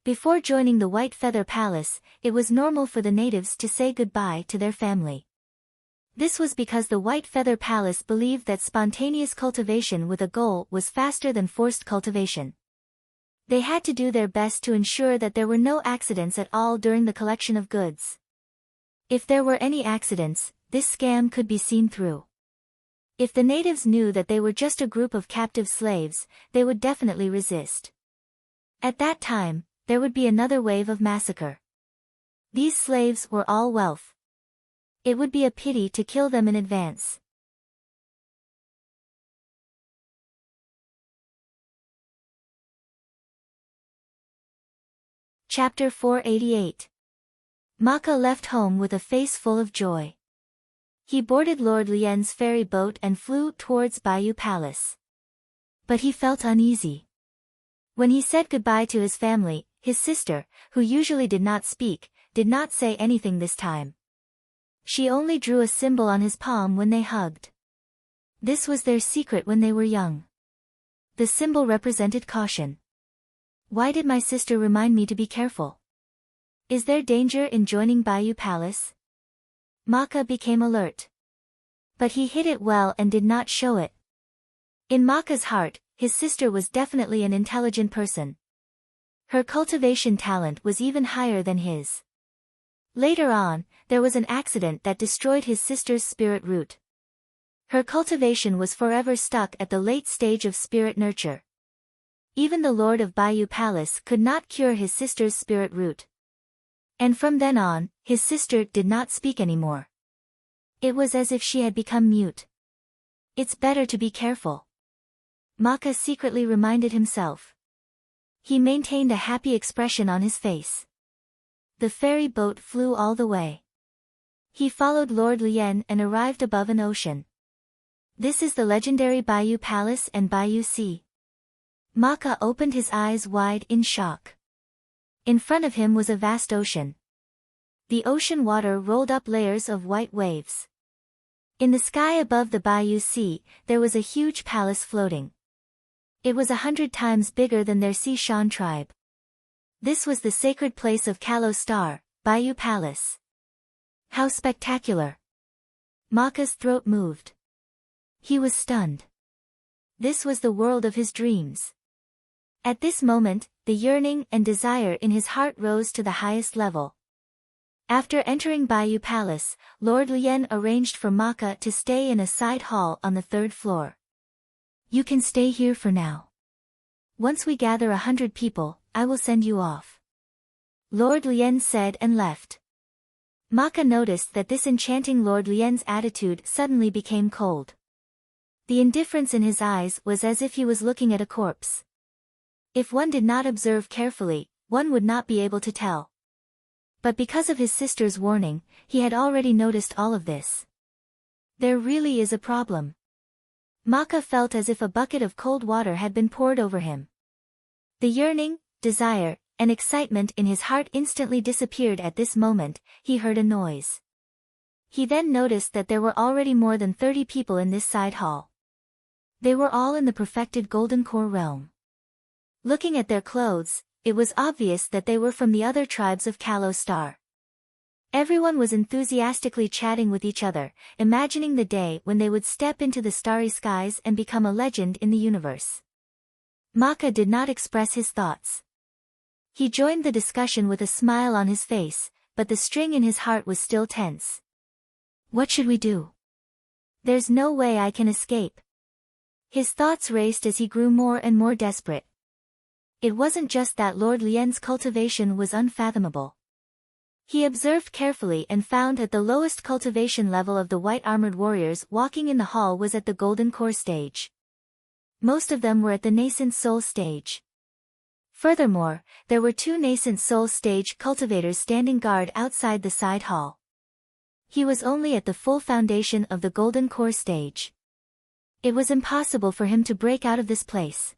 Before joining the White Feather Palace, it was normal for the natives to say goodbye to their family. This was because the White Feather Palace believed that spontaneous cultivation with a goal was faster than forced cultivation. They had to do their best to ensure that there were no accidents at all during the collection of goods. If there were any accidents, this scam could be seen through. If the natives knew that they were just a group of captive slaves, they would definitely resist. At that time, there would be another wave of massacre. These slaves were all wealth. It would be a pity to kill them in advance. Chapter 488. Maka left home with a face full of joy. He boarded Lord Lien's ferry boat and flew towards Bayou Palace. But he felt uneasy. When he said goodbye to his family, his sister, who usually did not speak, did not say anything this time. She only drew a symbol on his palm when they hugged. This was their secret when they were young. The symbol represented caution. Why did my sister remind me to be careful? Is there danger in joining Bayou Palace? Maka became alert. But he hid it well and did not show it. In Maka's heart, his sister was definitely an intelligent person. Her cultivation talent was even higher than his. Later on, there was an accident that destroyed his sister's spirit root. Her cultivation was forever stuck at the late stage of spirit nurture. Even the Lord of Bayou Palace could not cure his sister's spirit root. And from then on, his sister did not speak anymore. It was as if she had become mute. It's better to be careful. Maka secretly reminded himself. He maintained a happy expression on his face. The ferry boat flew all the way. He followed Lord Lien and arrived above an ocean. This is the legendary Bayou Palace and Bayou Sea. Maka opened his eyes wide in shock. In front of him was a vast ocean. The ocean water rolled up layers of white waves. In the sky above the Bayou Sea, there was a huge palace floating. It was 100 times bigger than their Sea Shan tribe. This was the sacred place of Kalo Star, Bayou Palace. How spectacular! Maka's throat moved. He was stunned. This was the world of his dreams. At this moment, the yearning and desire in his heart rose to the highest level. After entering Bayou Palace, Lord Lien arranged for Maka to stay in a side hall on the 3rd floor. You can stay here for now. Once we gather 100 people, I will send you off. Lord Lien said and left. Maka noticed that this enchanting Lord Lien's attitude suddenly became cold. The indifference in his eyes was as if he was looking at a corpse. If one did not observe carefully, one would not be able to tell. But because of his sister's warning, he had already noticed all of this. There really is a problem. Maka felt as if a bucket of cold water had been poured over him. The yearning, desire, and excitement in his heart instantly disappeared at this moment. He heard a noise. He then noticed that there were already more than 30 people in this side hall. They were all in the perfected golden core realm. Looking at their clothes, it was obvious that they were from the other tribes of Kalos Star. Everyone was enthusiastically chatting with each other, imagining the day when they would step into the starry skies and become a legend in the universe. Maka did not express his thoughts. He joined the discussion with a smile on his face, but the string in his heart was still tense. What should we do? There's no way I can escape. His thoughts raced as he grew more and more desperate. It wasn't just that Lord Lien's cultivation was unfathomable. He observed carefully and found that the lowest cultivation level of the white-armored warriors walking in the hall was at the golden core stage. Most of them were at the nascent soul stage. Furthermore, there were 2 nascent soul stage cultivators standing guard outside the side hall. He was only at the full foundation of the golden core stage. It was impossible for him to break out of this place.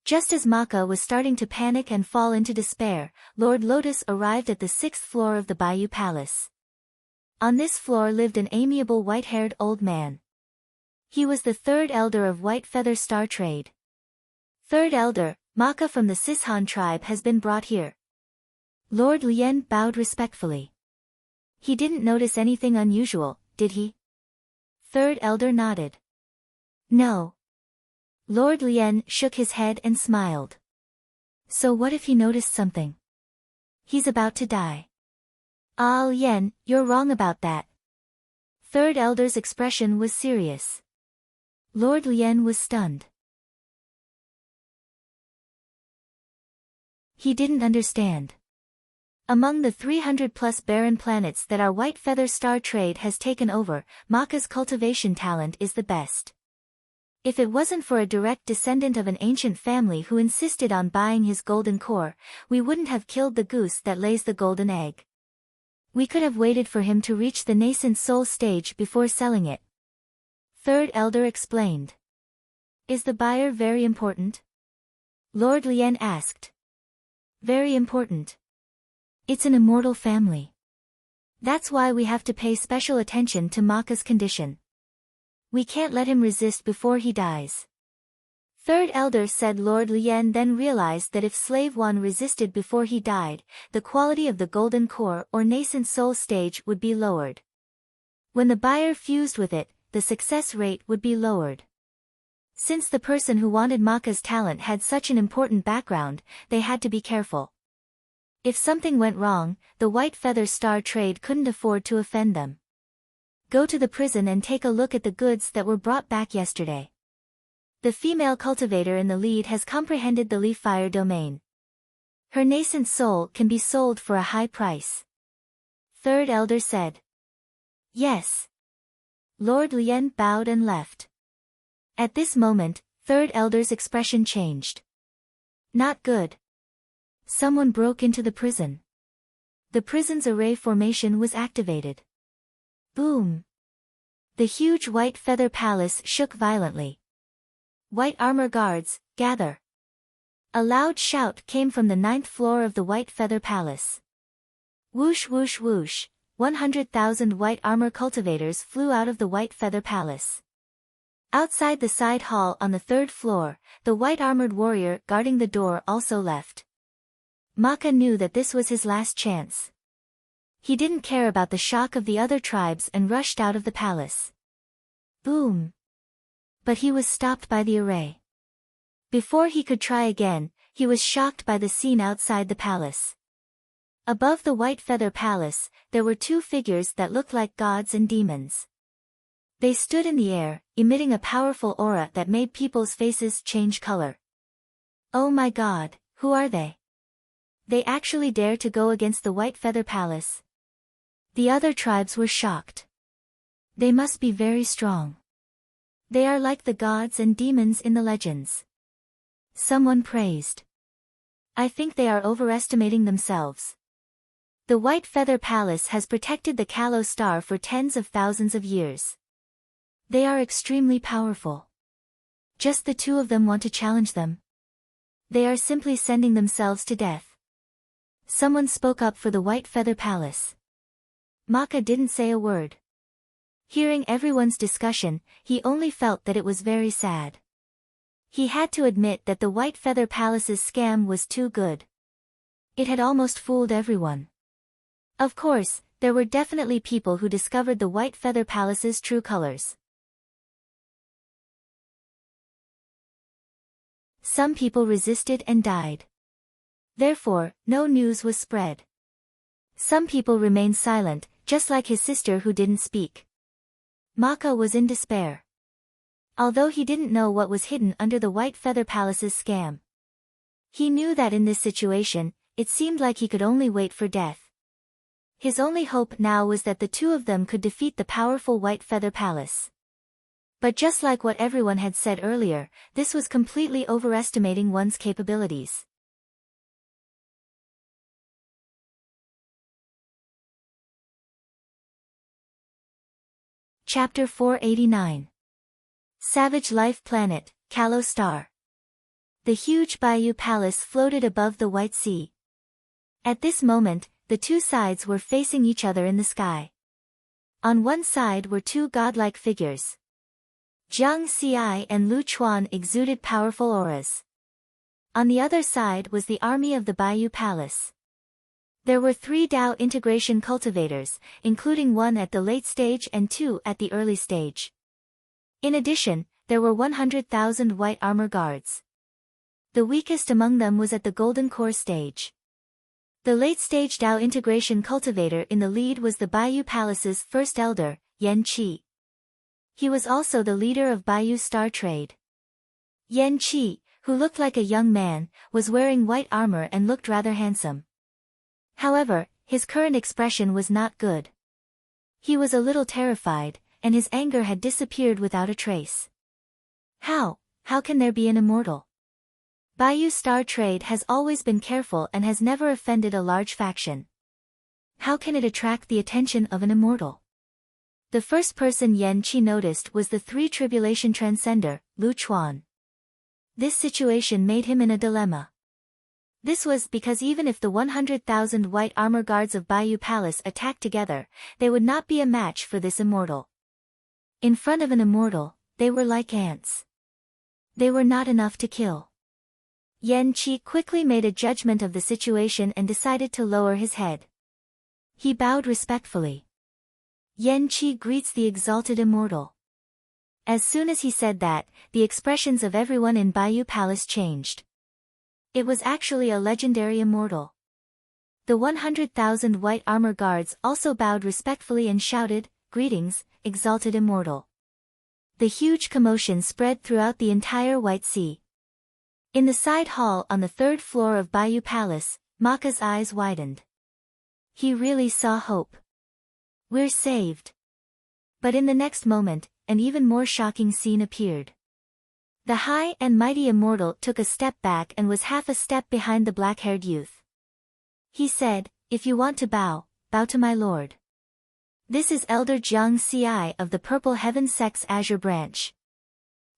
Just as Maka was starting to panic and fall into despair, Lord Lotus arrived at the 6th floor of the Bayou Palace. On this floor lived an amiable white-haired old man. He was the 3rd elder of White Feather Star Trade. 3rd elder, Maka from the Sishan tribe has been brought here. Lord Lien bowed respectfully. He didn't notice anything unusual, did he? 3rd elder nodded. No. Lord Lien shook his head and smiled. So what if he noticed something? He's about to die. Ah, Lien, you're wrong about that. 3rd elder's expression was serious. Lord Lien was stunned. He didn't understand. Among the 300-plus barren planets that our White Feather Star Trade has taken over, Maka's cultivation talent is the best. If it wasn't for a direct descendant of an ancient family who insisted on buying his golden core, we wouldn't have killed the goose that lays the golden egg. We could have waited for him to reach the nascent soul stage before selling it. 3rd elder explained. Is the buyer very important? Lord Lien asked. Very important. It's an immortal family. That's why we have to pay special attention to Maka's condition. We can't let him resist before he dies. 3rd elder said. Lord Lien then realized that if Slave 1 resisted before he died, the quality of the golden core or nascent soul stage would be lowered. When the buyer fused with it, the success rate would be lowered. Since the person who wanted Maka's talent had such an important background, they had to be careful. If something went wrong, the White Feather Star Trade couldn't afford to offend them. Go to the prison and take a look at the goods that were brought back yesterday. The female cultivator in the lead has comprehended the leaf fire domain. Her nascent soul can be sold for a high price. 3rd elder said. Yes. Lord Lien bowed and left. At this moment, 3rd elder's expression changed. Not good. Someone broke into the prison. The prison's array formation was activated. Boom! The huge White Feather Palace shook violently. White armor guards, gather! A loud shout came from the 9th floor of the White Feather Palace. Whoosh whoosh whoosh, 100,000 white armor cultivators flew out of the White Feather Palace. Outside the side hall on the 3rd floor, the white-armored warrior guarding the door also left. Maka knew that this was his last chance. He didn't care about the shock of the other tribes and rushed out of the palace. Boom! But he was stopped by the array. Before he could try again, he was shocked by the scene outside the palace. Above the White Feather Palace, there were 2 figures that looked like gods and demons. They stood in the air, emitting a powerful aura that made people's faces change color. Oh my God, who are they? They actually dare to go against the White Feather Palace. The other tribes were shocked. They must be very strong. They are like the gods and demons in the legends. Someone praised. I think they are overestimating themselves. The White Feather Palace has protected the Kalos Star for tens of thousands of years. They are extremely powerful. Just the 2 of them want to challenge them. They are simply sending themselves to death. Someone spoke up for the White Feather Palace. Maka didn't say a word. Hearing everyone's discussion, he only felt that it was very sad. He had to admit that the White Feather Palace's scam was too good. It had almost fooled everyone. Of course, there were definitely people who discovered the White Feather Palace's true colors. Some people resisted and died. Therefore, no news was spread. Some people remained silent, just like his sister who didn't speak. Maka was in despair. Although he didn't know what was hidden under the White Feather Palace's scam. He knew that in this situation, it seemed like he could only wait for death. His only hope now was that the two of them could defeat the powerful White Feather Palace. But just like what everyone had said earlier, this was completely overestimating one's capabilities. Chapter 489. Savage Life Planet, Kalo Star. The huge Bayou Palace floated above the White Sea. At this moment, the two sides were facing each other in the sky. On one side were two godlike figures. Jiang Xi and Lu Chuan exuded powerful auras. On the other side was the army of the Bayou Palace. There were 3 Dao integration cultivators, including 1 at the late stage and 2 at the early stage. In addition, there were 100,000 white armor guards. The weakest among them was at the Golden Core stage. The late-stage Dao integration cultivator in the lead was the Bayou Palace's first elder, Yan Qi. He was also the leader of Bayou Star Trade. Yan Qi, who looked like a young man, was wearing white armor and looked rather handsome. However, his current expression was not good. He was a little terrified, and his anger had disappeared without a trace. How can there be an immortal? Bayou Star Trade has always been careful and has never offended a large faction. How can it attract the attention of an immortal? The first person Yan Qi noticed was the 3 Tribulation Transcender, Lu Chuan. This situation made him in a dilemma. This was because even if the 100,000 white armor guards of Bayou Palace attacked together, they would not be a match for this immortal. In front of an immortal, they were like ants. They were not enough to kill. Yan Qi quickly made a judgment of the situation and decided to lower his head. He bowed respectfully. Yan Qi greets the exalted immortal. As soon as he said that, the expressions of everyone in Bayou Palace changed. It was actually a legendary immortal. The 100,000 white armor guards also bowed respectfully and shouted, "Greetings, exalted immortal." The huge commotion spread throughout the entire White Sea. In the side hall on the 3rd floor of Bayou Palace, Maka's eyes widened. He really saw hope. We're saved. But in the next moment, an even more shocking scene appeared. The high and mighty immortal took a step back and was half a step behind the black-haired youth. He said, "If you want to bow, bow to my lord. This is Elder Jiang Xi of the Purple Heaven Sect's Azure Branch."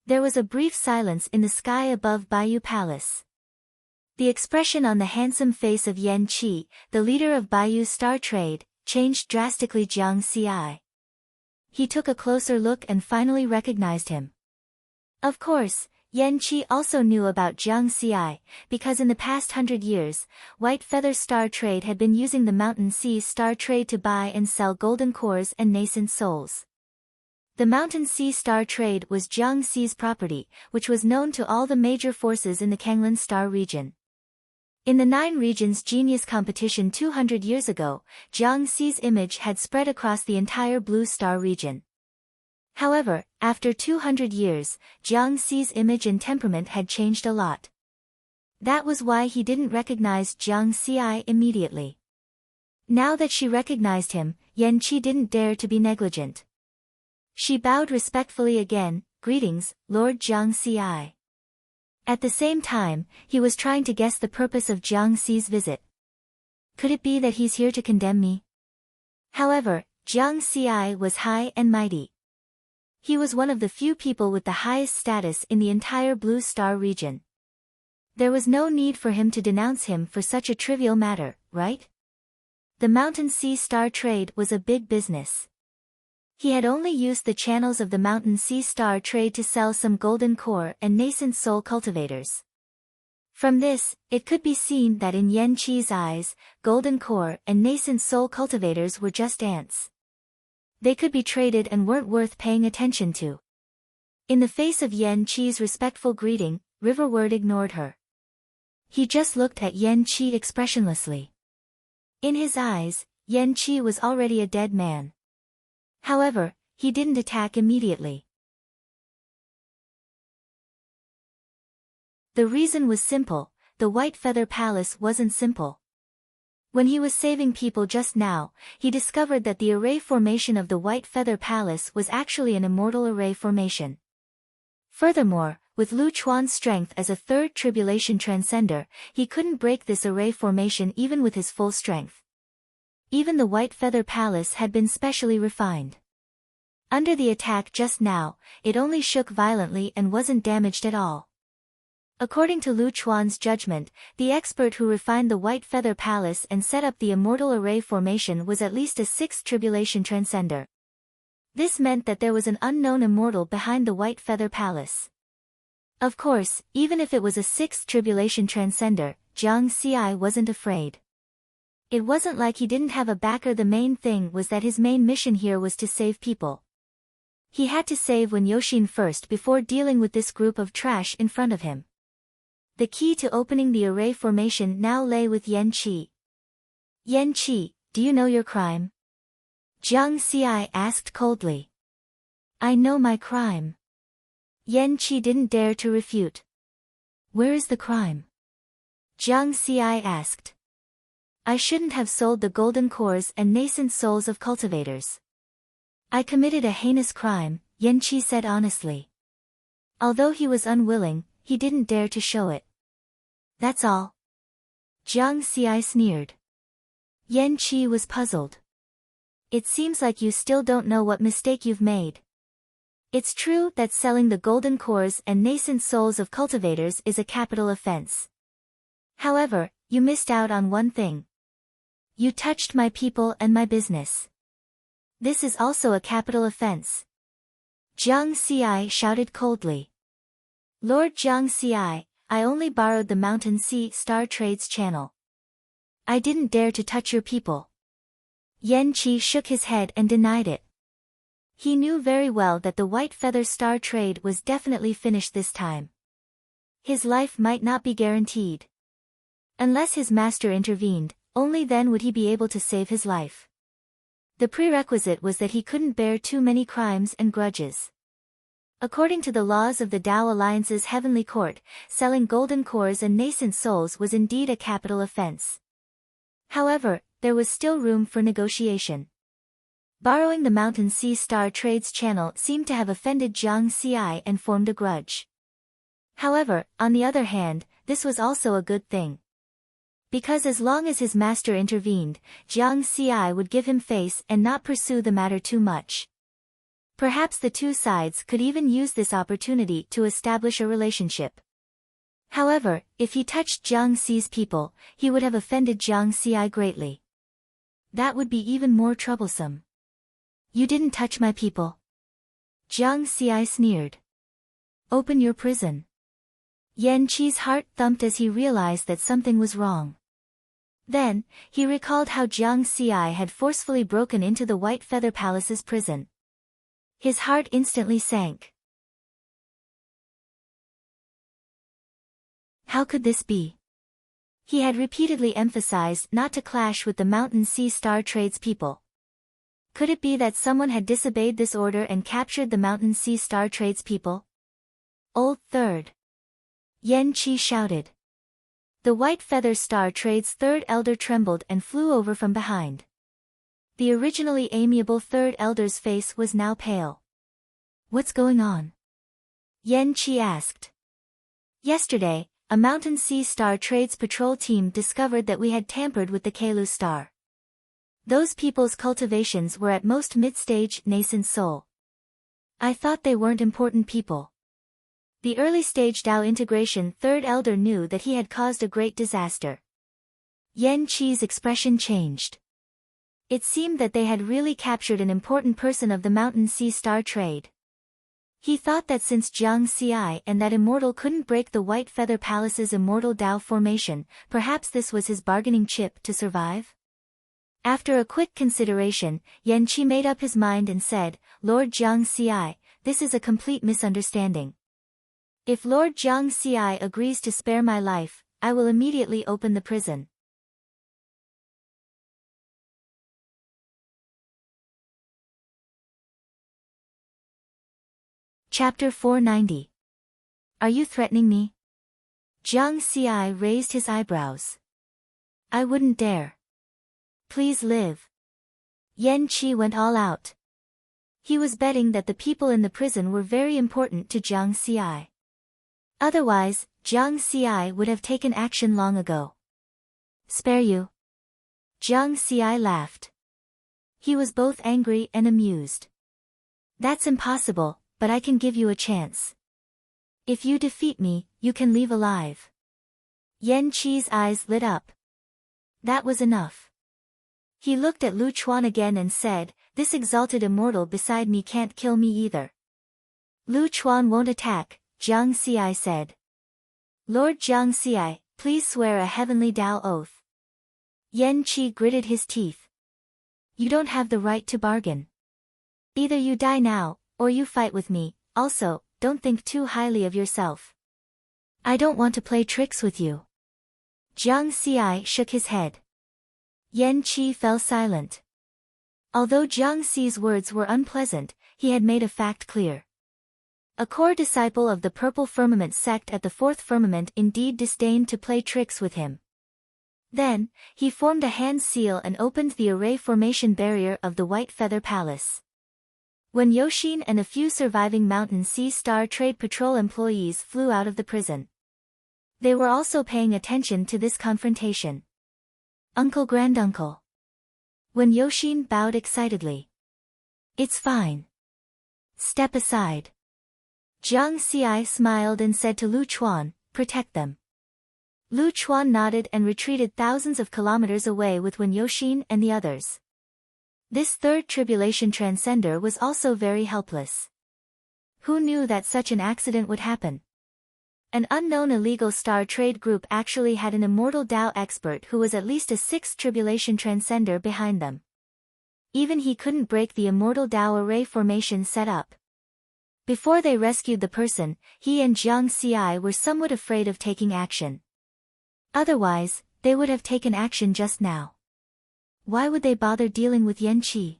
There was a brief silence in the sky above Bayou Palace. The expression on the handsome face of Yan Qi, the leader of Bayou Star Trade, changed drastically. Jiang Xi. He took a closer look and finally recognized him. Of course, Yan Qi also knew about Jiang Xi, because in the past 100 years, White Feather Star Trade had been using the Mountain Sea Star Trade to buy and sell golden cores and nascent souls. The Mountain Sea Star Trade was Jiang Xi's property, which was known to all the major forces in the Kanglan Star region. In the 9 regions genius competition 200 years ago, Jiang Xi's image had spread across the entire Blue Star region. However, after 200 years, Jiang Xi's image and temperament had changed a lot. That was why he didn't recognize Jiang Xi immediately. Now that she recognized him, Yan Qi didn't dare to be negligent. She bowed respectfully again, "Greetings, Lord Jiang Xi." At the same time, he was trying to guess the purpose of Jiang Xi's visit. Could it be that he's here to condemn me? However, Jiang Xi was high and mighty. He was one of the few people with the highest status in the entire Blue Star region. There was no need for him to denounce him for such a trivial matter, right? The Mountain Sea Star Trade was a big business. He had only used the channels of the Mountain Sea Star trade to sell some golden core and nascent soul cultivators. From this, it could be seen that in Yan Qi's eyes, golden core and nascent soul cultivators were just ants. They could be traded and weren't worth paying attention to. In the face of Yan Qi's respectful greeting, Riverward ignored her. He just looked at Yan Qi expressionlessly. In his eyes, Yan Qi was already a dead man. However, he didn't attack immediately. The reason was simple, the White Feather Palace wasn't simple. When he was saving people just now, he discovered that the array formation of the White Feather Palace was actually an immortal array formation. Furthermore, with Lu Chuan's strength as a third tribulation transcender, he couldn't break this array formation even with his full strength. Even the White Feather Palace had been specially refined. Under the attack just now, it only shook violently and wasn't damaged at all. According to Lu Chuan's judgment, the expert who refined the White Feather Palace and set up the immortal array formation was at least a sixth tribulation transcender. This meant that there was an unknown immortal behind the White Feather Palace. Of course, even if it was a sixth tribulation transcender, Jiang Xi wasn't afraid. It wasn't like he didn't have a backer. The main thing was that his main mission here was to save people. He had to save Wen Yoxin first before dealing with this group of trash in front of him. The key to opening the array formation now lay with Yan Qi. Yan Qi, do you know your crime? Jiang Xi asked coldly. I know my crime. Yan Qi didn't dare to refute. Where is the crime? Jiang Xi asked. I shouldn't have sold the golden cores and nascent souls of cultivators. I committed a heinous crime, Yan Qi said honestly. Although he was unwilling, he didn't dare to show it. That's all. Jiang Xi sneered. Yan Qi was puzzled. It seems like you still don't know what mistake you've made. It's true that selling the golden cores and nascent souls of cultivators is a capital offense. However, you missed out on one thing. You touched my people and my business. This is also a capital offense. Jiang Xi shouted coldly. Lord Jiang Xi, I only borrowed the Mountain Sea Star Trades channel. I didn't dare to touch your people. Yan Qi shook his head and denied it. He knew very well that the White Feather Star trade was definitely finished this time. His life might not be guaranteed. Unless his master intervened, only then would he be able to save his life. The prerequisite was that he couldn't bear too many crimes and grudges. According to the laws of the Tao Alliance's Heavenly Court, selling golden cores and nascent souls was indeed a capital offense. However, there was still room for negotiation. Borrowing the Mountain Sea Star Trades channel seemed to have offended Jiang Xi and formed a grudge. However, on the other hand, this was also a good thing. Because as long as his master intervened, Jiang Xi would give him face and not pursue the matter too much. Perhaps the two sides could even use this opportunity to establish a relationship. However, if he touched Jiang Xi's people, he would have offended Jiang Xi greatly. That would be even more troublesome. You didn't touch my people. Jiang Xi sneered. Open your prison. Yan Qi's heart thumped as he realized that something was wrong. Then, he recalled how Jiang Xi had forcefully broken into the White Feather Palace's prison. His heart instantly sank. How could this be? He had repeatedly emphasized not to clash with the Mountain Sea Star Trades people. Could it be that someone had disobeyed this order and captured the Mountain Sea Star Trades people? Old Third. Yan Qi shouted. The White Feather Star Trades third elder trembled and flew over from behind. The originally amiable third elder's face was now pale. What's going on? Yan Qi asked. Yesterday, a Mountain Sea Star Trades patrol team discovered that we had tampered with the Kalu Star. Those people's cultivations were at most mid-stage nascent soul. I thought they weren't important people. The early-stage Tao integration third elder knew that he had caused a great disaster. Yan Qi's expression changed. It seemed that they had really captured an important person of the mountain sea star trade. He thought that since Jiang Xi and that immortal couldn't break the White Feather Palace's immortal Dao formation, perhaps this was his bargaining chip to survive? After a quick consideration, Yan Qi made up his mind and said, Lord Jiang Xi, this is a complete misunderstanding. If Lord Jiang Xi agrees to spare my life, I will immediately open the prison. Chapter 490. Are you threatening me? Jiang Xi raised his eyebrows. I wouldn't dare. Please live. Yan Qi went all out. He was betting that the people in the prison were very important to Jiang Xi. Otherwise, Jiang Xi would have taken action long ago. Spare you? Jiang Xi laughed. He was both angry and amused. That's impossible, but I can give you a chance. If you defeat me, you can leave alive. Yan Qi's eyes lit up. That was enough. He looked at Lu Chuan again and said, this exalted immortal beside me can't kill me either. Lu Chuan won't attack, Jiang Xi said. Lord Jiang Xi, please swear a heavenly Dao oath. Yan Qi gritted his teeth. You don't have the right to bargain. Either you die now, or you fight with me. Also, don't think too highly of yourself. I don't want to play tricks with you. Jiang Xi shook his head. Yan Qi fell silent. Although Jiang Xi's words were unpleasant, he had made a fact clear. A core disciple of the Purple Firmament sect at the Fourth Firmament indeed disdained to play tricks with him. Then, he formed a hand seal and opened the array formation barrier of the White Feather Palace. When Yoshin and a few surviving Mountain Sea Star Trade Patrol employees flew out of the prison, they were also paying attention to this confrontation. Uncle Granduncle. When Yoshin bowed excitedly. It's fine. Step aside. Jiang Xi smiled and said to Lu Chuan, protect them. Lu Chuan nodded and retreated thousands of kilometers away with Wen Yoshin and the others. This third tribulation transcender was also very helpless. Who knew that such an accident would happen? An unknown illegal star trade group actually had an immortal Dao expert who was at least a sixth tribulation transcender behind them. Even he couldn't break the immortal Dao array formation set up. Before they rescued the person, he and Jiang Xi were somewhat afraid of taking action. Otherwise, they would have taken action just now. Why would they bother dealing with Yan Qi?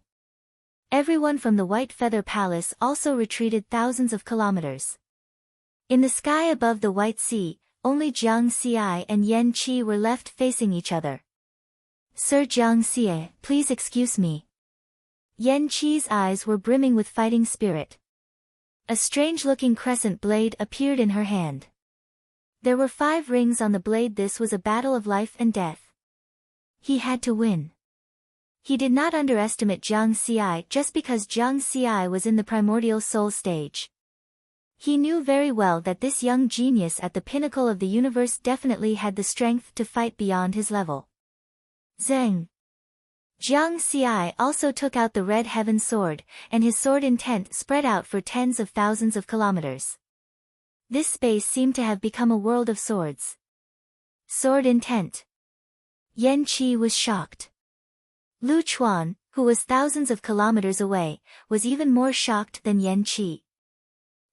Everyone from the White Feather Palace also retreated thousands of kilometers. In the sky above the White Sea, only Jiang Xi and Yan Qi were left facing each other. Sir Jiang Xi, please excuse me. Yan Qi's eyes were brimming with fighting spirit. A strange-looking crescent blade appeared in her hand. There were 5 rings on the blade. This was a battle of life and death. He had to win. He did not underestimate Jiang Xi just because Jiang Xi was in the primordial soul stage. He knew very well that this young genius at the pinnacle of the universe definitely had the strength to fight beyond his level. Zeng. Jiang Xi also took out the red heaven sword, and his sword intent spread out for tens of thousands of kilometers. This space seemed to have become a world of swords. Sword intent. Yan Qi was shocked. Lu Chuan, who was thousands of kilometers away, was even more shocked than Yan Qi.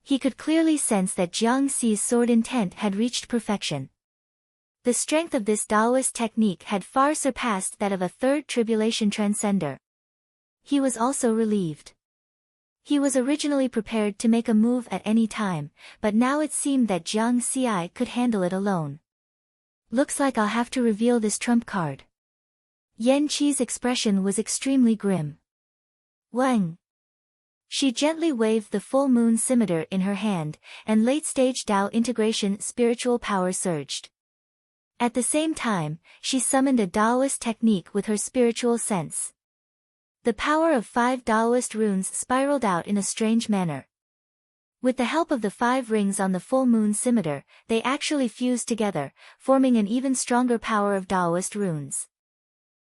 He could clearly sense that Jiang Xi's sword intent had reached perfection. The strength of this Daoist technique had far surpassed that of a third tribulation transcender. He was also relieved. He was originally prepared to make a move at any time, but now it seemed that Jiang Xi could handle it alone. Looks like I'll have to reveal this trump card. Yan Qi's expression was extremely grim. Wang. She gently waved the full moon scimitar in her hand, and late-stage Dao integration spiritual power surged. At the same time, she summoned a Daoist technique with her spiritual sense. The power of 5 Daoist runes spiraled out in a strange manner. With the help of the 5 rings on the full moon scimitar, they actually fused together, forming an even stronger power of Daoist runes.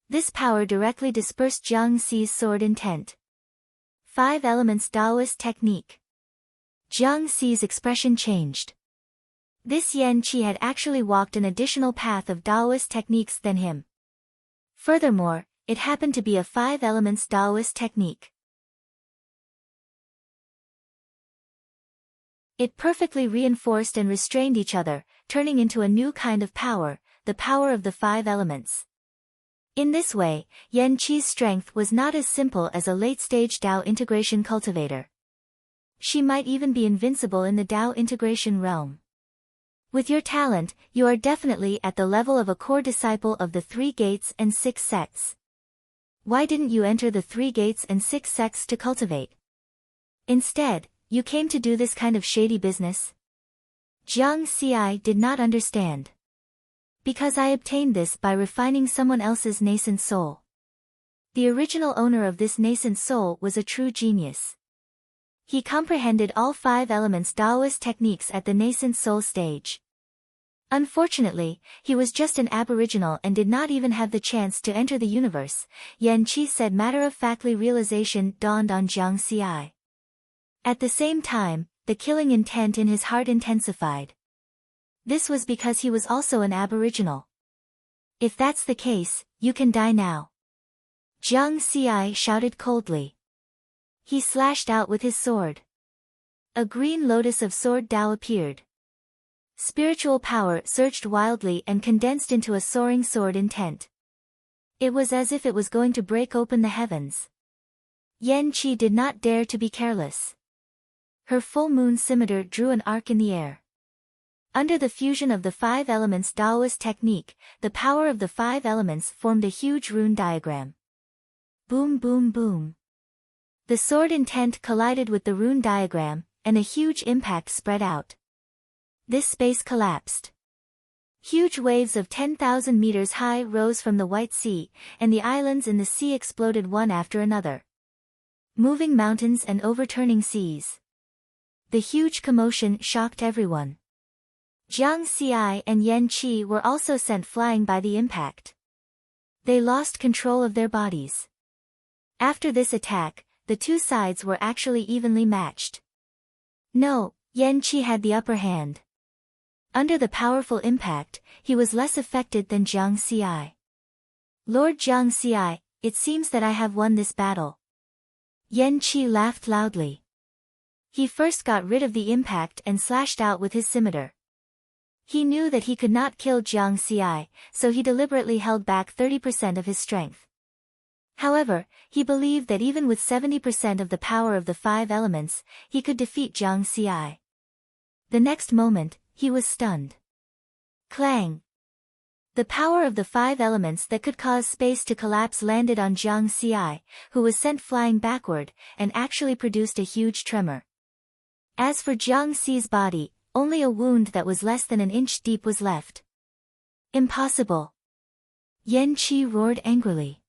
This power directly dispersed Jiang Xi's sword intent. 5 Elements Taoist Technique. Jiang Xi's expression changed. This Yan Qi had actually walked an additional path of Taoist techniques than him. Furthermore, it happened to be a 5 Elements Taoist technique. It perfectly reinforced and restrained each other, turning into a new kind of power, the power of the 5 elements. In this way, Yan Qi's strength was not as simple as a late-stage Dao integration cultivator. She might even be invincible in the Dao integration realm. With your talent, you are definitely at the level of a core disciple of the 3 gates and 6 sects. Why didn't you enter the 3 gates and 6 sects to cultivate? Instead, you came to do this kind of shady business? Jiang Xi did not understand. Because I obtained this by refining someone else's nascent soul. The original owner of this nascent soul was a true genius. He comprehended all 5 elements Taoist techniques at the nascent soul stage. Unfortunately, he was just an aboriginal and did not even have the chance to enter the universe, Yan Qi said. Matter-of-factly realization dawned on Jiang Xi. At the same time, the killing intent in his heart intensified. This was because he was also an aboriginal. If that's the case, you can die now. Jiang Xi shouted coldly. He slashed out with his sword. A green lotus of sword Dao appeared. Spiritual power surged wildly and condensed into a soaring sword intent. It was as if it was going to break open the heavens. Yan Qi did not dare to be careless. Her full moon scimitar drew an arc in the air. Under the fusion of the 5 elements Taoist technique, the power of the 5 elements formed a huge rune diagram. Boom boom boom. The sword intent collided with the rune diagram, and a huge impact spread out. This space collapsed. Huge waves of 10,000 meters high rose from the White Sea, and the islands in the sea exploded one after another. Moving mountains and overturning seas. The huge commotion shocked everyone. Jiang Xi and Yan Qi were also sent flying by the impact. They lost control of their bodies. After this attack, the two sides were actually evenly matched. No, Yan Qi had the upper hand. Under the powerful impact, he was less affected than Jiang Xi. Lord Jiang Xi, it seems that I have won this battle. Yan Qi laughed loudly. He first got rid of the impact and slashed out with his scimitar. He knew that he could not kill Jiang Xi, so he deliberately held back 30% of his strength. However, he believed that even with 70% of the power of the 5 elements, he could defeat Jiang Xi. The next moment, he was stunned. Clang! The power of the 5 elements that could cause space to collapse landed on Jiang Xi, who was sent flying backward, and actually produced a huge tremor. As for Jiang Xi's body, only a wound that was less than an inch deep was left. Impossible! Yan Qi roared angrily.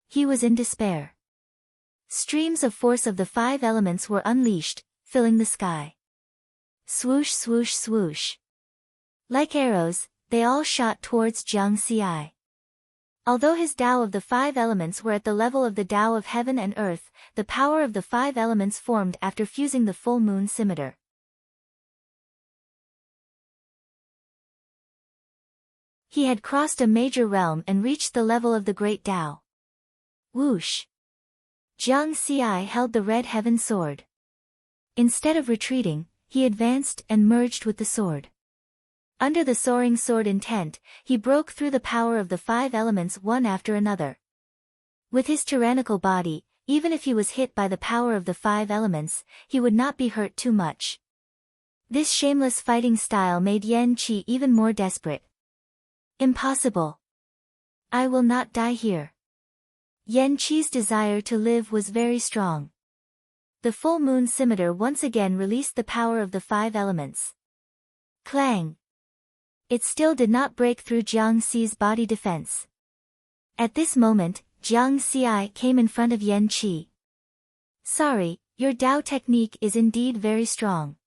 He was in despair. Streams of force of the 5 elements were unleashed, filling the sky. Swoosh swoosh swoosh. Like arrows, they all shot towards Jiang Xi. Although his Tao of the 5 elements were at the level of the Tao of heaven and earth, the power of the 5 elements formed after fusing the full moon scimitar. He had crossed a major realm and reached the level of the great Tao. Whoosh! Jiang Xi held the red heaven sword. Instead of retreating, he advanced and merged with the sword. Under the soaring sword intent, he broke through the power of the 5 elements one after another. With his tyrannical body, even if he was hit by the power of the 5 elements, he would not be hurt too much. This shameless fighting style made Yan Qi even more desperate. Impossible! I will not die here. Yan Qi's desire to live was very strong. The full moon scimitar once again released the power of the 5 elements. Clang! It still did not break through Jiang Xi's body defense. At this moment, Jiang Xi came in front of Yan Qi. Sorry, your Dao technique is indeed very strong.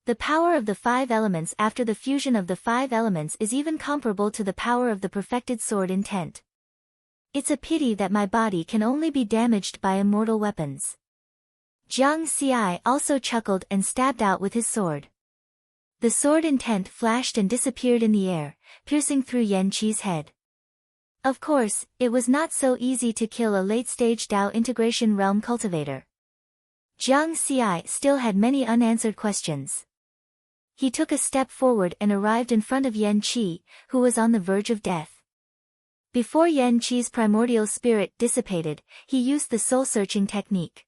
The power of the 5 elements after the fusion of the 5 elements is even comparable to the power of the perfected sword intent. It's a pity that my body can only be damaged by immortal weapons. Jiang Xi also chuckled and stabbed out with his sword. The sword intent flashed and disappeared in the air, piercing through Yan Qi's head. Of course, it was not so easy to kill a late-stage Dao integration realm cultivator. Jiang Xi still had many unanswered questions. He took a step forward and arrived in front of Yan Qi, who was on the verge of death. Before Yan Qi's primordial spirit dissipated, he used the soul-searching technique.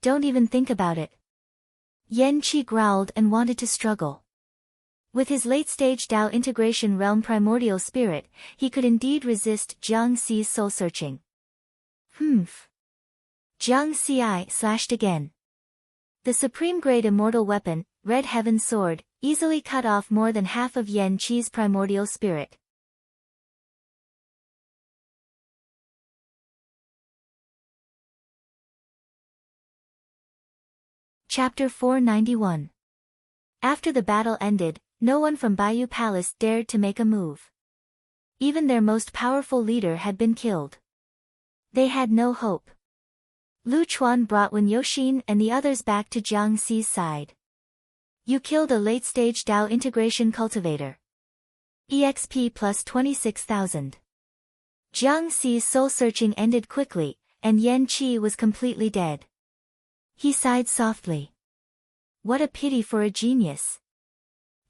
Don't even think about it. Yan Qi growled and wanted to struggle. With his late-stage Dao integration realm primordial spirit, he could indeed resist Jiang Xi's soul-searching. Humph. Jiang Xi slashed again. The supreme-grade immortal weapon, Red Heaven Sword, easily cut off more than half of Yan Qi's primordial spirit. Chapter 491. After the battle ended, no one from Bayou Palace dared to make a move. Even their most powerful leader had been killed. They had no hope. Lu Chuan brought Wen Yoxin and the others back to Jiang Xi's side. You killed a late-stage Dao integration cultivator. EXP plus 26,000. Jiang Xi's soul-searching ended quickly, and Yan Qi was completely dead. He sighed softly. What a pity for a genius.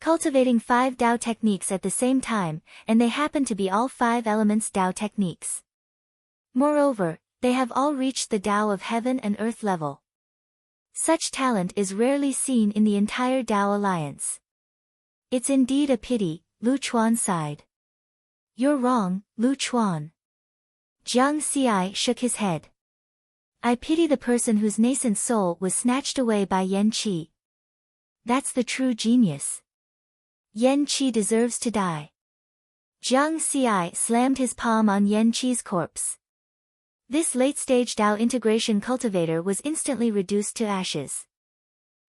Cultivating 5 Dao techniques at the same time, and they happen to be all 5 elements Dao techniques. Moreover, they have all reached the Dao of heaven and earth level. Such talent is rarely seen in the entire Dao alliance. It's indeed a pity, Lu Chuan sighed. You're wrong, Lu Chuan. Jiang Xi shook his head. I pity the person whose nascent soul was snatched away by Yan Qi. That's the true genius. Yan Qi deserves to die. Jiang Xi slammed his palm on Yan Qi's corpse. This late-stage Dao integration cultivator was instantly reduced to ashes.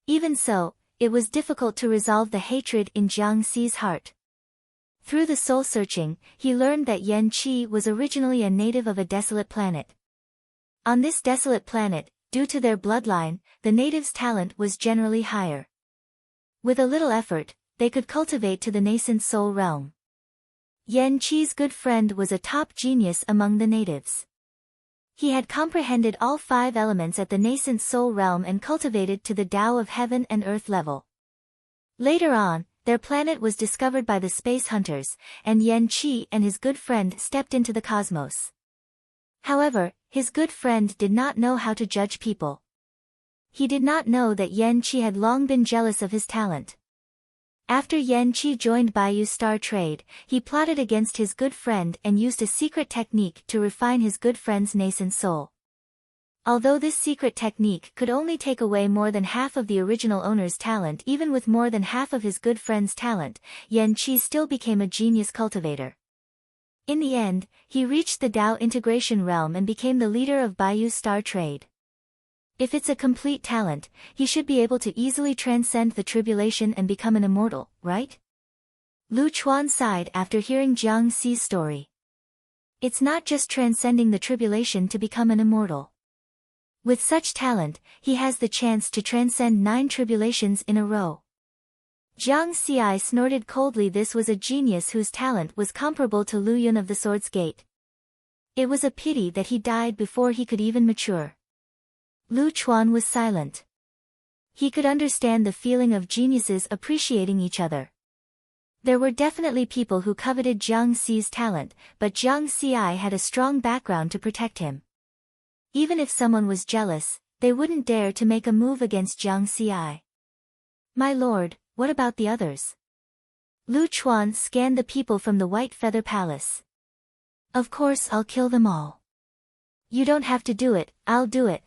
Even so, it was difficult to resolve the hatred in Jiang Xi's heart. Through the soul-searching, he learned that Yan Qi was originally a native of a desolate planet. On this desolate planet, due to their bloodline, the natives' talent was generally higher. With a little effort, they could cultivate to the nascent soul realm. Yan Qi's good friend was a top genius among the natives. He had comprehended all 5 elements at the nascent soul realm and cultivated to the Dao of heaven and earth level. Later on, their planet was discovered by the space hunters, and Yan Qi and his good friend stepped into the cosmos. However, his good friend did not know how to judge people. He did not know that Yan Qi had long been jealous of his talent. After Yan Qi joined Bayou Star Trade, he plotted against his good friend and used a secret technique to refine his good friend's nascent soul. Although this secret technique could only take away more than half of the original owner's talent, even with more than half of his good friend's talent, Yan Qi still became a genius cultivator. In the end, he reached the Dao integration realm and became the leader of Bayou Star Trade. If it's a complete talent, he should be able to easily transcend the tribulation and become an immortal, right? Lu Chuan sighed after hearing Jiang Xi's story. It's not just transcending the tribulation to become an immortal. With such talent, he has the chance to transcend 9 tribulations in a row. Jiang Xi snorted coldly. This was a genius whose talent was comparable to Lu Yun of the Sword's Gate. It was a pity that he died before he could even mature. Lu Chuan was silent. He could understand the feeling of geniuses appreciating each other. There were definitely people who coveted Jiang Xi's talent, but Jiang Xi had a strong background to protect him. Even if someone was jealous, they wouldn't dare to make a move against Jiang Xi. My lord, what about the others? Lu Chuan scanned the people from the White Feather Palace. Of course I'll kill them all. You don't have to do it, I'll do it.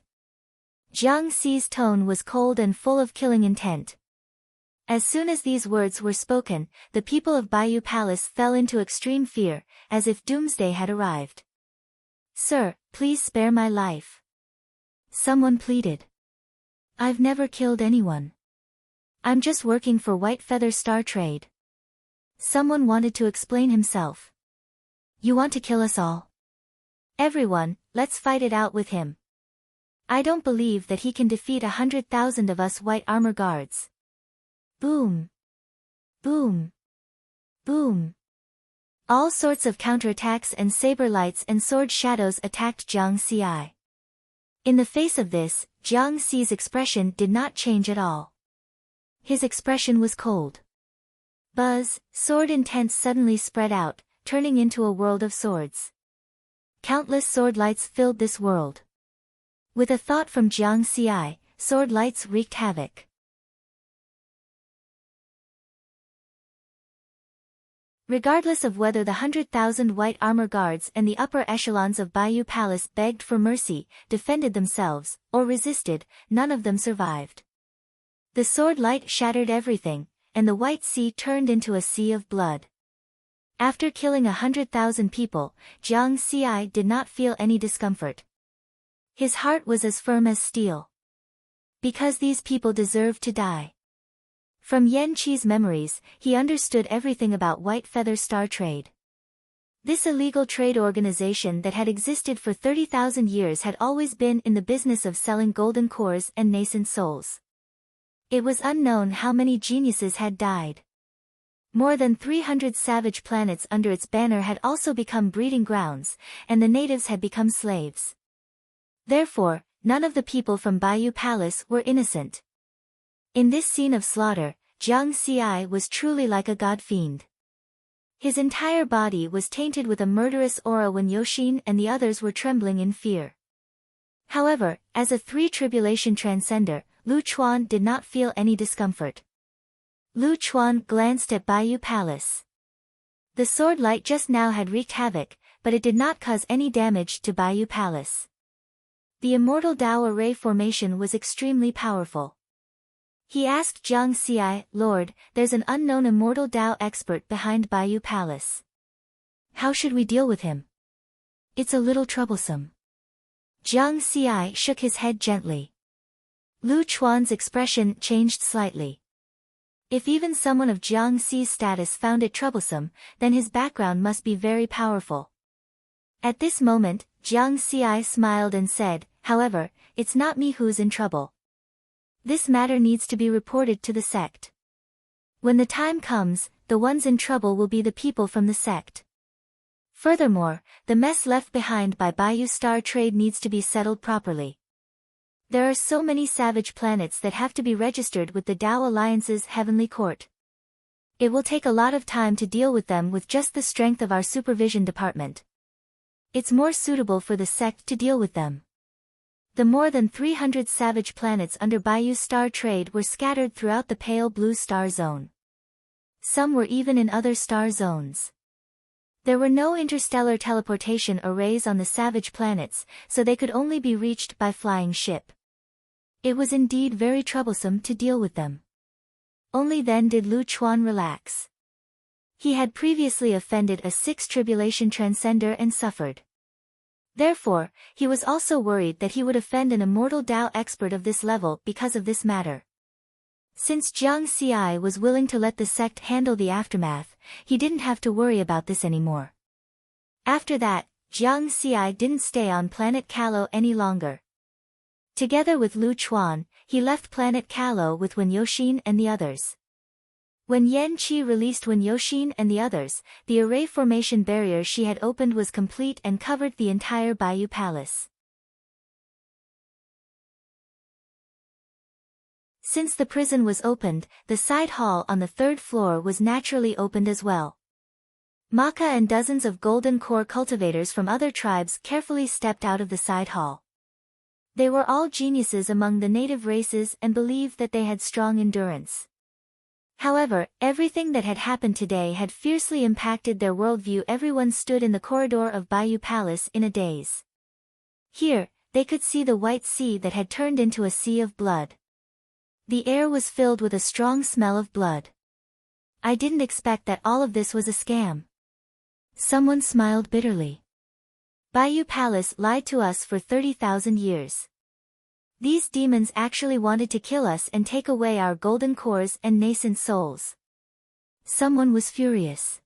Jiang Xi's tone was cold and full of killing intent. As soon as these words were spoken, the people of Bayou Palace fell into extreme fear, as if doomsday had arrived. Sir, please spare my life. Someone pleaded. I've never killed anyone. I'm just working for White Feather Star Trade. Someone wanted to explain himself. You want to kill us all? Everyone, let's fight it out with him. I don't believe that he can defeat 100,000 of us white armor guards. Boom. Boom. Boom. All sorts of counterattacks and saber lights and sword shadows attacked Jiang Xi. In the face of this, Jiang Xi's expression did not change at all. His expression was cold. Buzz, sword intent suddenly spread out, turning into a world of swords. Countless sword lights filled this world. With a thought from Jiang Xi, sword lights wreaked havoc. Regardless of whether the 100,000 white armor guards and the upper echelons of Bayou Palace begged for mercy, defended themselves, or resisted, none of them survived. The sword light shattered everything, and the White Sea turned into a sea of blood. After killing 100,000 people, Jiang Xi did not feel any discomfort. His heart was as firm as steel. Because these people deserved to die. From Yan Qi's memories, he understood everything about White Feather Star trade. This illegal trade organization that had existed for 30,000 years had always been in the business of selling golden cores and nascent souls. It was unknown how many geniuses had died. More than 300 savage planets under its banner had also become breeding grounds, and the natives had become slaves. Therefore, none of the people from Bayou Palace were innocent. In this scene of slaughter, Jiang Xi was truly like a god-fiend. His entire body was tainted with a murderous aura when Yoshin and the others were trembling in fear. However, as a three-tribulation transcender, Lu Chuan did not feel any discomfort. Lu Chuan glanced at Bayou Palace. The sword light just now had wreaked havoc, but it did not cause any damage to Bayou Palace. The immortal Dao array formation was extremely powerful. He asked Jiang Xi, Lord, there's an unknown immortal Dao expert behind Bayou Palace. How should we deal with him? It's a little troublesome. Jiang Xi shook his head gently. Lu Chuan's expression changed slightly. If even someone of Jiang Xi's status found it troublesome, then his background must be very powerful. At this moment, Jiang Xi smiled and said, however, it's not me who's in trouble. This matter needs to be reported to the sect. When the time comes, the ones in trouble will be the people from the sect. Furthermore, the mess left behind by Bayou Star trade needs to be settled properly. There are so many savage planets that have to be registered with the Dao Alliance's heavenly court. It will take a lot of time to deal with them with just the strength of our supervision department. It's more suitable for the sect to deal with them. The more than 300 savage planets under Bayou Star trade were scattered throughout the pale blue star zone. Some were even in other star zones. There were no interstellar teleportation arrays on the savage planets, so they could only be reached by flying ship. It was indeed very troublesome to deal with them. Only then did Lu Chuan relax. He had previously offended a six-tribulation transcender and suffered. Therefore, he was also worried that he would offend an immortal Dao expert of this level because of this matter. Since Jiang Xi was willing to let the sect handle the aftermath, he didn't have to worry about this anymore. After that, Jiang Xi didn't stay on planet Kalo any longer. Together with Lu Chuan, he left planet Kalo with Wen Yoshin and the others. When Yan Qi released Wen Yoshin and the others, the array formation barrier she had opened was complete and covered the entire Bayou Palace. Since the prison was opened, the side hall on the third floor was naturally opened as well. Maka and dozens of golden core cultivators from other tribes carefully stepped out of the side hall. They were all geniuses among the native races and believed that they had strong endurance. However, everything that had happened today had fiercely impacted their worldview. Everyone stood in the corridor of Bayou Palace in a daze. Here, they could see the White Sea that had turned into a sea of blood. The air was filled with a strong smell of blood. I didn't expect that all of this was a scam. Someone smiled bitterly. Bayou Palace lied to us for 30,000 years. These demons actually wanted to kill us and take away our golden cores and nascent souls. Someone was furious.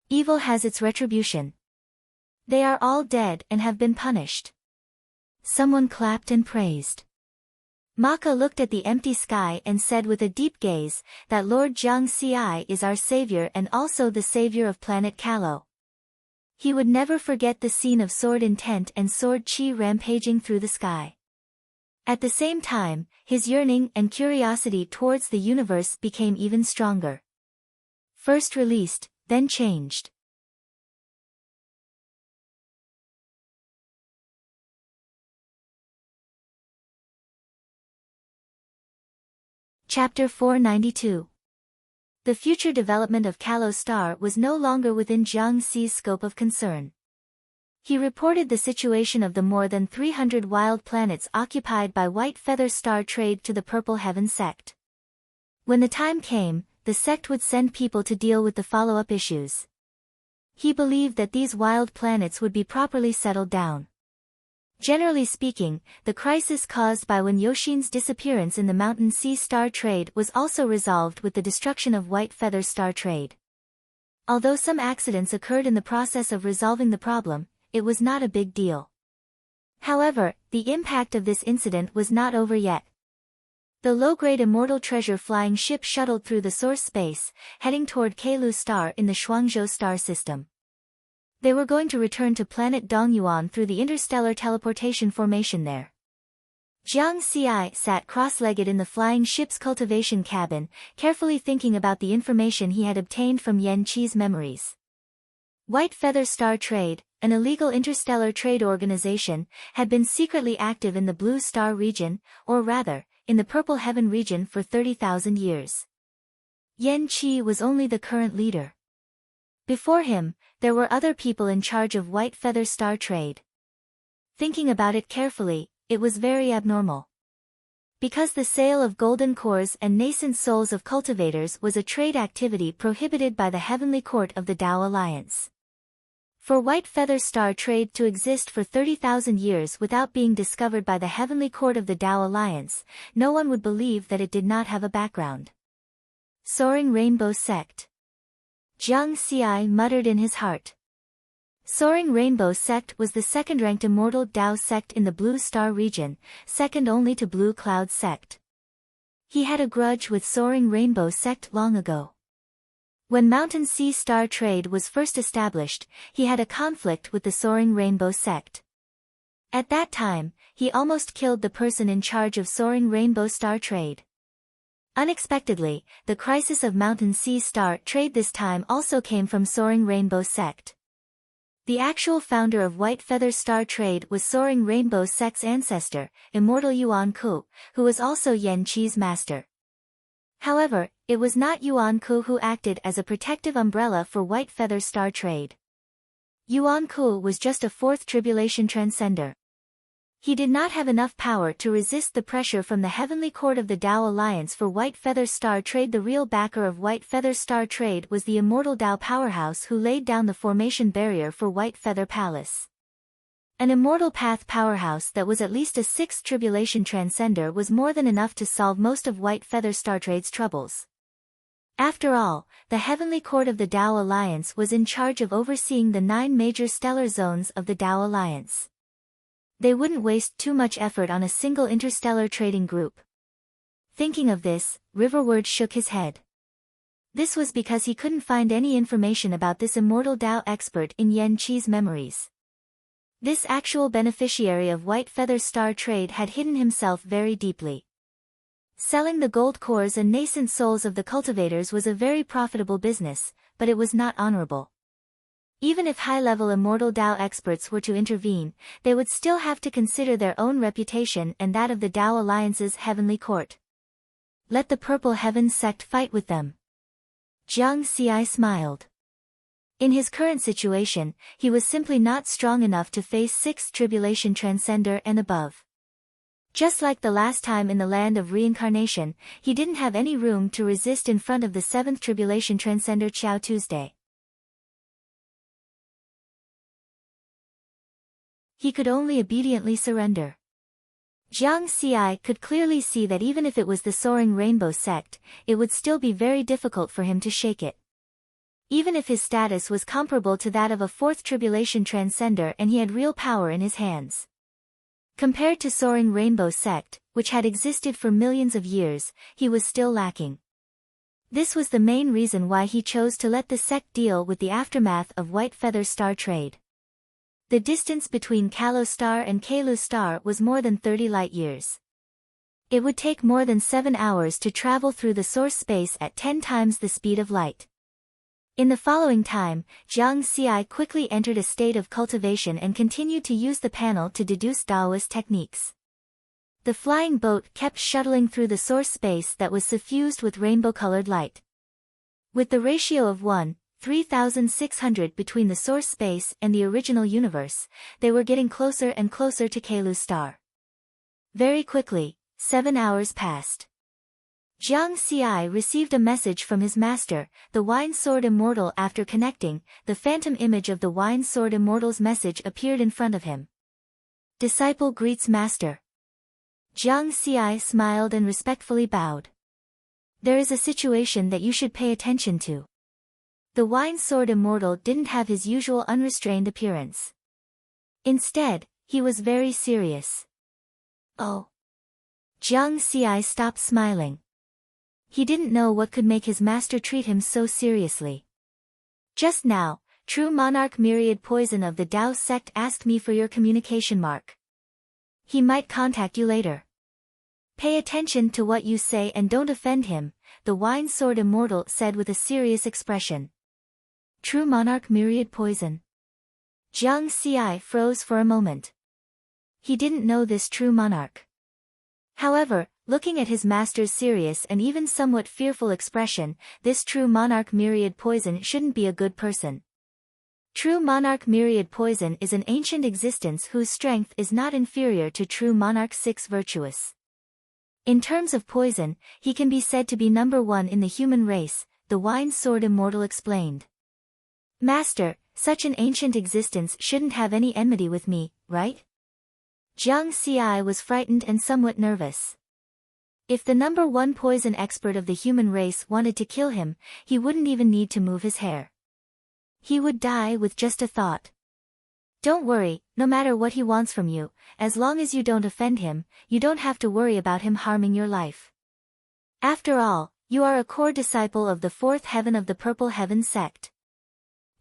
Evil has its retribution. They are all dead and have been punished. Someone clapped and praised. Maka looked at the empty sky and said with a deep gaze, that Lord Jiang Ci is our savior and also the savior of planet Kalo. He would never forget the scene of sword intent and sword chi rampaging through the sky. At the same time, his yearning and curiosity towards the universe became even stronger. First released, then changed. Chapter 492. The future development of Kalo's star was no longer within Jiang Ci's scope of concern. He reported the situation of the more than 300 wild planets occupied by White Feather Star Trade to the Purple Heaven sect. When the time came, the sect would send people to deal with the follow-up issues. He believed that these wild planets would be properly settled down. Generally speaking, the crisis caused by Wen Yoshin's disappearance in the Mountain Sea Star Trade was also resolved with the destruction of White Feather Star Trade. Although some accidents occurred in the process of resolving the problem, it was not a big deal. However, the impact of this incident was not over yet. The low-grade immortal treasure flying ship shuttled through the source space, heading toward Keilu Star in the Shuangzhou star system. They were going to return to planet Dongyuan through the interstellar teleportation formation there. Jiang Ci sat cross-legged in the flying ship's cultivation cabin, carefully thinking about the information he had obtained from Yan Qi's memories. White Feather Star Trade, an illegal interstellar trade organization, had been secretly active in the Blue Star region, or rather, in the Purple Heaven region for 30,000 years. Yan Qi was only the current leader. Before him, there were other people in charge of White Feather Star Trade. Thinking about it carefully, it was very abnormal. Because the sale of golden cores and nascent souls of cultivators was a trade activity prohibited by the Heavenly Court of the Tao Alliance. For White Feather Star Trade to exist for 30,000 years without being discovered by the Heavenly Court of the Tao Alliance, no one would believe that it did not have a background. Soaring Rainbow Sect. Jiang Ci muttered in his heart. Soaring Rainbow Sect was the second-ranked immortal Tao sect in the Blue Star region, second only to Blue Cloud sect. He had a grudge with Soaring Rainbow Sect long ago. When Mountain Sea Star Trade was first established, he had a conflict with the Soaring Rainbow Sect. At that time, he almost killed the person in charge of Soaring Rainbow Star Trade. Unexpectedly, the crisis of Mountain Sea Star Trade this time also came from Soaring Rainbow Sect. The actual founder of White Feather Star Trade was Soaring Rainbow Sect's ancestor, Immortal Yuan Ku, who was also Yan Qi's master. However, it was not Yuan Ku who acted as a protective umbrella for White Feather Star Trade. Yuan Ku was just a fourth tribulation transcender. He did not have enough power to resist the pressure from the Heavenly Court of the Tao Alliance for White Feather Star Trade. The real backer of White Feather Star Trade was the immortal Tao powerhouse who laid down the formation barrier for White Feather Palace. An immortal path powerhouse that was at least a sixth tribulation transcender was more than enough to solve most of White Feather Star Trade's troubles. After all, the Heavenly Court of the Tao Alliance was in charge of overseeing the 9 major stellar zones of the Tao Alliance. They wouldn't waste too much effort on a single interstellar trading group. Thinking of this, Riverward shook his head. This was because he couldn't find any information about this immortal Tao expert in Yan Qi's memories. This actual beneficiary of White Feather Star Trade had hidden himself very deeply. Selling the gold cores and nascent souls of the cultivators was a very profitable business, but it was not honorable. Even if high-level immortal Tao experts were to intervene, they would still have to consider their own reputation and that of the Tao Alliance's Heavenly Court. Let the Purple Heaven sect fight with them. Jiang Ci smiled. In his current situation, he was simply not strong enough to face 6th Tribulation Transcender and above. Just like the last time in the land of reincarnation, he didn't have any room to resist in front of the 7th Tribulation Transcender Qiao Tuesday. He could only obediently surrender. Jiang Ci could clearly see that even if it was the Soaring Rainbow sect, it would still be very difficult for him to shake it. even if his status was comparable to that of a fourth tribulation transcender and he had real power in his hands. Compared to soaring rainbow sect, which had existed for millions of years, he was still lacking. This was the main reason why he chose to let the sect deal with the aftermath of White Feather Star trade. The distance between Kalos Star and Kalu Star was more than 30 light-years. It would take more than 7 hours to travel through the source space at 10 times the speed of light. In the following time, Jiang Xi quickly entered a state of cultivation and continued to use the panel to deduce Taoist techniques. The flying boat kept shuttling through the source space that was suffused with rainbow-colored light. With the ratio of 1:3600 between the source space and the original universe, they were getting closer and closer to Kalu Star. Very quickly, 7 hours passed. Jiang Xi received a message from his master, the Wine Sword Immortal. After connecting, the phantom image of the Wine Sword Immortal's message appeared in front of him. Disciple greets master. Jiang Xi smiled and respectfully bowed. There is a situation that you should pay attention to. The Wine Sword Immortal didn't have his usual unrestrained appearance. Instead, he was very serious. Oh. Jiang Xi stopped smiling. He didn't know what could make his master treat him so seriously. Just now, True Monarch Myriad Poison of the Dao sect asked me for your communication mark. He might contact you later. Pay attention to what you say and don't offend him, the Wine Sword Immortal said with a serious expression. True Monarch Myriad Poison. Jiang Xi froze for a moment. He didn't know this True Monarch. However, looking at his master's serious and even somewhat fearful expression, this True Monarch Myriad Poison shouldn't be a good person. True Monarch Myriad Poison is an ancient existence whose strength is not inferior to True Monarch 6 Virtuous. In terms of poison, he can be said to be number 1 in the human race, the Wine Sword Immortal explained. Master, such an ancient existence shouldn't have any enmity with me, right? Jiang Xi was frightened and somewhat nervous. If the number 1 poison expert of the human race wanted to kill him, he wouldn't even need to move his hair. He would die with just a thought. Don't worry, no matter what he wants from you, as long as you don't offend him, you don't have to worry about him harming your life. After all, you are a core disciple of the 4th heaven of the Purple Heaven sect.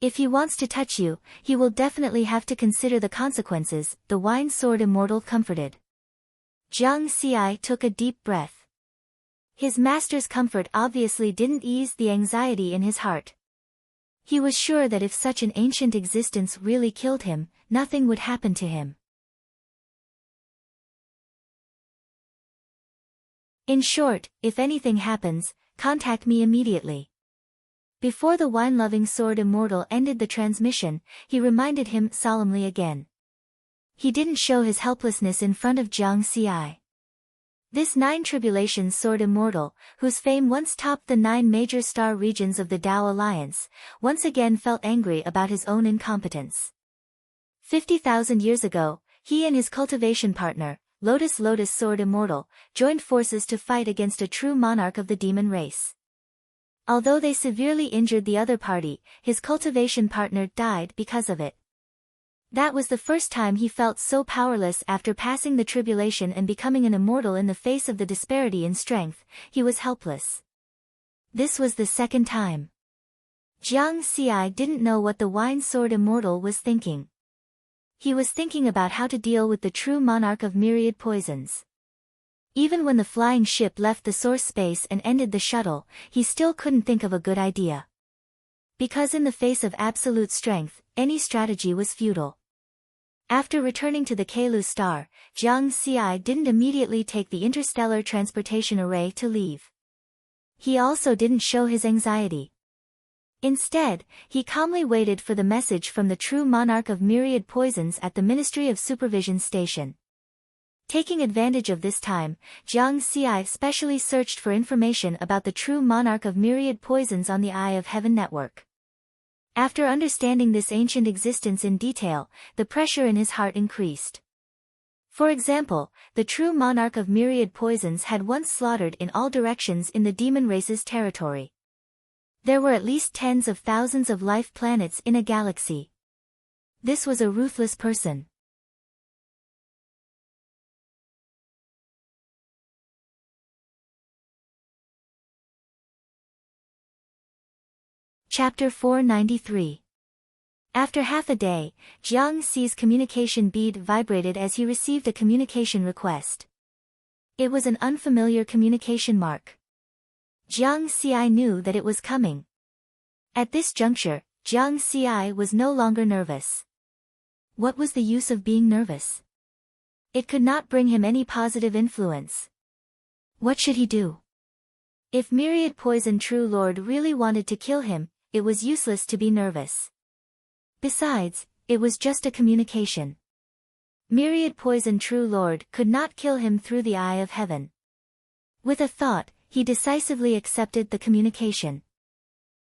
If he wants to touch you, he will definitely have to consider the consequences, the Wine Sword Immortal comforted. Jiang Xi took a deep breath. His master's comfort obviously didn't ease the anxiety in his heart. He was sure that if such an ancient existence really killed him, nothing would happen to him. In short, if anything happens, contact me immediately. Before the wine-loving sword immortal ended the transmission, he reminded him solemnly again. He didn't show his helplessness in front of Jiang Xi. This 9 tribulations sword immortal, whose fame once topped the 9 major star regions of the Tao Alliance, once again felt angry about his own incompetence. 50,000 years ago, he and his cultivation partner, Lotus Sword Immortal, joined forces to fight against a true monarch of the demon race. Although they severely injured the other party, his cultivation partner died because of it. That was the first time he felt so powerless after passing the tribulation and becoming an immortal. In the face of the disparity in strength, he was helpless. This was the second time. Jiang Xi didn't know what the Wine Sword Immortal was thinking. He was thinking about how to deal with the true monarch of myriad poisons. Even when the flying ship left the source space and ended the shuttle, he still couldn't think of a good idea. Because in the face of absolute strength, any strategy was futile. After returning to the Kalu star, Jiang Xi didn't immediately take the interstellar transportation array to leave. He also didn't show his anxiety. Instead, he calmly waited for the message from the true monarch of myriad poisons at the Ministry of Supervision Station. Taking advantage of this time, Jiang Xi specially searched for information about the true monarch of myriad poisons on the Eye of Heaven network. After understanding this ancient existence in detail, the pressure in his heart increased. For example, the true monarch of myriad poisons had once slaughtered in all directions in the demon race's territory. There were at least tens of thousands of life planets in a galaxy. This was a ruthless person. Chapter 493. After half a day, Jiang Xi's communication bead vibrated as he received a communication request. It was an unfamiliar communication mark. Jiang Xi knew that it was coming. At this juncture, Jiang Xi was no longer nervous. What was the use of being nervous? It could not bring him any positive influence. What should he do? If Myriad Poison True Lord really wanted to kill him, it was useless to be nervous. Besides, it was just a communication. Myriad Poison True Lord could not kill him through the eye of heaven. With a thought, he decisively accepted the communication.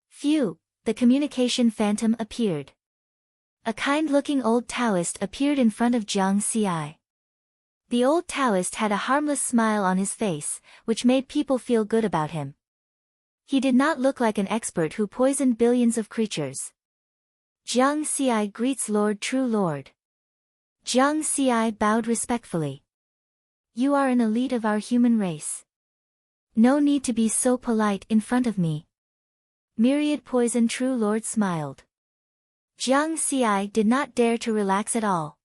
Phew, the communication phantom appeared. A kind-looking old Taoist appeared in front of Jiang Xi. The old Taoist had a harmless smile on his face, which made people feel good about him. He did not look like an expert who poisoned billions of creatures. Jiang Xi greets Lord True Lord. Jiang Xi bowed respectfully. You are an elite of our human race. No need to be so polite in front of me. Myriad Poison True Lord smiled. Jiang Xi did not dare to relax at all.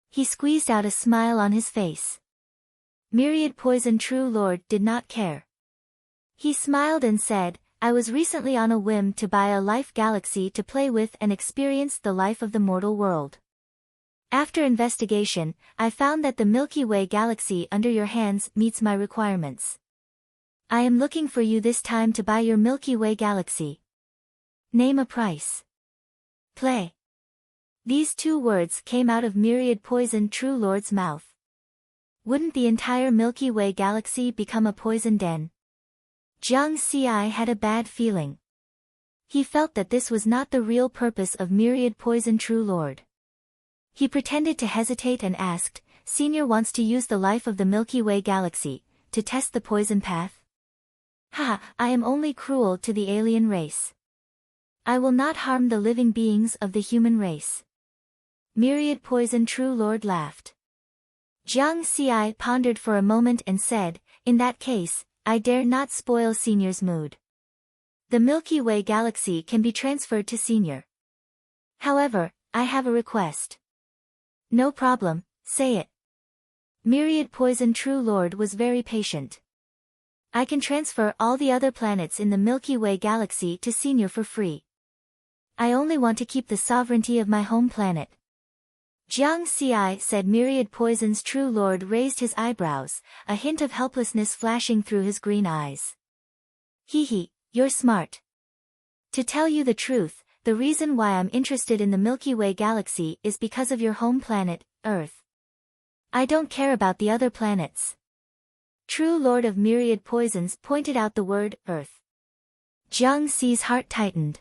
He squeezed out a smile on his face. Myriad Poison True Lord did not care. He smiled and said, I was recently on a whim to buy a life galaxy to play with and experience the life of the mortal world. After investigation, I found that the Milky Way galaxy under your hands meets my requirements. I am looking for you this time to buy your Milky Way galaxy. Name a price. Play. These two words came out of Myriad Poison True Lord's mouth. Wouldn't the entire Milky Way galaxy become a poison den? Jiang Xi had a bad feeling. He felt that this was not the real purpose of Myriad Poison True Lord. He pretended to hesitate and asked, Senior wants to use the life of the Milky Way galaxy, to test the poison path? Ha, I am only cruel to the alien race. I will not harm the living beings of the human race. Myriad Poison True Lord laughed. Jiang Xi pondered for a moment and said, in that case, I dare not spoil Senior's mood. The Milky Way galaxy can be transferred to Senior. However, I have a request. No problem, say it. Myriad Poison True Lord was very patient. I can transfer all the other planets in the Milky Way galaxy to Senior for free. I only want to keep the sovereignty of my home planet. Jiang Xi said. Myriad Poison's True Lord raised his eyebrows, a hint of helplessness flashing through his green eyes. Hee, you're smart. To tell you the truth, the reason why I'm interested in the Milky Way galaxy is because of your home planet, Earth. I don't care about the other planets. True Lord of Myriad Poisons pointed out the word, Earth. Jiang Xi's heart tightened.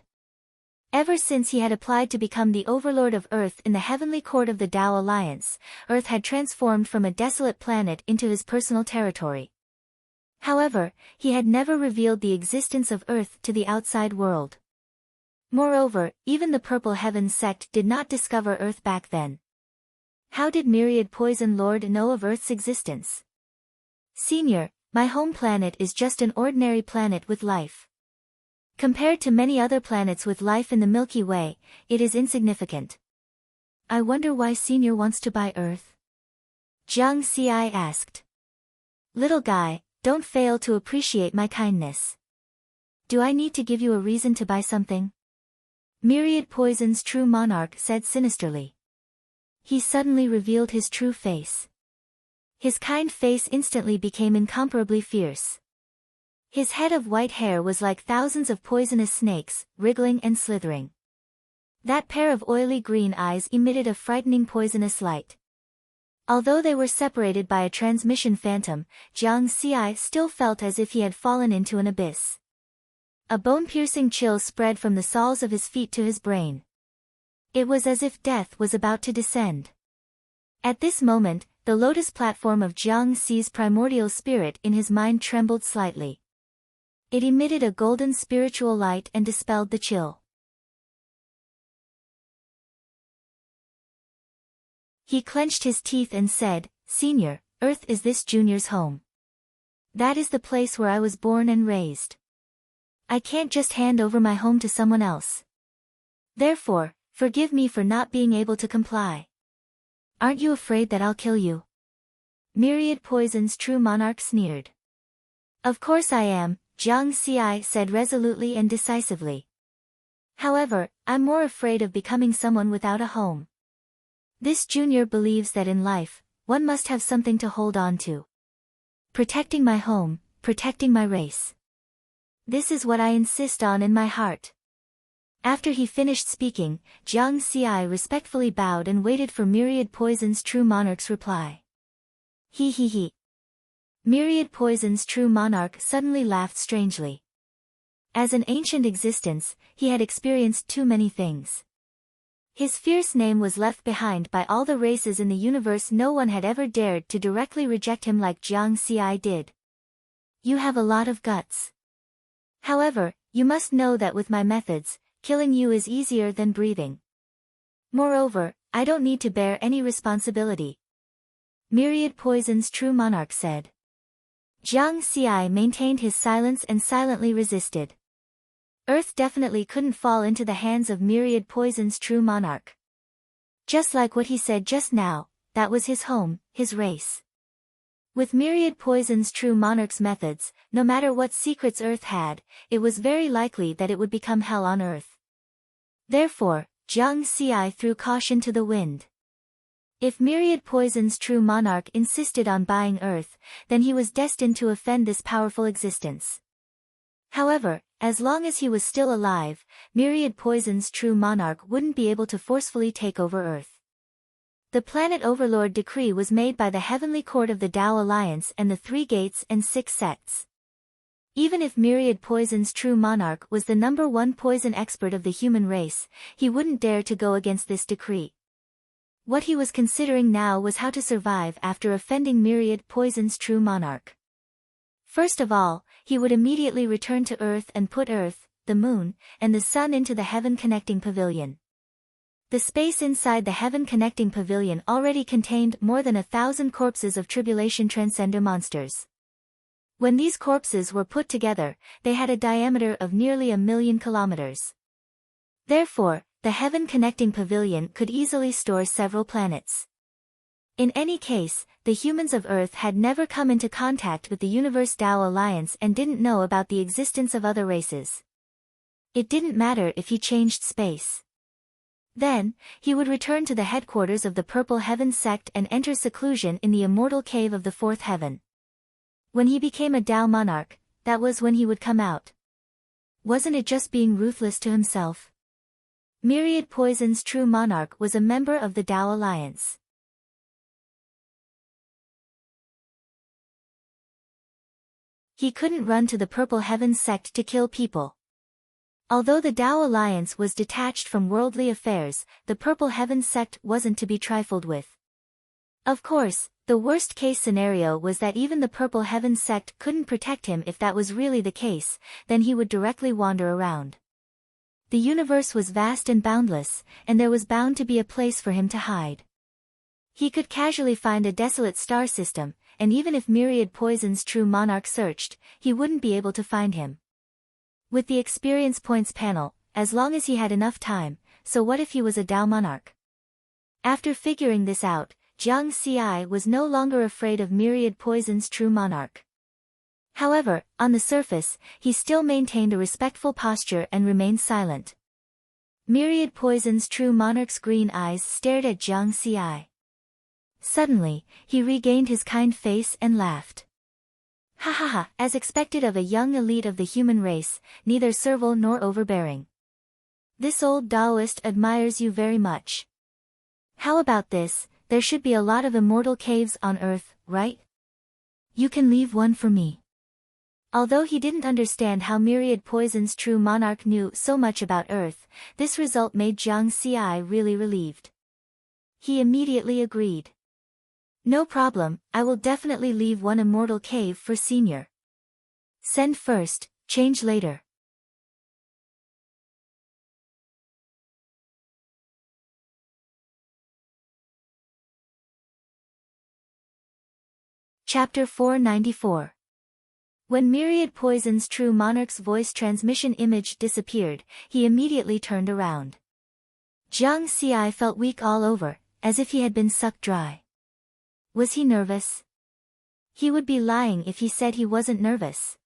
Ever since he had applied to become the overlord of Earth in the heavenly court of the Tao Alliance, Earth had transformed from a desolate planet into his personal territory. However, he had never revealed the existence of Earth to the outside world. Moreover, even the Purple Heavens sect did not discover Earth back then. How did Myriad Poison Lord know of Earth's existence? Senior, my home planet is just an ordinary planet with life. Compared to many other planets with life in the Milky Way, it is insignificant. I wonder why Senior wants to buy Earth? Jiang Xi asked. Little guy, don't fail to appreciate my kindness. Do I need to give you a reason to buy something? Myriad Poison's true monarch said sinisterly. He suddenly revealed his true face. His kind face instantly became incomparably fierce. His head of white hair was like thousands of poisonous snakes, wriggling and slithering. That pair of oily green eyes emitted a frightening poisonous light. Although they were separated by a transmission phantom, Jiang Xi still felt as if he had fallen into an abyss. A bone-piercing chill spread from the soles of his feet to his brain. It was as if death was about to descend. At this moment, the lotus platform of Jiang Xi's primordial spirit in his mind trembled slightly. It emitted a golden spiritual light and dispelled the chill. He clenched his teeth and said, "Senior, Earth is this junior's home. That is the place where I was born and raised. I can't just hand over my home to someone else. Therefore, forgive me for not being able to comply." "Aren't you afraid that I'll kill you?" Myriad Poison's true monarch sneered. "Of course I am," Jiang Xi said resolutely and decisively. "However, I'm more afraid of becoming someone without a home. This junior believes that in life, one must have something to hold on to. Protecting my home, protecting my race. This is what I insist on in my heart." After he finished speaking, Jiang Xi respectfully bowed and waited for Myriad Poison's true monarch's reply. He. Myriad Poison's true monarch suddenly laughed strangely. As an ancient existence, he had experienced too many things. His fierce name was left behind by all the races in the universe. No one had ever dared to directly reject him like Jiang Xi did. "You have a lot of guts. However, you must know that with my methods, killing you is easier than breathing. Moreover, I don't need to bear any responsibility," Myriad Poison's true monarch said. Jiang Xi maintained his silence and silently resisted. Earth definitely couldn't fall into the hands of Myriad Poison's true monarch. Just like what he said just now, that was his home, his race. With Myriad Poison's true monarch's methods, no matter what secrets Earth had, it was very likely that it would become hell on Earth. Therefore, Jiang Xi threw caution to the wind. If Myriad Poison's true monarch insisted on buying Earth, then he was destined to offend this powerful existence. However, as long as he was still alive, Myriad Poison's true monarch wouldn't be able to forcefully take over Earth. The Planet Overlord decree was made by the Heavenly Court of the Tao Alliance and the 3 gates and 6 sects. Even if Myriad Poison's true monarch was the #1 poison expert of the human race, he wouldn't dare to go against this decree. What he was considering now was how to survive after offending Myriad Poison's true monarch. First of all, he would immediately return to Earth and put Earth, the Moon, and the Sun into the Heaven Connecting Pavilion. The space inside the Heaven Connecting Pavilion already contained more than 1,000 corpses of Tribulation Transcender monsters. When these corpses were put together, they had a diameter of nearly 1,000,000 kilometers. Therefore, the Heaven Connecting Pavilion could easily store several planets. In any case, the humans of Earth had never come into contact with the Universe Tao Alliance and didn't know about the existence of other races. It didn't matter if he changed space. Then, he would return to the headquarters of the Purple Heaven sect and enter seclusion in the immortal cave of the 4th heaven. When he became a Tao monarch, that was when he would come out. Wasn't it just being ruthless to himself? Myriad Poison's true monarch was a member of the Tao Alliance. He couldn't run to the Purple Heaven sect to kill people. Although the Tao Alliance was detached from worldly affairs, the Purple Heaven sect wasn't to be trifled with. Of course, the worst-case scenario was that even the Purple Heaven sect couldn't protect him. If that was really the case, then he would directly wander around. The universe was vast and boundless, and there was bound to be a place for him to hide. He could casually find a desolate star system, and even if Myriad Poison's true monarch searched, he wouldn't be able to find him. With the experience points panel, as long as he had enough time, so what if he was a Tao monarch? After figuring this out, Jiang Xi was no longer afraid of Myriad Poison's true monarch. However, on the surface, he still maintained a respectful posture and remained silent. Myriad Poison's true monarch's green eyes stared at Jiang Xi. Suddenly, he regained his kind face and laughed. Ha ha ha, as expected of a young elite of the human race, neither servile nor overbearing. This old Taoist admires you very much. How about this? There should be a lot of immortal caves on Earth, right? You can leave one for me. Although he didn't understand how Myriad Poison's true monarch knew so much about Earth, this result made Jiang Xi really relieved. He immediately agreed. No problem, I will definitely leave one immortal cave for Senior. Send first, Change later. Chapter 494. When Myriad Poison's true monarch's voice transmission image disappeared, he immediately turned around. Jiang Xi felt weak all over, as if he had been sucked dry. Was he nervous? He would be lying if he said he wasn't nervous.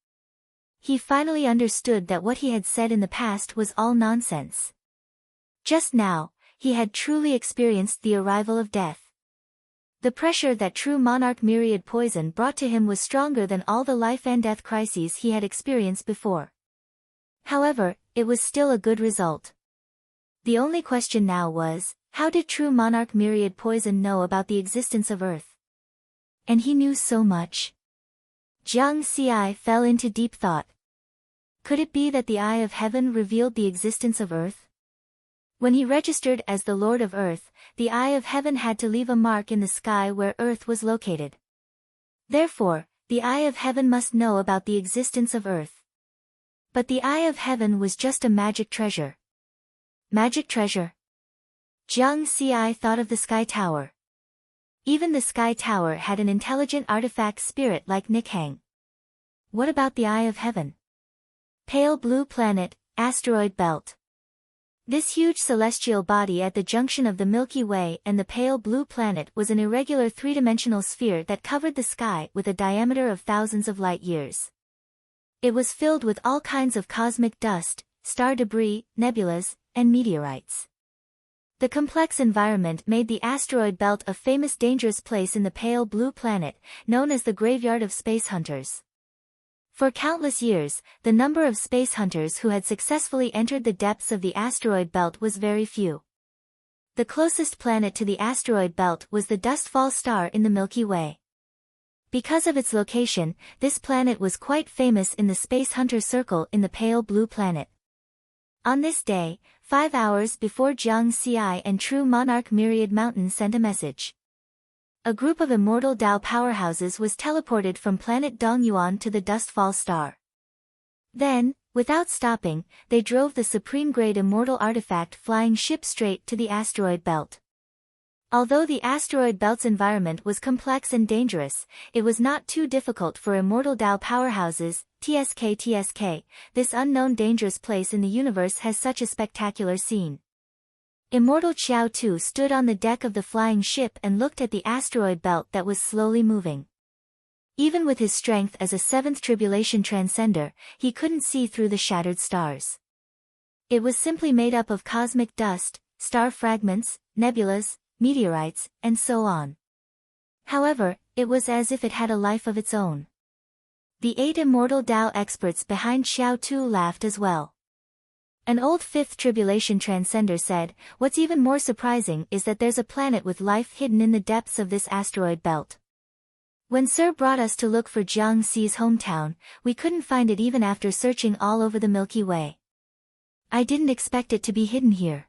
He finally understood that what he had said in the past was all nonsense. Just now, he had truly experienced the arrival of death. The pressure that true monarch Myriad Poison brought to him was stronger than all the life and death crises he had experienced before. However, it was still a good result. The only question now was, how did true monarch Myriad Poison know about the existence of Earth? And he knew so much. Jiang Xi fell into deep thought. Could it be that the Eye of Heaven revealed the existence of Earth? When he registered as the Lord of Earth, the Eye of Heaven had to leave a mark in the sky where Earth was located. Therefore, the Eye of Heaven must know about the existence of Earth. But the Eye of Heaven was just a magic treasure. Magic treasure? Jiang Xi thought of the Sky Tower. Even the Sky Tower had an intelligent artifact spirit like Nikhang. What about the Eye of Heaven? Pale blue planet, asteroid belt. This huge celestial body at the junction of the Milky Way and the pale blue planet was an irregular three-dimensional sphere that covered the sky with a diameter of thousands of light years. It was filled with all kinds of cosmic dust, star debris, nebulas, and meteorites. The complex environment made the asteroid belt a famous dangerous place in the pale blue planet, known as the graveyard of space hunters. For countless years, the number of space hunters who had successfully entered the depths of the asteroid belt was very few. The closest planet to the asteroid belt was the dustfall star in the Milky Way. Because of its location, this planet was quite famous in the space hunter circle in the pale blue planet. On this day, 5 hours before Jiang Xi and true monarch Myriad Mountain sent a message. A group of immortal Dao powerhouses was teleported from planet Dongyuan to the dustfall star. Then, without stopping, they drove the supreme-grade immortal artifact flying ship straight to the asteroid belt. Although the asteroid belt's environment was complex and dangerous, it was not too difficult for immortal Dao powerhouses, TSK. This unknown dangerous place in the universe has such a spectacular scene. Immortal Qiao Tu stood on the deck of the flying ship and looked at the asteroid belt that was slowly moving. Even with his strength as a seventh tribulation transcender, he couldn't see through the shattered stars. It was simply made up of cosmic dust, star fragments, nebulas, meteorites, and so on. However, it was as if it had a life of its own. The 8 immortal Dao experts behind Qiao Tu laughed as well. An old fifth tribulation transcender said, "What's even more surprising is that there's a planet with life hidden in the depths of this asteroid belt. When Sir brought us to look for Jiang Xi's hometown, we couldn't find it even after searching all over the Milky Way. I didn't expect it to be hidden here.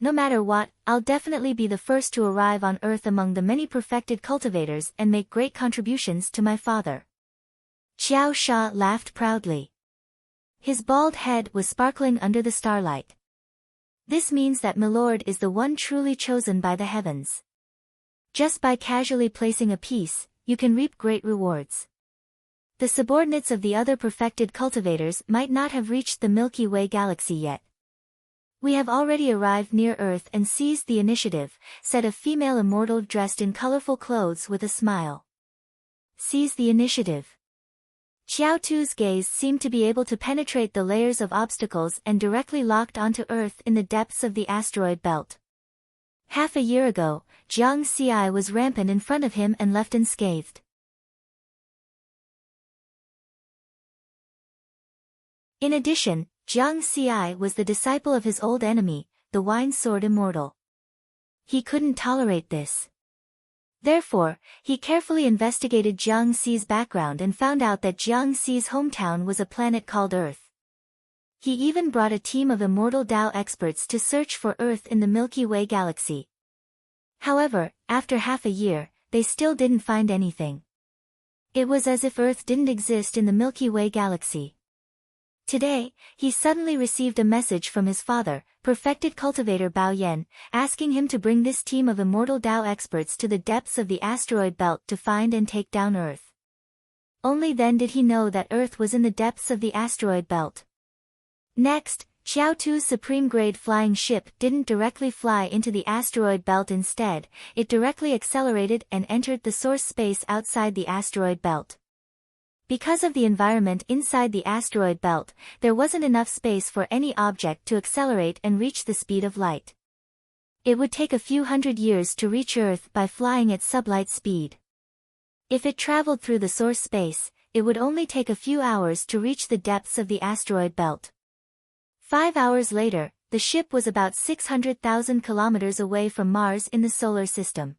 No matter what, I'll definitely be the first to arrive on Earth among the many perfected cultivators and make great contributions to my father." Xiao Sha laughed proudly. His bald head was sparkling under the starlight. This means that Milord is the one truly chosen by the heavens. Just by casually placing a piece, you can reap great rewards. The subordinates of the other perfected cultivators might not have reached the Milky Way galaxy yet. "We have already arrived near Earth and seized the initiative," said a female immortal dressed in colorful clothes with a smile. Seize the initiative. Qiao Tu's gaze seemed to be able to penetrate the layers of obstacles and directly locked onto Earth in the depths of the asteroid belt. Half a year ago, Jiang Xi was rampant in front of him and left unscathed. In addition, Jiang Xi was the disciple of his old enemy, the Wine Sword Immortal. He couldn't tolerate this. Therefore, he carefully investigated Jiang Xi's background and found out that Jiang Xi's hometown was a planet called Earth. He even brought a team of immortal Dao experts to search for Earth in the Milky Way galaxy. However, after half a year, they still didn't find anything. It was as if Earth didn't exist in the Milky Way galaxy. Today, he suddenly received a message from his father, perfected cultivator Bao Yan, asking him to bring this team of immortal Dao experts to the depths of the asteroid belt to find and take down Earth. Only then did he know that Earth was in the depths of the asteroid belt. Next, Xiao Tu's supreme-grade flying ship didn't directly fly into the asteroid belt. Instead, it directly accelerated and entered the source space outside the asteroid belt. Because of the environment inside the asteroid belt, there wasn't enough space for any object to accelerate and reach the speed of light. It would take a few hundred years to reach Earth by flying at sublight speed. If it traveled through the source space, it would only take a few hours to reach the depths of the asteroid belt. 5 hours later, the ship was about 600,000 kilometers away from Mars in the solar system.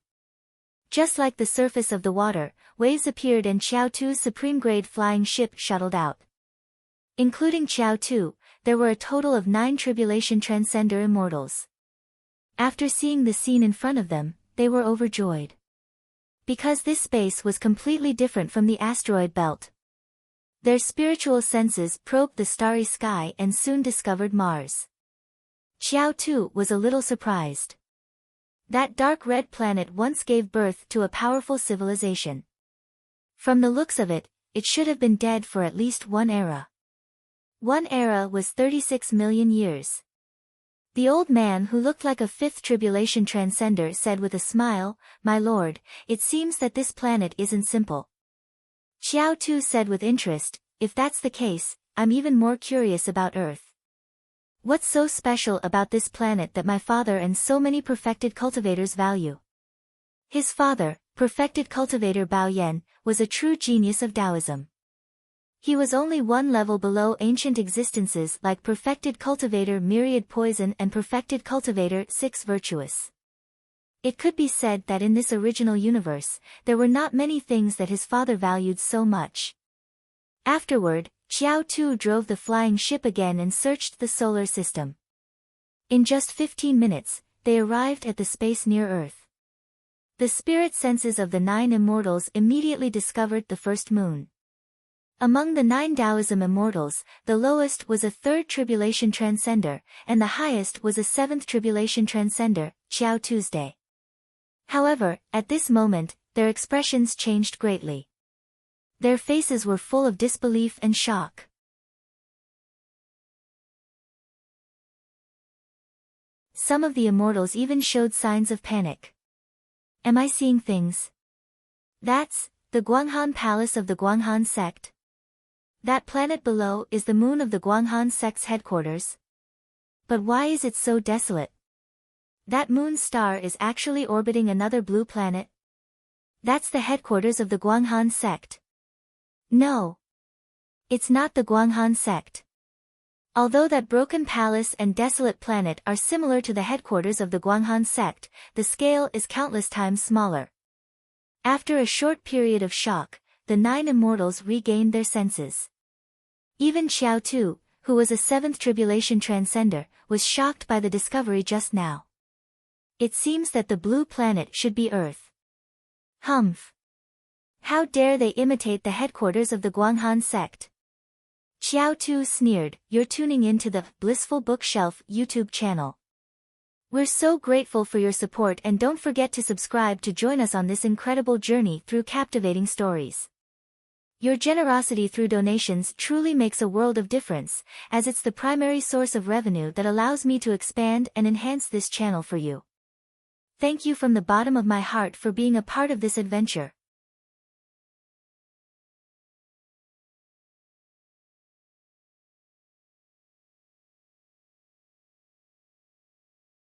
Just like the surface of the water, waves appeared and Xiao Tu's supreme-grade flying ship shuttled out. Including Xiao Tu, there were a total of 9 Tribulation Transcender immortals. After seeing the scene in front of them, they were overjoyed. Because this space was completely different from the asteroid belt. Their spiritual senses probed the starry sky and soon discovered Mars. Xiao Tu was a little surprised. That dark red planet once gave birth to a powerful civilization. From the looks of it, it should have been dead for at least one era. One era was 36 million years. The old man who looked like a 5th Tribulation Transcender said with a smile, "My lord, it seems that this planet isn't simple." Xiao Tu said with interest, "If that's the case, I'm even more curious about Earth. What's so special about this planet that my father and so many perfected cultivators value?" His father, perfected cultivator Bao Yan, was a true genius of Taoism. He was only one level below ancient existences like perfected cultivator Myriad Poison and perfected cultivator Six Virtuous. It could be said that in this original universe, there were not many things that his father valued so much. Afterward, Xiao Tu drove the flying ship again and searched the solar system. In just 15 minutes, they arrived at the space near Earth. The spirit senses of the 9 immortals immediately discovered the first moon. Among the 9 Taoism immortals, the lowest was a 3rd Tribulation Transcender, and the highest was a 7th Tribulation Transcender, Xiao Tuesday. However, at this moment, their expressions changed greatly. Their faces were full of disbelief and shock. Some of the immortals even showed signs of panic. Am I seeing things? That's the Guanghan Palace of the Guanghan sect. That planet below is the moon of the Guanghan sect's headquarters. But why is it so desolate? That moon star is actually orbiting another blue planet. That's the headquarters of the Guanghan sect. No. It's not the Guanghan sect. Although that broken palace and desolate planet are similar to the headquarters of the Guanghan sect, the scale is countless times smaller. After a short period of shock, the 9 immortals regained their senses. Even Xiao Tu, who was a 7th Tribulation Transcender, was shocked by the discovery just now. It seems that the blue planet should be Earth. Humph. How dare they imitate the headquarters of the Guanghan sect? Xiao Tu sneered, "You're tuning into the Blissful Bookshelf YouTube channel. We're so grateful for your support and don't forget to subscribe to join us on this incredible journey through captivating stories. Your generosity through donations truly makes a world of difference, as it's the primary source of revenue that allows me to expand and enhance this channel for you. Thank you from the bottom of my heart for being a part of this adventure.